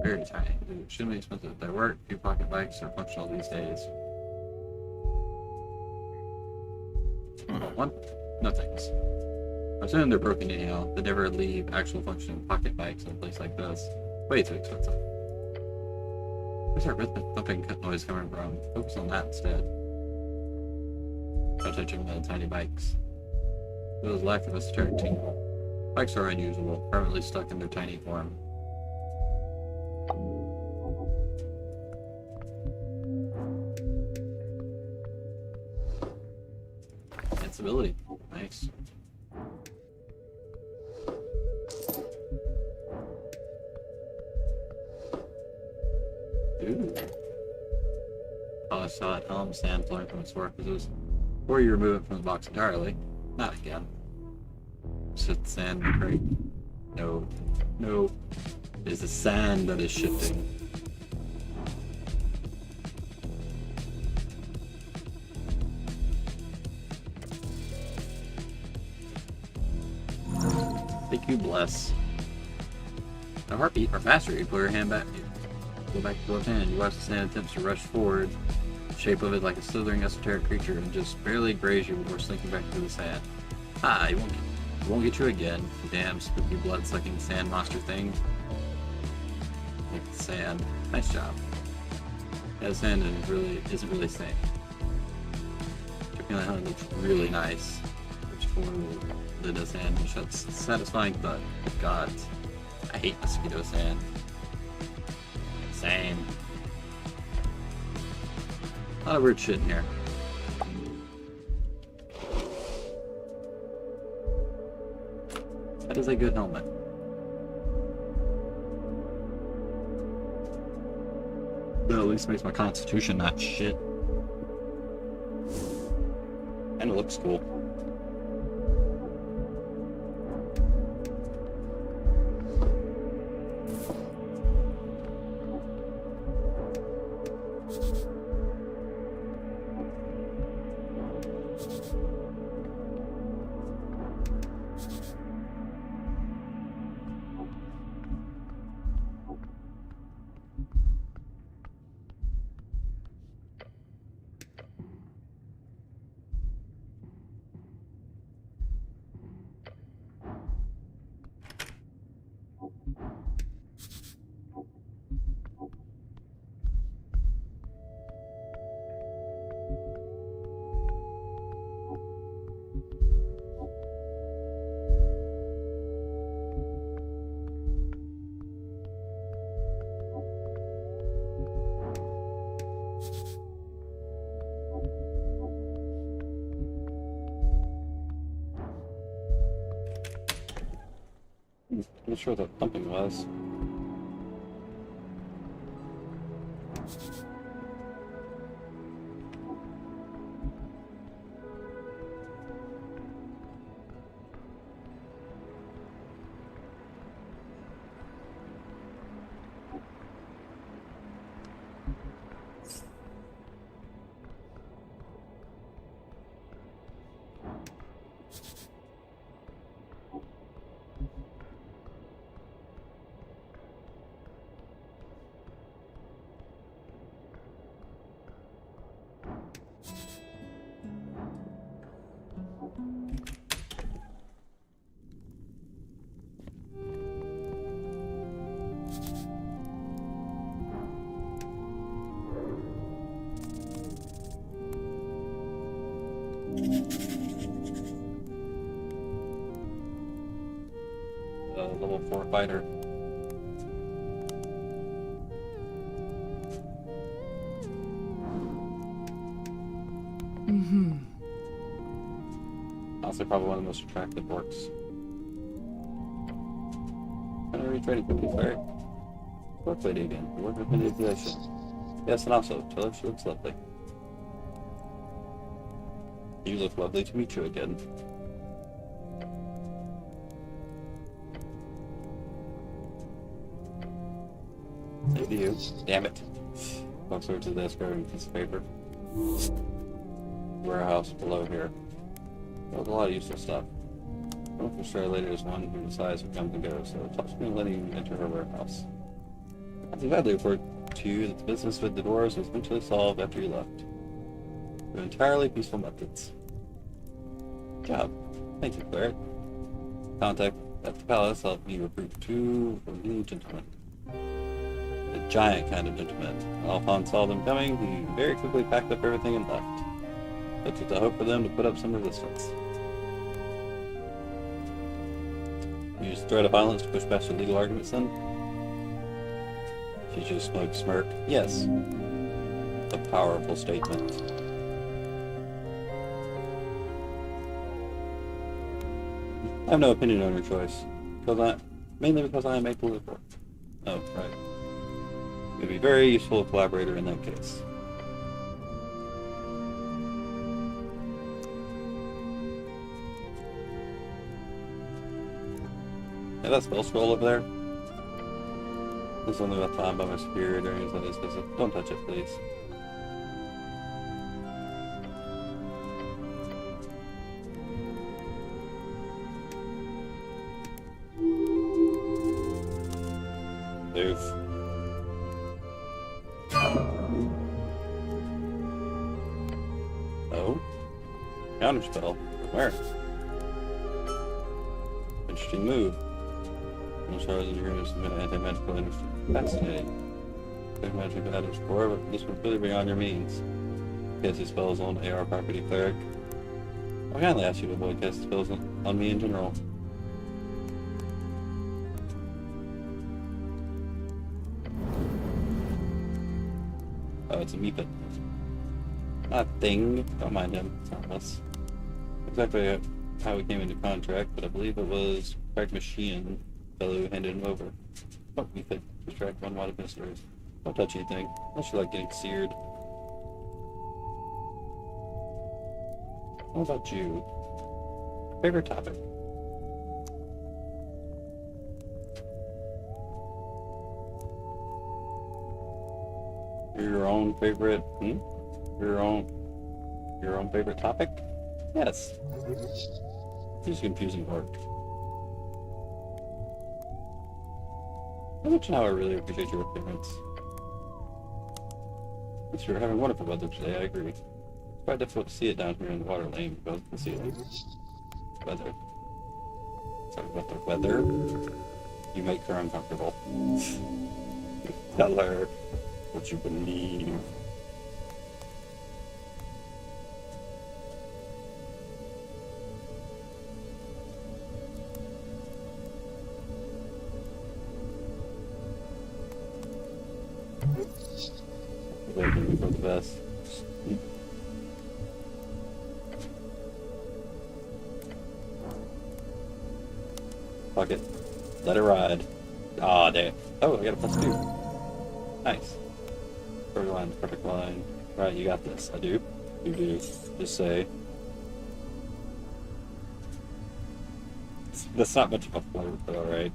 [SPEAKER 2] Very tiny. It shouldn't be expensive. They work. Few pocket bikes are functional these days. One? No thanks. I'm assuming they're broken anyhow. They never leave actual functioning pocket bikes in a place like this. Way too expensive. Where's our rhythmic thumping noise coming from? Focus on that instead. Try touching the tiny bikes. Feels lack of esoteric tingle. Bikes are unusual, permanently stuck in their tiny form. Sensibility. Nice. Ooh. Oh, I saw it. Sand flowing from its orifices. Or you remove it from the box entirely. Not again. Shift the sand in the crate. No. No. It is the sand that is shifting. Thank you, bless. A heartbeat or faster, you pull your hand back. Go back to the left hand. You watch the sand attempts to rush forward. The shape of it like a slithering esoteric creature and just barely graze you before slinking back through the sand. Ah, it won't get you again, you damn spooky blood-sucking sand monster thing. Like the sand. Nice job. Yeah, the sand isn't really saying. Chicken Hunt looks really nice. Which for the sand and shuts satisfying thud. God, I hate mosquito sand. Same. A lot of weird shit in here. That is a good helmet. That at least makes my constitution not shit. And it looks cool. I'm not sure what that thumping was. Level 4 fighter. Also probably one of the most attractive orcs. Can I retrade quickly, Clary? Work lady again. Work with manipulation. Yes, and also, tell her she looks lovely. You look lovely to meet you again. Maybe you. Damn it. Walks over to the desk, grabbing a piece of paper. Warehouse below here. There's a lot of useful stuff. One for sure later is one who decides who comes and goes, so it talks me letting you enter her warehouse. I think I'd report to you that the business with the doors was eventually solved after you left. Through entirely peaceful methods. Good job. Thank you, Claire. Contact at the palace helped me recruit 2 new gentlemen. A giant kind of gentleman. Alphonse saw them coming, he very quickly packed up everything and left. It's just a hope for them to put up some resistance. Use threat of violence to push past your legal arguments then? She just smirk. Yes. A powerful statement. I have no opinion on your choice. Mainly because I am apolitical. Oh, right. You'd be a very useful collaborator in that case. Yeah, that spell scroll over there. There's something about time by my superior during his latest visit. Don't touch it, please. Move. Oh? Counterspell? Where? Interesting move. I'm sorry that you're going to submit an anti-magical industry. Fascinating. Take magic items for, but this would really beyond your means. Casting spells on AR property cleric. I'll kindly ask you to avoid casting spells on me in general. Oh, it's a meepit. Not a thing. Don't mind him. It's not us. Exactly how we came into contract, but I believe it was Craig Machine fellow who handed him over. Don't meepit. Distract one while administrators. Don't touch anything, unless you like getting seared. What about you? Favorite topic? Your own favorite? Your own favorite topic? Yes. He's confusing work. I'll let you know how I really appreciate your appearance. Since you're having wonderful weather today, I agree. It's quite difficult to see it down here in the water lane because of the ceiling. Weather. Sorry about the weather. You make her uncomfortable. Tell her what you believe. Waiting before the best. Fuck it. Let it ride. Aw, damn. Oh, I got a +2. Nice. Perfect line, perfect line. Right, you got this. I do. You do. Just say. That's not much of a flirt, but alright.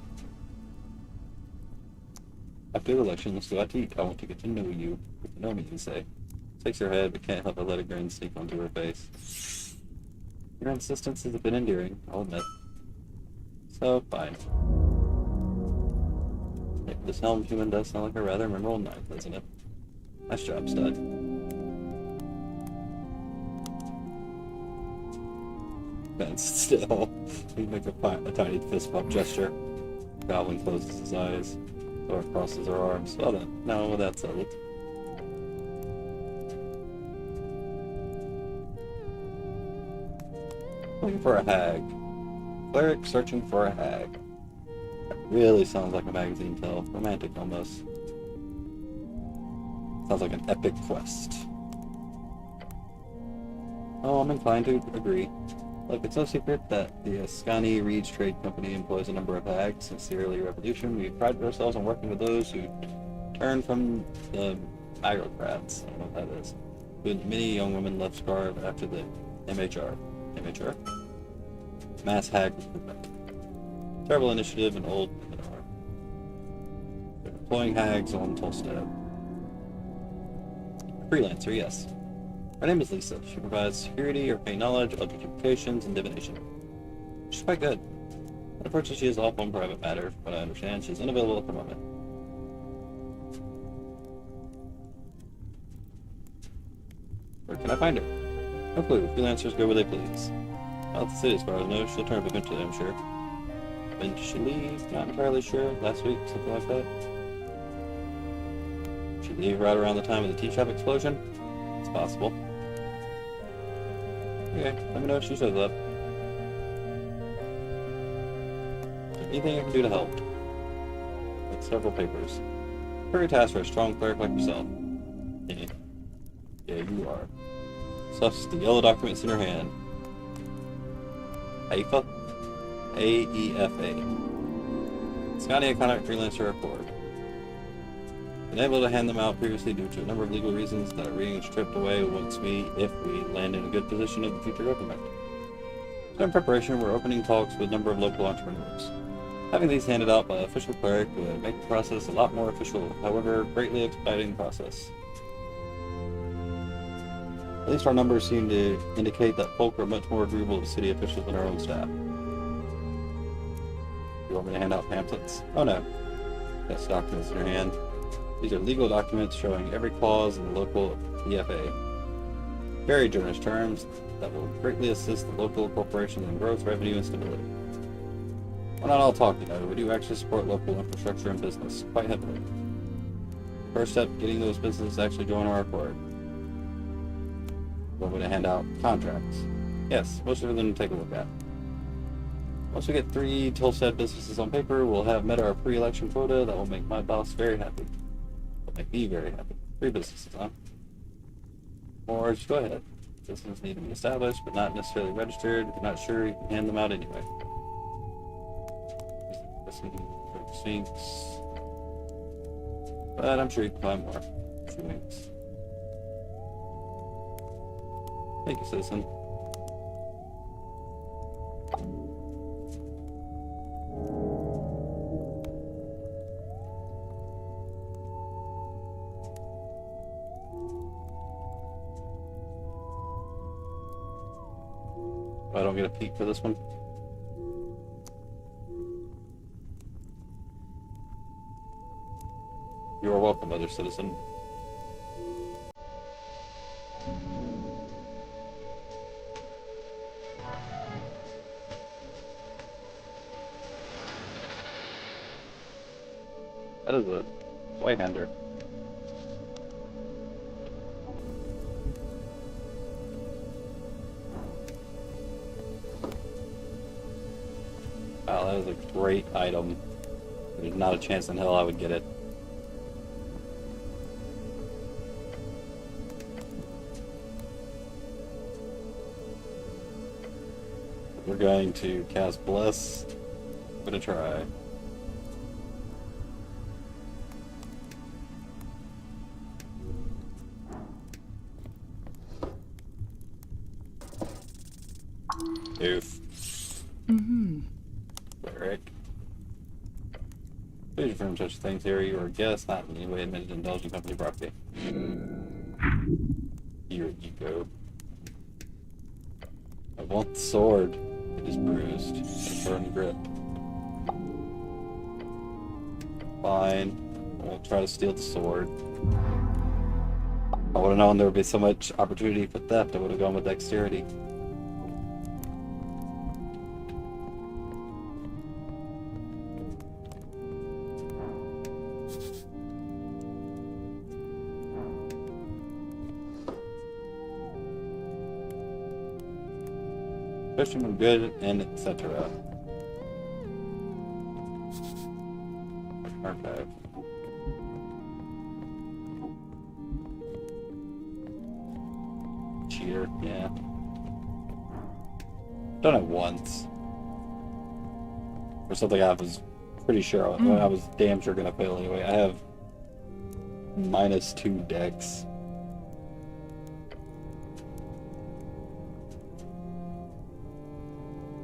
[SPEAKER 2] After the election, let's go out to eat. I want to get to know you. Get to know me, you say. Shakes her head, but can't help but let a grin sneak onto her face. Your insistence is a bit endearing, I'll admit. So, fine. Yeah, this helm human does sound like a rather memorable night, doesn't it? Nice job, stud. Stands still. He makes a tiny fist bump gesture. Goblin closes his eyes. Or crosses her arms. Well then, now that's settled. Looking for a hag. Cleric searching for a hag. That really sounds like a magazine tale. Romantic almost. Sounds like an epic quest. Oh, I'm inclined to agree. Look, it's no secret that the Ascani Reeds Trade Company employs a number of hags. Since the early revolution, we prided ourselves on working with those who turned from the agrocrats. I don't know what that is. With many young women left scarred after the MHR. MHR? Mass hag recruitment. Terrible initiative and old Minar. They're employing hags on Tolstad. Freelancer, yes. Her name is Lisa. She provides security, arcane knowledge, electrifications, and divination. She's quite good. Unfortunately, she is awful in private matters, but I understand she's unavailable at the moment. Where can I find her? No clue. Freelancers go where they please. Out the city, as far as I know. She'll turn up eventually, I'm sure. Eventually? Not entirely sure. Last week, something like that. She leave right around the time of the tea shop explosion? It's possible. Okay, let me know if she shows up. Anything I can do to help? Like several papers. Very task for a strong cleric like yourself. Yeah. Yeah, you are. Stuffs the yellow documents in her hand. AIFA? AEFA. Scotty Iconic Freelancer Report. Been able to hand them out previously due to a number of legal reasons that a reading is stripped away once if we land in a good position of the future government. So in preparation, we're opening talks with a number of local entrepreneurs. Having these handed out by an official cleric would make the process a lot more official, however, greatly expediting the process. At least our numbers seem to indicate that folk are much more agreeable to city officials than our own staff. You want me to hand out pamphlets? Oh no. Got documents in your hand. These are legal documents showing every clause in the local EFA. Very generous terms that will greatly assist the local corporation in growth, revenue, and stability. We're not all talk, we do actually support local infrastructure and business, quite heavily. First step, getting those businesses to actually join our accord. Want me to hand out contracts? Yes, most of them to take a look at. Once we get 3 Tolstead businesses on paper, we'll have met our pre-election quota that will make my boss very happy. Will make me very happy. 3 businesses, huh? Or just go ahead. Businesses need to be established, but not necessarily registered. If you're not sure, you can hand them out anyway. Sphinx. But I'm sure you can find more. Sphinx. Thank you, citizen. I don't get a peek for this one. You are welcome, other citizen. That is a white-hander. Wow, that is a great item. There's not a chance in hell I would get it. We're going to cast Bless. I'm gonna try. Oof. Cleric. Please affirm such things here. You are a guest, not in any way admitted to indulge in company property. Here you go. I want the sword. It is bruised. A firm grip. Fine. I won't try to steal the sword. I would have known there would be so much opportunity for theft, I would have gone with dexterity. Especially when good and etc. Archive. Cheater, yeah. Done it once. For something I was pretty sure I was damn sure gonna fail anyway. I have -2 dex.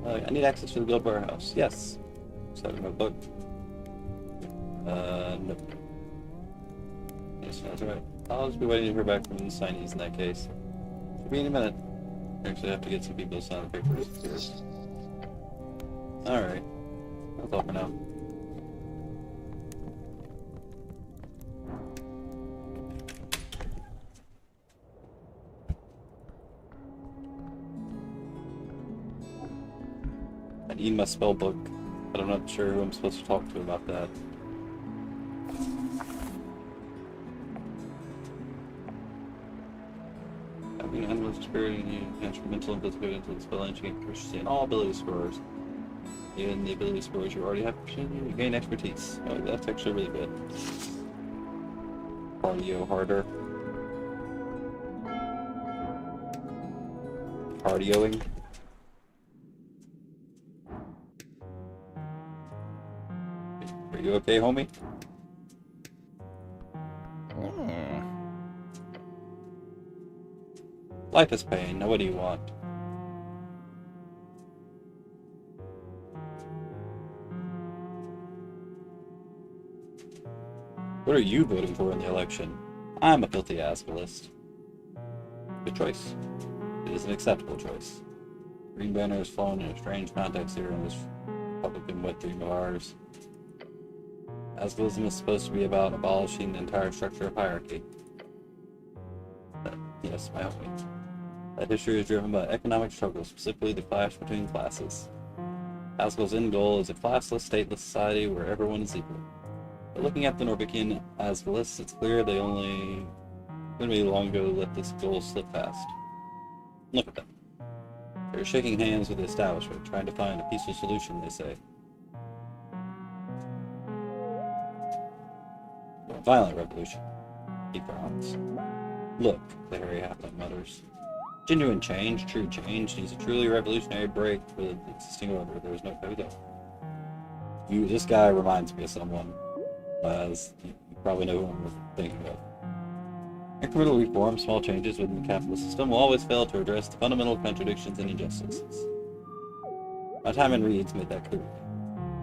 [SPEAKER 2] I need access to the guild warehouse. Yes. Set a book. Nope. Yes, that's right. I'll just be waiting to hear back from the signees in that case. Should be in a minute. Actually, I have to get some people to sign the papers first. Alright. That's all for now. I need my spell book, but I'm not sure who I'm supposed to talk to about that. animals spirit and you enhance your mental and physical until the spell and you gain proficiency in all ability scores. Even the ability scores you already have proficiency, you gain expertise. Oh, that's actually really good. Cardio harder. Cardioing. Are you okay, homie? Life is pain. Now what do you want? What are you voting for in the election? I'm a filthy asshole-list. Good choice. It is an acceptable choice. Green Banner has fallen in a strange context here in this Republican wet dream of ours. Asgalism is supposed to be about abolishing the entire structure of hierarchy. Yes, my homie. That history is driven by economic struggle, specifically the clash between classes. Asgil's end goal is a classless, stateless society where everyone is equal. But looking at the Norvikian Asgilists, it's clear they only long ago let this goal slip past. Look at them. They're shaking hands with the establishment, trying to find a peaceful solution, they say. A violent revolution, he frowns. Look, the hairy halfling mutters. Genuine change, true change, needs a truly revolutionary break with the existing order. There is no code. This guy reminds me of someone, as you probably know who I'm thinking of. Incremental reform, small changes within the capitalist system will always fail to address the fundamental contradictions and injustices. My time in Reeds made that clear.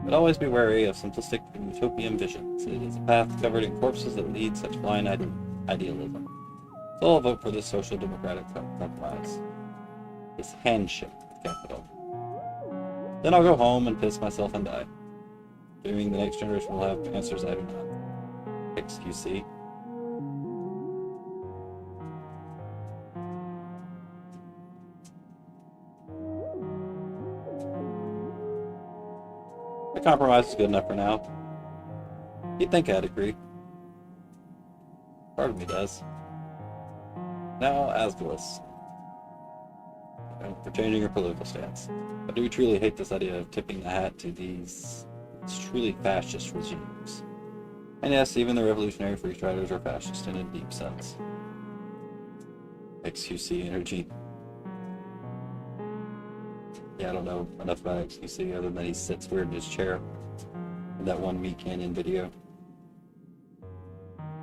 [SPEAKER 2] But always be wary of simplistic utopian visions. It is a path covered in corpses that lead such blind idealism. So I'll vote for this social democratic compromise. This handshake with capital. Then I'll go home and piss myself and die. Dreaming the next generation will have answers I do not. XQC. The compromise is good enough for now. You'd think I'd agree. Part of me does. Now, Asgilists. For changing your political stance. I do truly hate this idea of tipping the hat to these truly fascist regimes. And yes, even the revolutionary free traders are fascist in a deep sense. XQC energy. Yeah, I don't know enough about XQC other than he sits weird in his chair in that one Meat Canyon video.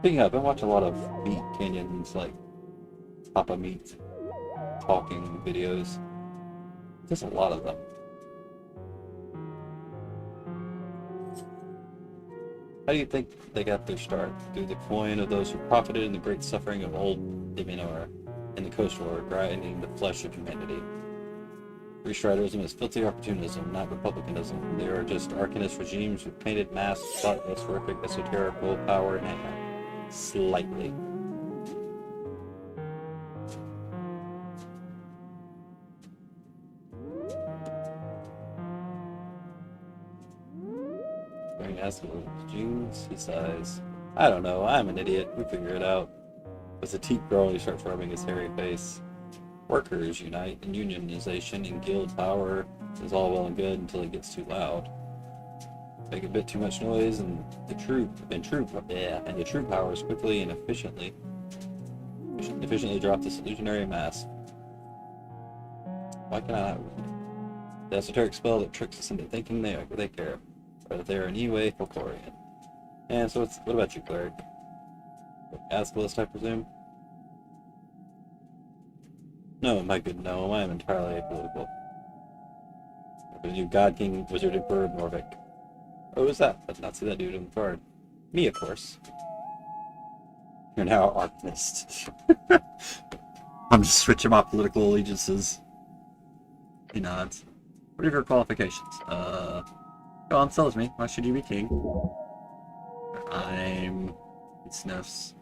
[SPEAKER 2] Speaking of, I've been watching a lot of Meat Canyon's like Papa Meat talking videos. There's a lot of them. How do you think they got their start? Through the coin of those who profited in the great suffering of old Divinor and the Coast War, grinding the flesh of humanity. Free striderism is filthy opportunism, not republicanism. They are just arcanist regimes with painted masks, thoughtless, horrific, esoteric willpower in hand. Slightly. Jeans, he sighs. I don't know, I'm an idiot. We figure it out. As the teeth grow, he starts rubbing his hairy face. Workers unite, and unionization and guild power is all well and good until it gets too loud. Make a bit too much noise, and the true powers quickly and efficiently drop this illusionary mass. Why can I not read? The esoteric spell that tricks us into thinking they care, or that they are in any way Folklorian. And so what about you, cleric? Ascalist, I presume? No, my good gnome, I am entirely apolitical. The new God King Wizard Emperor of Norvik. Oh, who's that? I did not see that dude in the card. Me, of course. You're now Arcanist. I'm just switching my political allegiances. He nods. What are your qualifications? Go on, tells me. Why should you be king? He sniffs.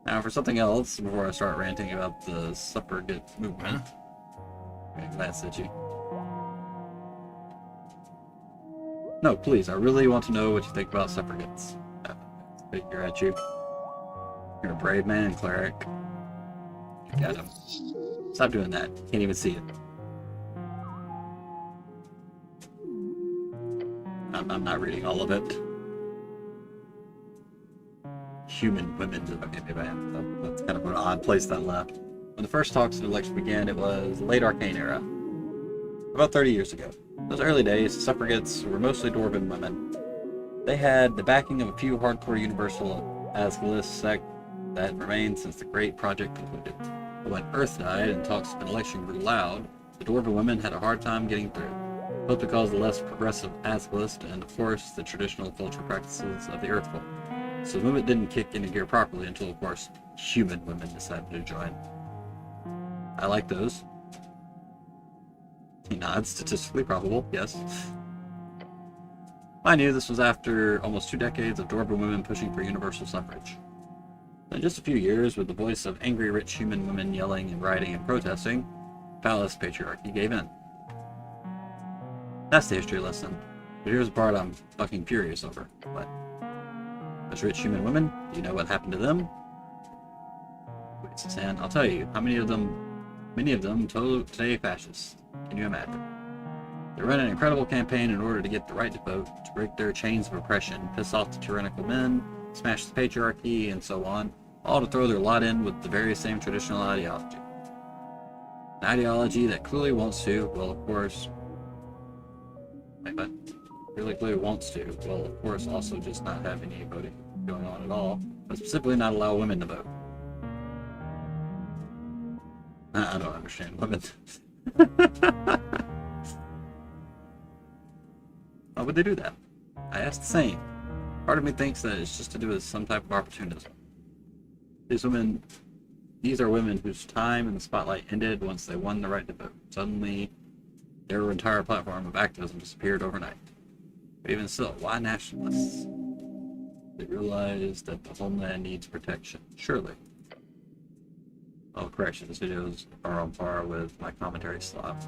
[SPEAKER 2] Now, for something else, before I start ranting about the suffragette movement, I'm gonna glance at you. No, please, I really want to know what you think about suffragettes. Figure at you. You're a brave man, cleric. Got him. Stop doing that. Can't even see it. I'm not reading all of it. Human women. Okay, maybe I am. That's kind of an odd place that left. When the first talks of the election began, it was the late Arcane era. About 30 years ago. Those early days, the suffragettes were mostly dwarven women. They had the backing of a few hardcore universal Asgalist sect that had remained since the Great Project concluded. But when Earth died and talks of an election grew loud, the dwarven women had a hard time getting through. Both because of the less progressive Asgalist and, of course, the traditional cultural practices of the Earthfolk. So the movement didn't kick into gear properly until, of course, human women decided to join. I like those. He nods. Statistically probable, yes. I knew this was after almost 2 decades of dwarven women pushing for universal suffrage. In just a few years, with the voice of angry rich human women yelling and rioting and protesting, palace patriarchy gave in. That's the history lesson. But here's the part I'm fucking furious over. What? Those rich human women, do you know what happened to them? Wait, Suzanne, I'll tell you. How many of them today fascists. Can you imagine? They run an incredible campaign in order to get the right to vote, to break their chains of oppression, piss off the tyrannical men, smash the patriarchy, and so on, all to throw their lot in with the very same traditional ideology. An ideology that clearly wants to, well, of course... Wait, what? Clearly wants to, well, of course, also just not have any voting going on at all, but specifically not allow women to vote. I don't understand women. Why would they do that? I asked the same. Part of me thinks that it's just to do with some type of opportunism. These are women whose time in the spotlight ended once they won the right to vote. Suddenly, their entire platform of activism disappeared overnight. But even still, why nationalists? They realize that the homeland needs protection. Surely. Oh, correction, these videos are on par with my commentary slop.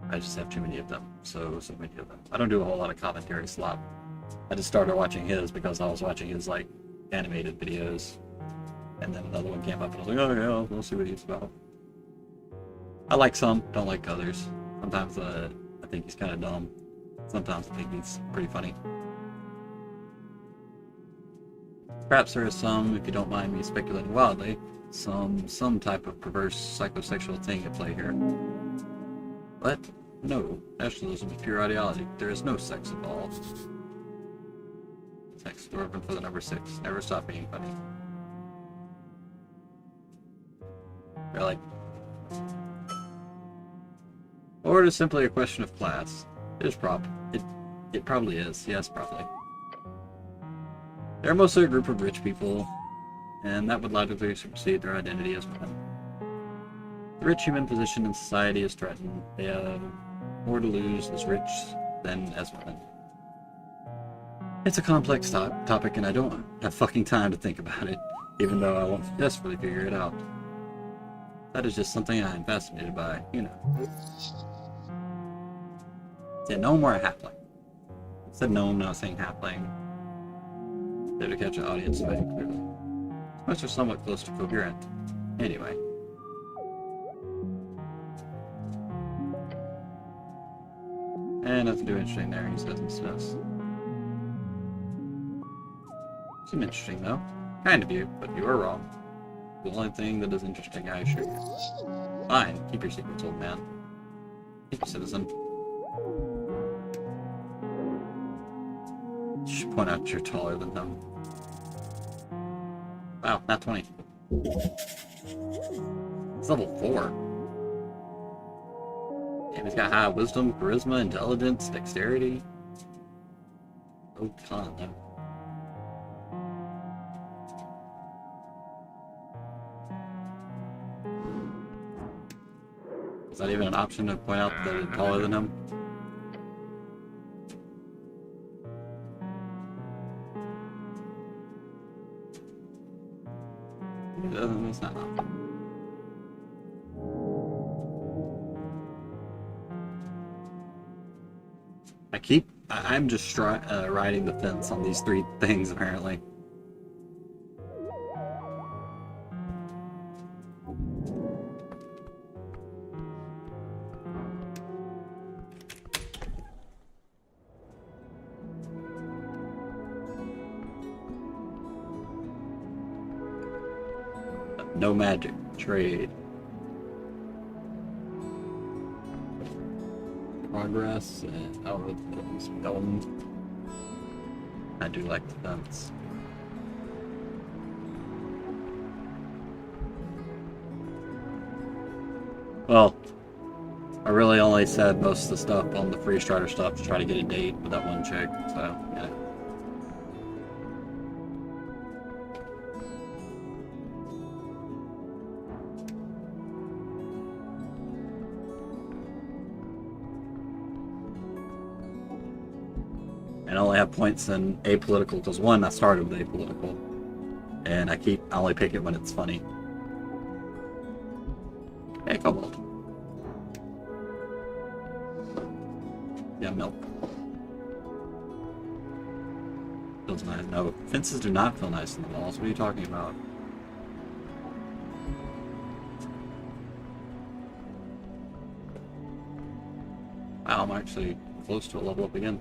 [SPEAKER 2] I just have too many of them. So many of them. I don't do a whole lot of commentary slop. I just started watching his because I was watching his, like, animated videos. And then another one came up and I was like, oh yeah, we'll see what he's about. I like some, don't like others. Sometimes I think he's kind of dumb. Sometimes I think he's pretty funny. Perhaps there is some, if you don't mind me speculating wildly, some type of perverse psychosexual thing at play here. What? No. Nationalism is pure ideology. There is no sex involved. Sex dwarven for the number 6. Never stop being funny. Really? Or it is simply a question of class. It probably is. Yes, probably. They're mostly a group of rich people, and that would logically supersede their identity as women. The rich human position in society is threatened. They have more to lose as rich than as women. It's a complex topic, and I don't have fucking time to think about it, even though I want to desperately figure it out. That is just something I am fascinated by, you know. Say gnome or a halfling? I said gnome, not saying halfling. There to catch an audience very clearly. Most are somewhat close to coherent. Anyway. And nothing too interesting there, he says and says. Seems interesting though. Kind of you, but you are wrong. The only thing that is interesting, I assure you. Fine, keep your secrets, old man. Keep your citizen. You should point out you're taller than him. Wow, not 20. It's level 4. And he's got high wisdom, charisma, intelligence, dexterity. Oh, con, no. Is that even an option to point out that it's taller than him? It's not an option. I'm just riding the fence on these 3 things, apparently. No magic. Trade. Progress and spelling. I do like the fence. Well, I really only said most of the stuff on the free starter stuff to try to get a date with that one chick, so yeah. And I only have points in apolitical because one, I started with apolitical. And I only pick it when it's funny. Hey, Cobalt. Yeah, milk. Feels nice. No, fences do not feel nice in the walls. What are you talking about? Wow, I'm actually close to a level up again.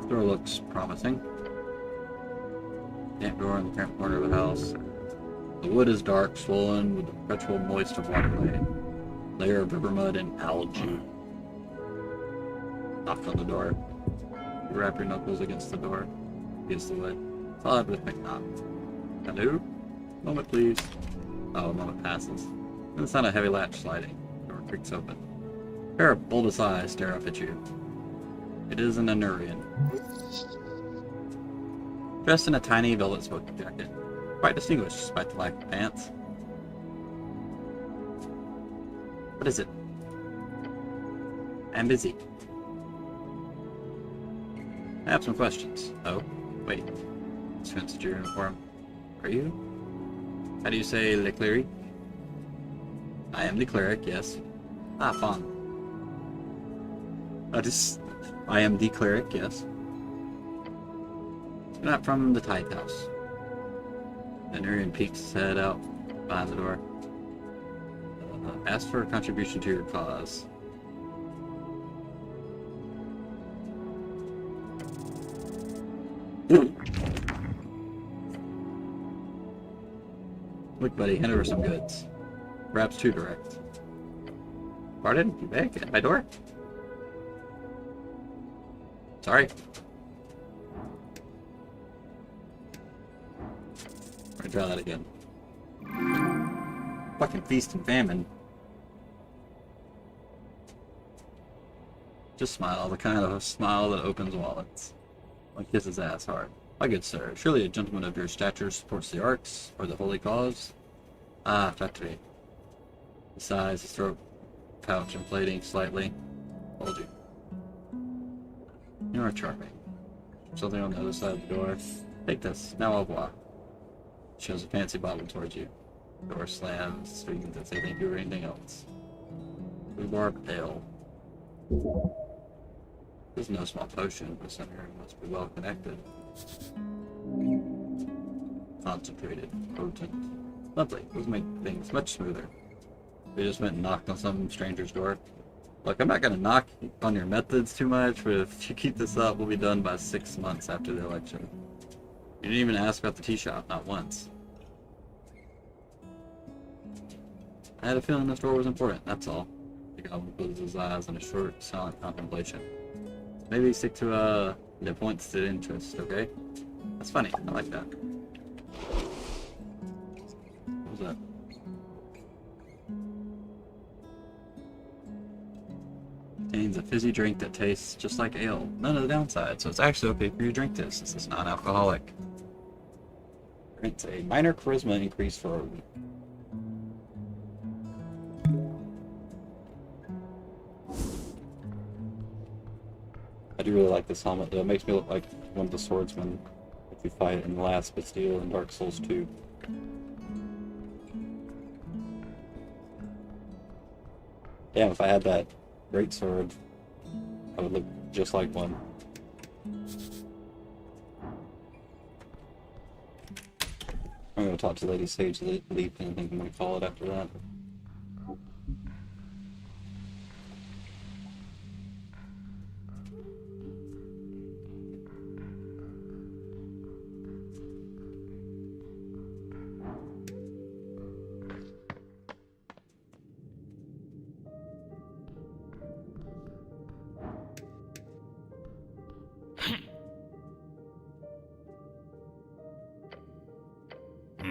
[SPEAKER 2] Door looks promising. Damp door in the current corner of the house. The wood is dark, swollen with the perpetual moist of waterway. Layer of river mud and algae. Knock on the door. You wrap your knuckles against the door. Against the wood. Solid rhythmic knock. Hello? Moment, please. Oh, a moment passes. And the sound of heavy latch sliding. The door creaks open. A pair of bulbous eyes stare up at you. It is an Anurian. Dressed in a tiny velvet smoking jacket. Quite distinguished despite the lack of pants. What is it? I'm busy. I have some questions. Oh, wait. Sensed your uniform. Are you? How do you say Le Cleric? I am the cleric, yes. Ah, fun. I am the cleric, yes. You're not from the Tide House. Anurian peeks his head out behind the door. Ask for a contribution to your cause. Look, buddy, hand over some goods. Perhaps too direct. Pardon? You back at my door? Sorry. I'll try that again. Fucking feast and famine. Just smile, the kind of smile that opens wallets. I'll kiss his ass hard. My good sir, surely a gentleman of your stature supports the arts, or the holy cause? Ah, flattery. He sighs, his throat pouch inflating slightly. Told you. You are charming. Something on the other side of the door. Take this. Now au revoir. Shows a fancy bottle towards you. Door slams, speaking to say thank you or anything else. Rhubarb ale. This is no small potion, but some here must be well connected. Concentrated, potent. Lovely. Those make things much smoother. We just went and knocked on some stranger's door. Look, I'm not going to knock on your methods too much, but if you keep this up, we'll be done by 6 months after the election. You didn't even ask about the tea shop, not once. I had a feeling this door was important, that's all. The goblin closes his eyes in a short, silent contemplation. Maybe stick to the points of interest, okay? That's funny, I like that. What was that? Contains a fizzy drink that tastes just like ale. None of the downside, so it's actually okay for you to drink this since it's non-alcoholic. Grants a minor charisma increase for a week. I do really like this helmet though. It makes me look like one of the swordsmen if you fight in the last Bastille in Dark Souls 2. Damn, if I had that greatsword, I would look just like one. I'm gonna talk to Lady Sage Leap, and I think I'm gonna call it after that.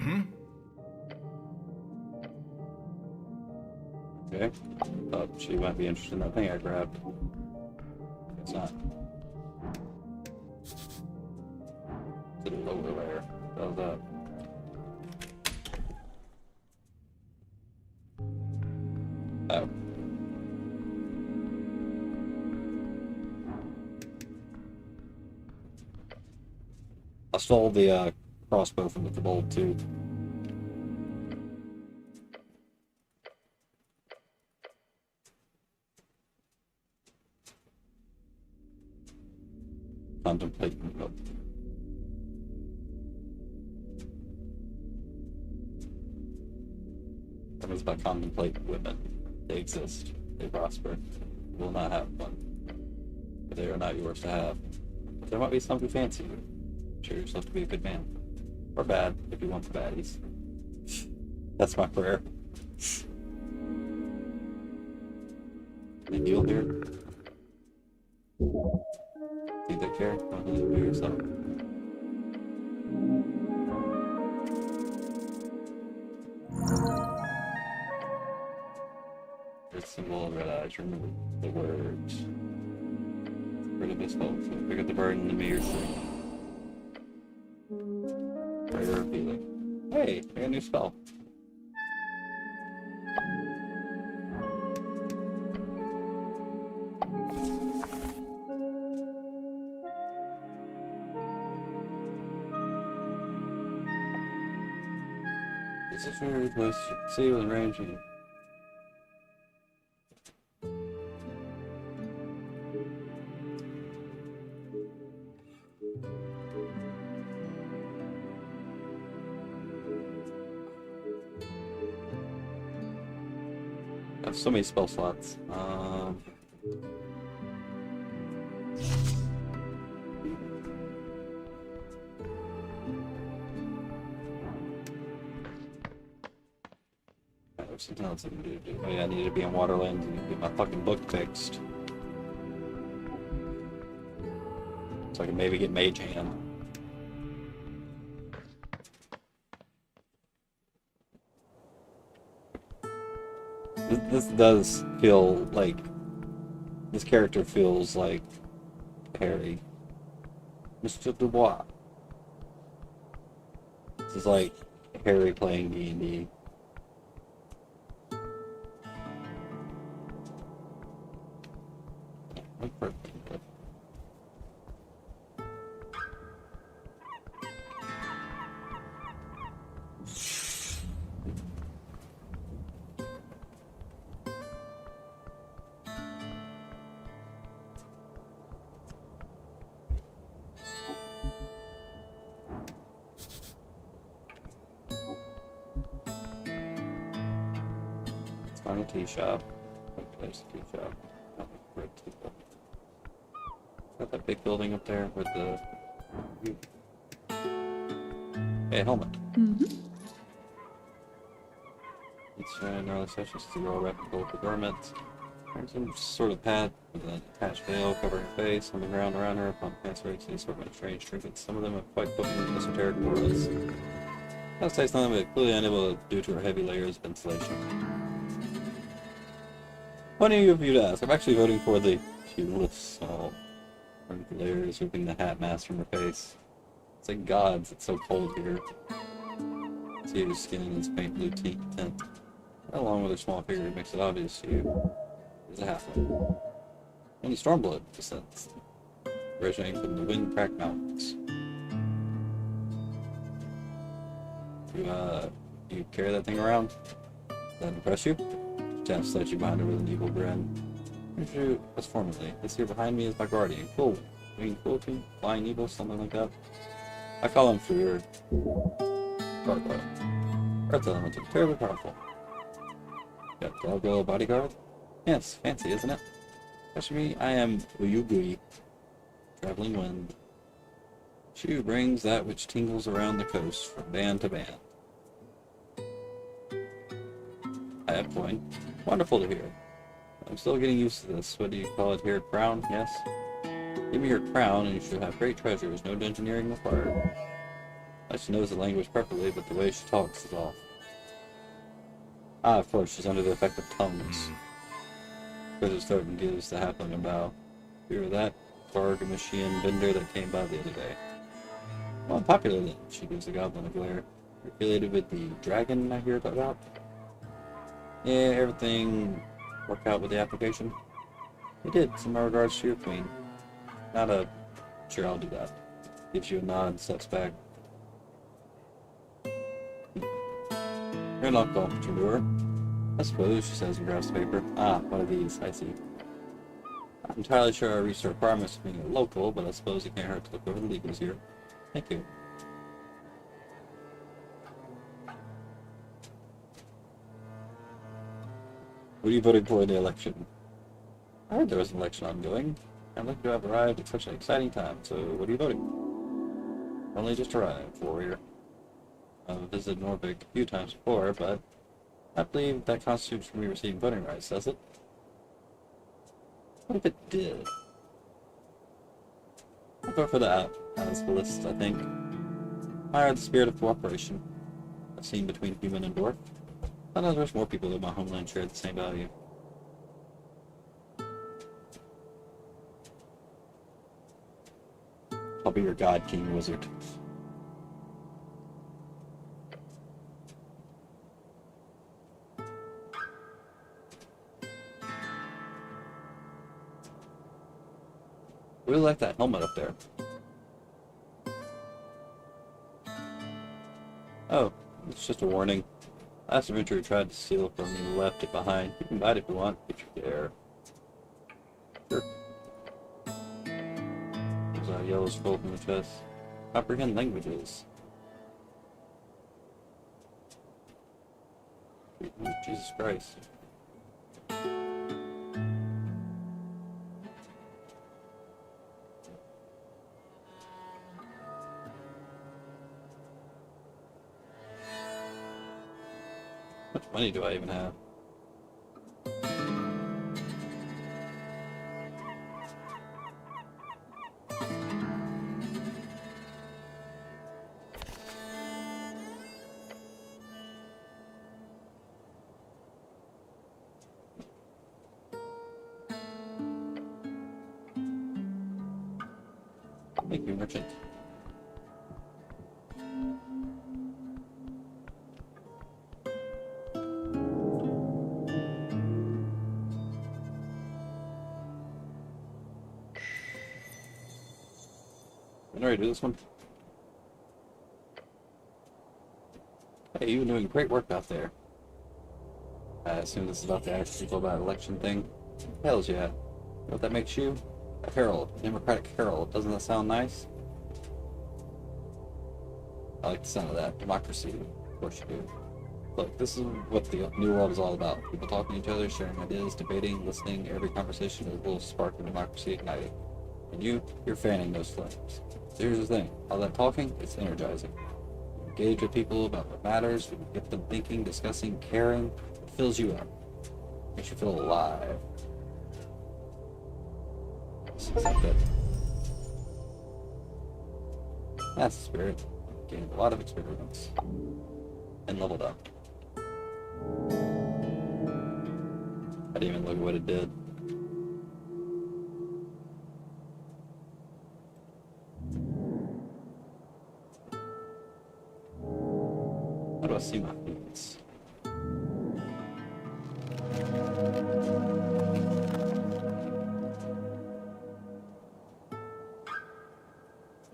[SPEAKER 1] Mm-hmm.
[SPEAKER 2] Okay. Thought she might be interested in that thing I grabbed. Guess not. To the lower layer. How's that? Oh. I stole the crossbow from the bolt too. Contemplating. Oh. That was about contemplate women. They exist. They prosper. You will not have one. But they are not yours to have. But there might be some who fancy you. Show yourself to be a good man. Or bad, if you want the baddies. That's my prayer. And you'll hear. Do they care? Don't you do yourself. The symbol of red eyes. Remember the words. Rid of this hope. So pick up the burden in the mirror. Prayer of healing. Hey, I got a new spell. This is very close to see within ranging. I have so many spell slots. There's something else I need to do. Oh yeah, I need to be in Waterlands and get my fucking book fixed. So I can maybe get Mage Hand. This does feel like... This character feels like Harry. Mr. Dubois. This is like Harry playing D&D. Find a tea shop. There's a tea shop. Got that big building up there with the... Hey, helmet.
[SPEAKER 3] Mm-hmm.
[SPEAKER 2] It's in early sessions to grow replicable with the garment. Wearing some sort of pad with an attached veil covering her face. On the ground around her, upon passing an assortment of strange trinkets. Some of them have quite potent esoteric auras. I'll say something, but clearly unable due to her heavy layers of insulation. Funny of you to ask. I'm actually voting for the tulip all. The layers ripping the hat mask from her face. It's like gods, it's so cold here. See her skin in this faint blue tint. Along with her small figure, it makes it obvious to you. It's a halfling. Only Stormblood descends, originating from the wind-cracked mountains. You carry that thing around? Does that impress you? Jack slides you behind her with an evil grin. You as formerly. This here behind me is my guardian. Cool. I mean, cruelty, flying evil, something like that. I call him for your gargoyle. Earth elements are terribly powerful. Got gargoyle bodyguard? Yes, fancy, isn't it? Question me, I am Uyugui, traveling wind. She who brings that which tingles around the coast from band to band. I have coin. Wonderful to hear. I'm still getting used to this. What do you call it here? Crown? Yes? Give me your crown and you shall have great treasures. No dungeoneering required. She knows the language perfectly, but the way she talks is off. Ah, of course, she's under the effect of tongues. Because it's starting to to happen about. You were that Bargamashian vendor that came by the other day. Well, popular then, she gives the goblin a glare. You're related with the dragon I hear about? Yeah, everything worked out with the application? It did, in my regards to your queen. Not a... Sure, I'll do that. Gives you a nod and steps back. You're not off at your door. I suppose, she says and grabs the paper. Ah, one of these, I see. I'm entirely sure I reached the requirements of being a local, but I suppose it can't hurt to look over the legals here. Thank you. What are you voting for in the election? I heard there was an election ongoing. I'm lucky to have arrived at such an exciting time, so what are you voting? Only just arrived, warrior. I've visited Norvik a few times before, but I believe that constitutes me receiving voting rights, does it? What if it did? I'll go for that as the list, I think. Admire the spirit of cooperation I've seen between human and dwarf. I know there's more people in my homeland share the same value. I'll be your god, king, wizard. I really like that helmet up there. Oh, it's just a warning. Last adventurer tried to steal it from me and left it behind. You can buy it if you want, if you dare. Sure. There's a yellow scroll from the chest. Comprehend languages. Ooh, Jesus Christ. How much money do I even have? Thank you, merchant. Can I already do this one? Hey, you've been doing great work out there. I assume this is about to ask people about election thing. Hells yeah. You know what that makes you? A herald. A democratic herald. Doesn't that sound nice? I like the sound of that. Democracy. Of course you do. Look, this is what the New World is all about. People talking to each other, sharing ideas, debating, listening. Every conversation is a little spark of democracy igniting. And you're fanning those flames. So here's the thing. All that talking, it's energizing. You engage with people about what matters, you get them thinking, discussing, caring. It fills you up. Makes you feel alive. It's like that. That's the spirit. Gained a lot of experience. And leveled up. I didn't even look at what it did. How do I see my feats? I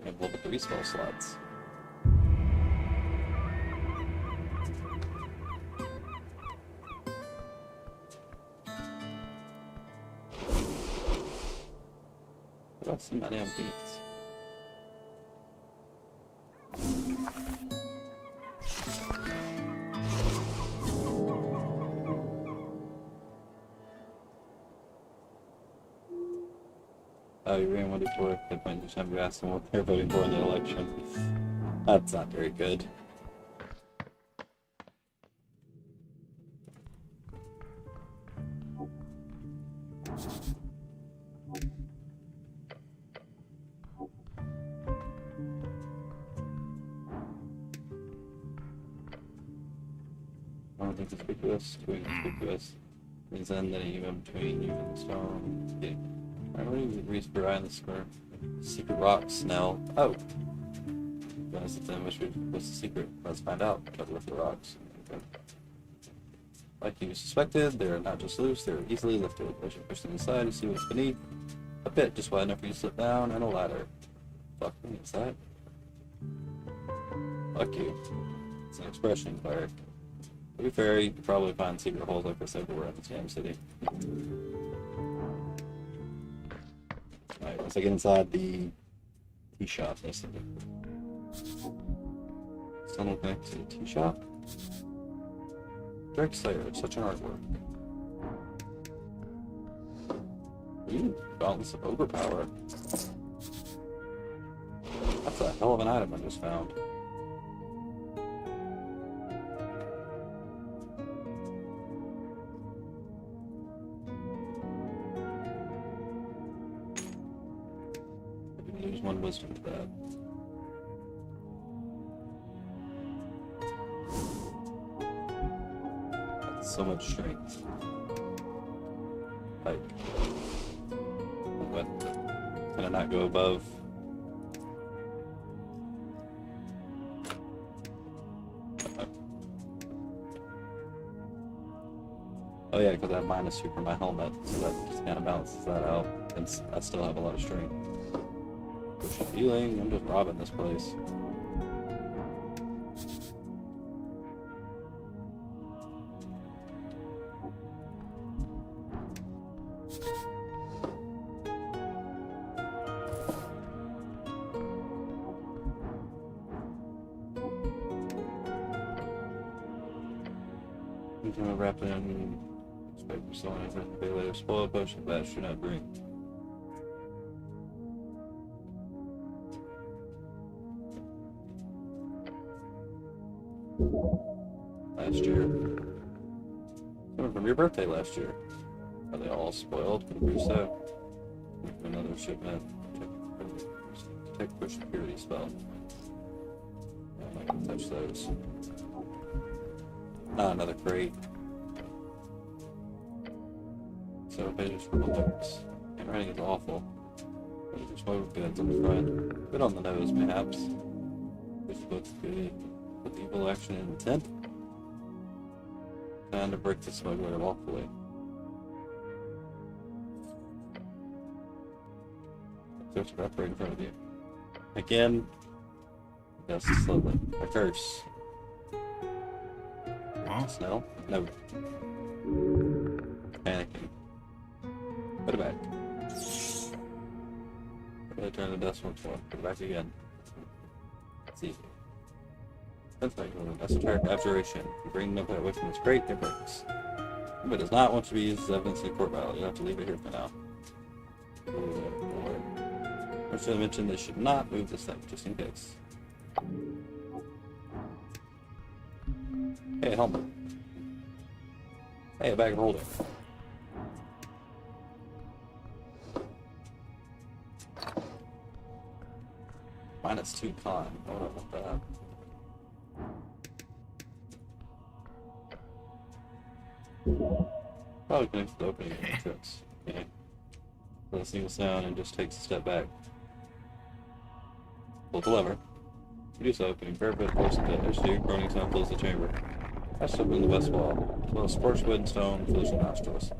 [SPEAKER 2] have level 3 spell slots. How do I see my damn feats? You ran one before the point in time you asked them what they're voting for in the election. That's not very good. Nothing conspicuous, too inconspicuous. Means then that even between you and the stone. Yeah. Alright, what do you reach for eye in the square? Secret rocks now. Oh! Guys, then what's the secret? Let's find out. Try to lift the rocks. Okay. Like you suspected, they're not just loose, they're easily lifted. As you push them inside, you see what's beneath. A pit just wide enough for you to slip down, and a ladder. Fuck me, is that? Fuck you. It's an expression, Claire. To be fair, you could probably find secret holes like this everywhere in this damn city. Alright, once I get inside the tea shop, basically. Someone connected to the tea shop? Drake Slayer, such an artwork. Ooh, Balance of Overpower. That's a hell of an item I just found. I can use one wisdom to that. That's so much strength. Like, what? Can I not go above? Oh yeah, because I have -2 for my helmet, so that just kind of balances that out. And I still have a lot of strength. Push healing, I'm just robbing this place. Wrapping paper someone has written big layer spoiled potion that should not drink. Last year. Coming from your birthday last year. Are they all spoiled? Maybe so. Another shipment. Tech push security spell. I'm not gonna touch those. Not another crate. So pages for alerts. Handwriting is awful. There's smoke goods on the front. Bit on the nose, perhaps. This book's good. With evil action and intent. Trying to break the smuggler lawfully. There's a rep right in front of you. Again. Yes, slowly. A curse. Snell? No. Panicking. Put it back. Really turn the dust once more. Put it back again. It's easy. That's like an esoteric abjuration. You bring them away from this crate, it breaks. But does not want to be used as evidence in court battle. You'll have to leave it here for now. I should have mentioned they should not move this thing, just in case. Hey, helmet. Hey, a bag of holding. -2 con. I don't know about that. Probably connects to the opening of the entrance. Okay. Let a single sound and just takes a step back. Pull the lever. You do so, opening barefoot close to the edge to groaning sound fills the chamber. Patched up in the west wall, as well as scorched wood and stone fills your nostrils.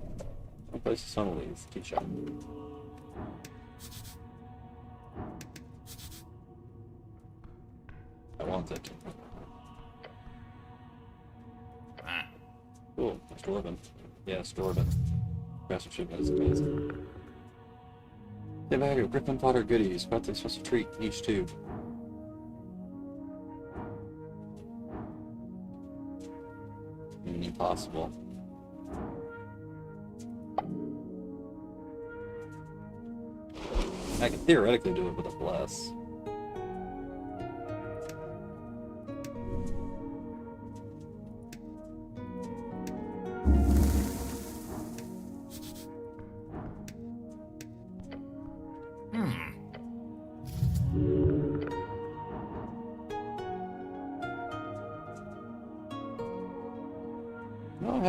[SPEAKER 2] Some places sun leaves, tea shop. I want it. Cool, it's dwarven. Yeah, it's dwarven. Master shipment is amazing. They bag of griffin fodder goodies, about to supposed to treat each tube. Impossible. I can theoretically do it with a bless.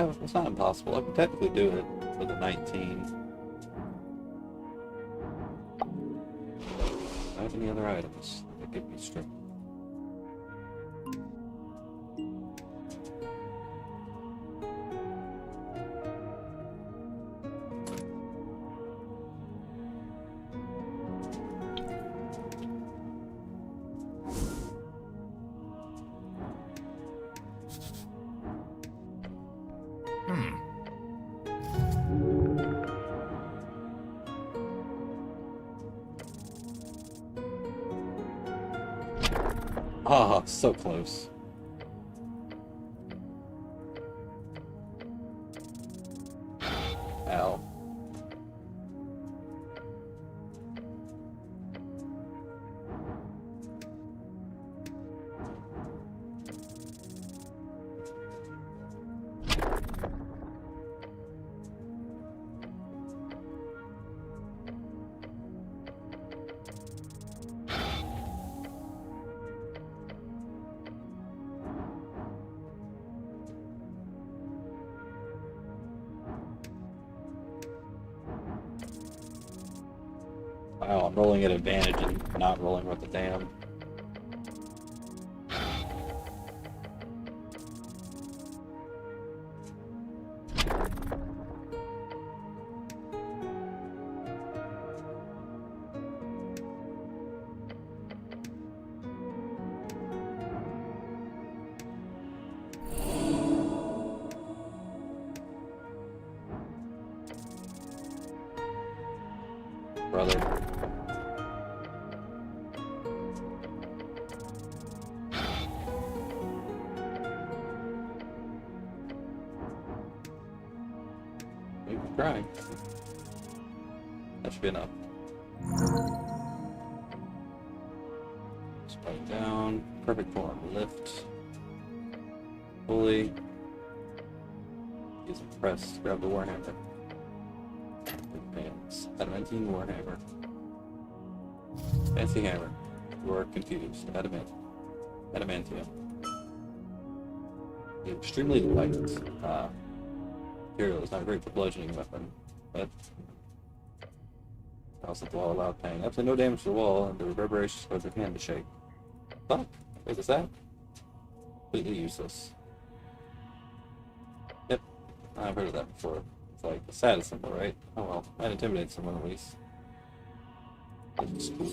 [SPEAKER 2] it's not impossible. I can technically do it with a 19. Do I have any other items that give me strength? Ah, so close. Ow. Wow, I'm rolling at advantage and not rolling with the dam. Brother. Maybe crying. That should be enough. Spike down. Perfect form. Lift. Fully. Use press. Grab the warhammer. Advance. Adamantine warhammer. Fancy hammer. You are confused. Adamantium. The extremely light material is not great for bludgeoning weapon, but also the wall without pain. Absolutely no damage to the wall, and the reverberations cause the hand to shake. Fuck. Wait, is that? Completely useless. Yep. I've heard of that before. It's like a status symbol, right? Oh well. Might intimidate someone at least. That's cool.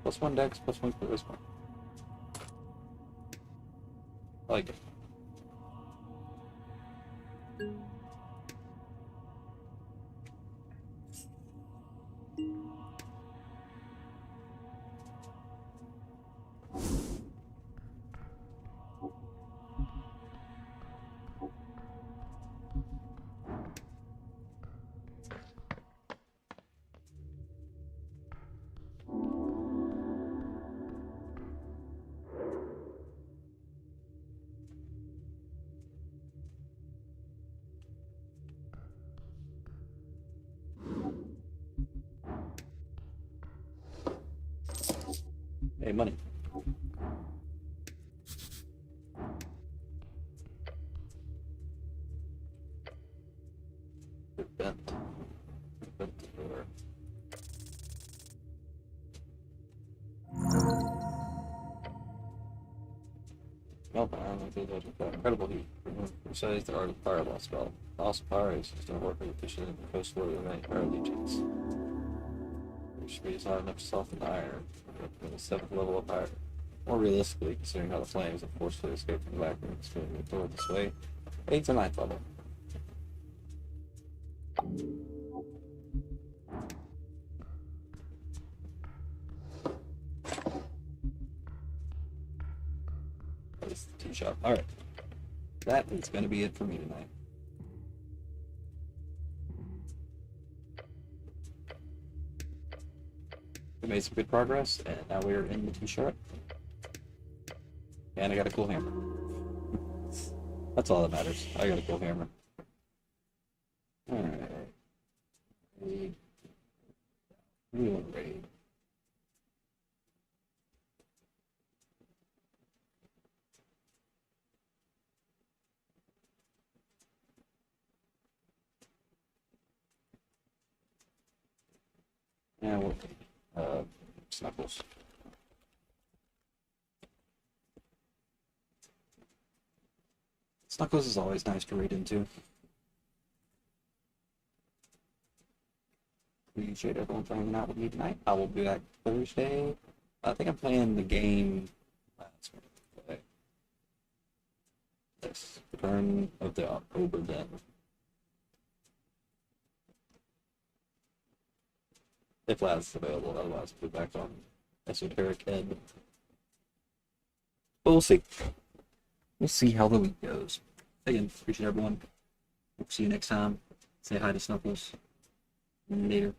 [SPEAKER 2] +1 dex, +1 charisma. I like it. Hey, money. They're bent. Bent the door. Well, I don't know if there's incredible heat. Besides the art of fireball spell. Also, power is just don't work efficiently in the coast of many fire legions. Which is not enough to soften the iron. But the 7th level of fire. More realistically, considering how the flames have forcefully escaped from the vacuum and spinning toward this way, 8th to 9th level. That is the tea shop. Alright. That is going to be it for me tonight. We made some good progress, and now we're in the tea-shop. And I got a cool hammer. That's all that matters. I got a cool hammer. Alright. Raid. We want raid. Yeah, well, Snuffles. Snuggles is always nice to read into. Appreciate everyone for hanging out with me tonight. I will be back Thursday. I think I'm playing the game. Yes, Return of the October Den. If last available, otherwise we'll be back on Esoteric Ebb. But we'll see. We'll see how the week goes. Again, appreciate everyone. We'll see you next time. Say hi to Snuffles. Later.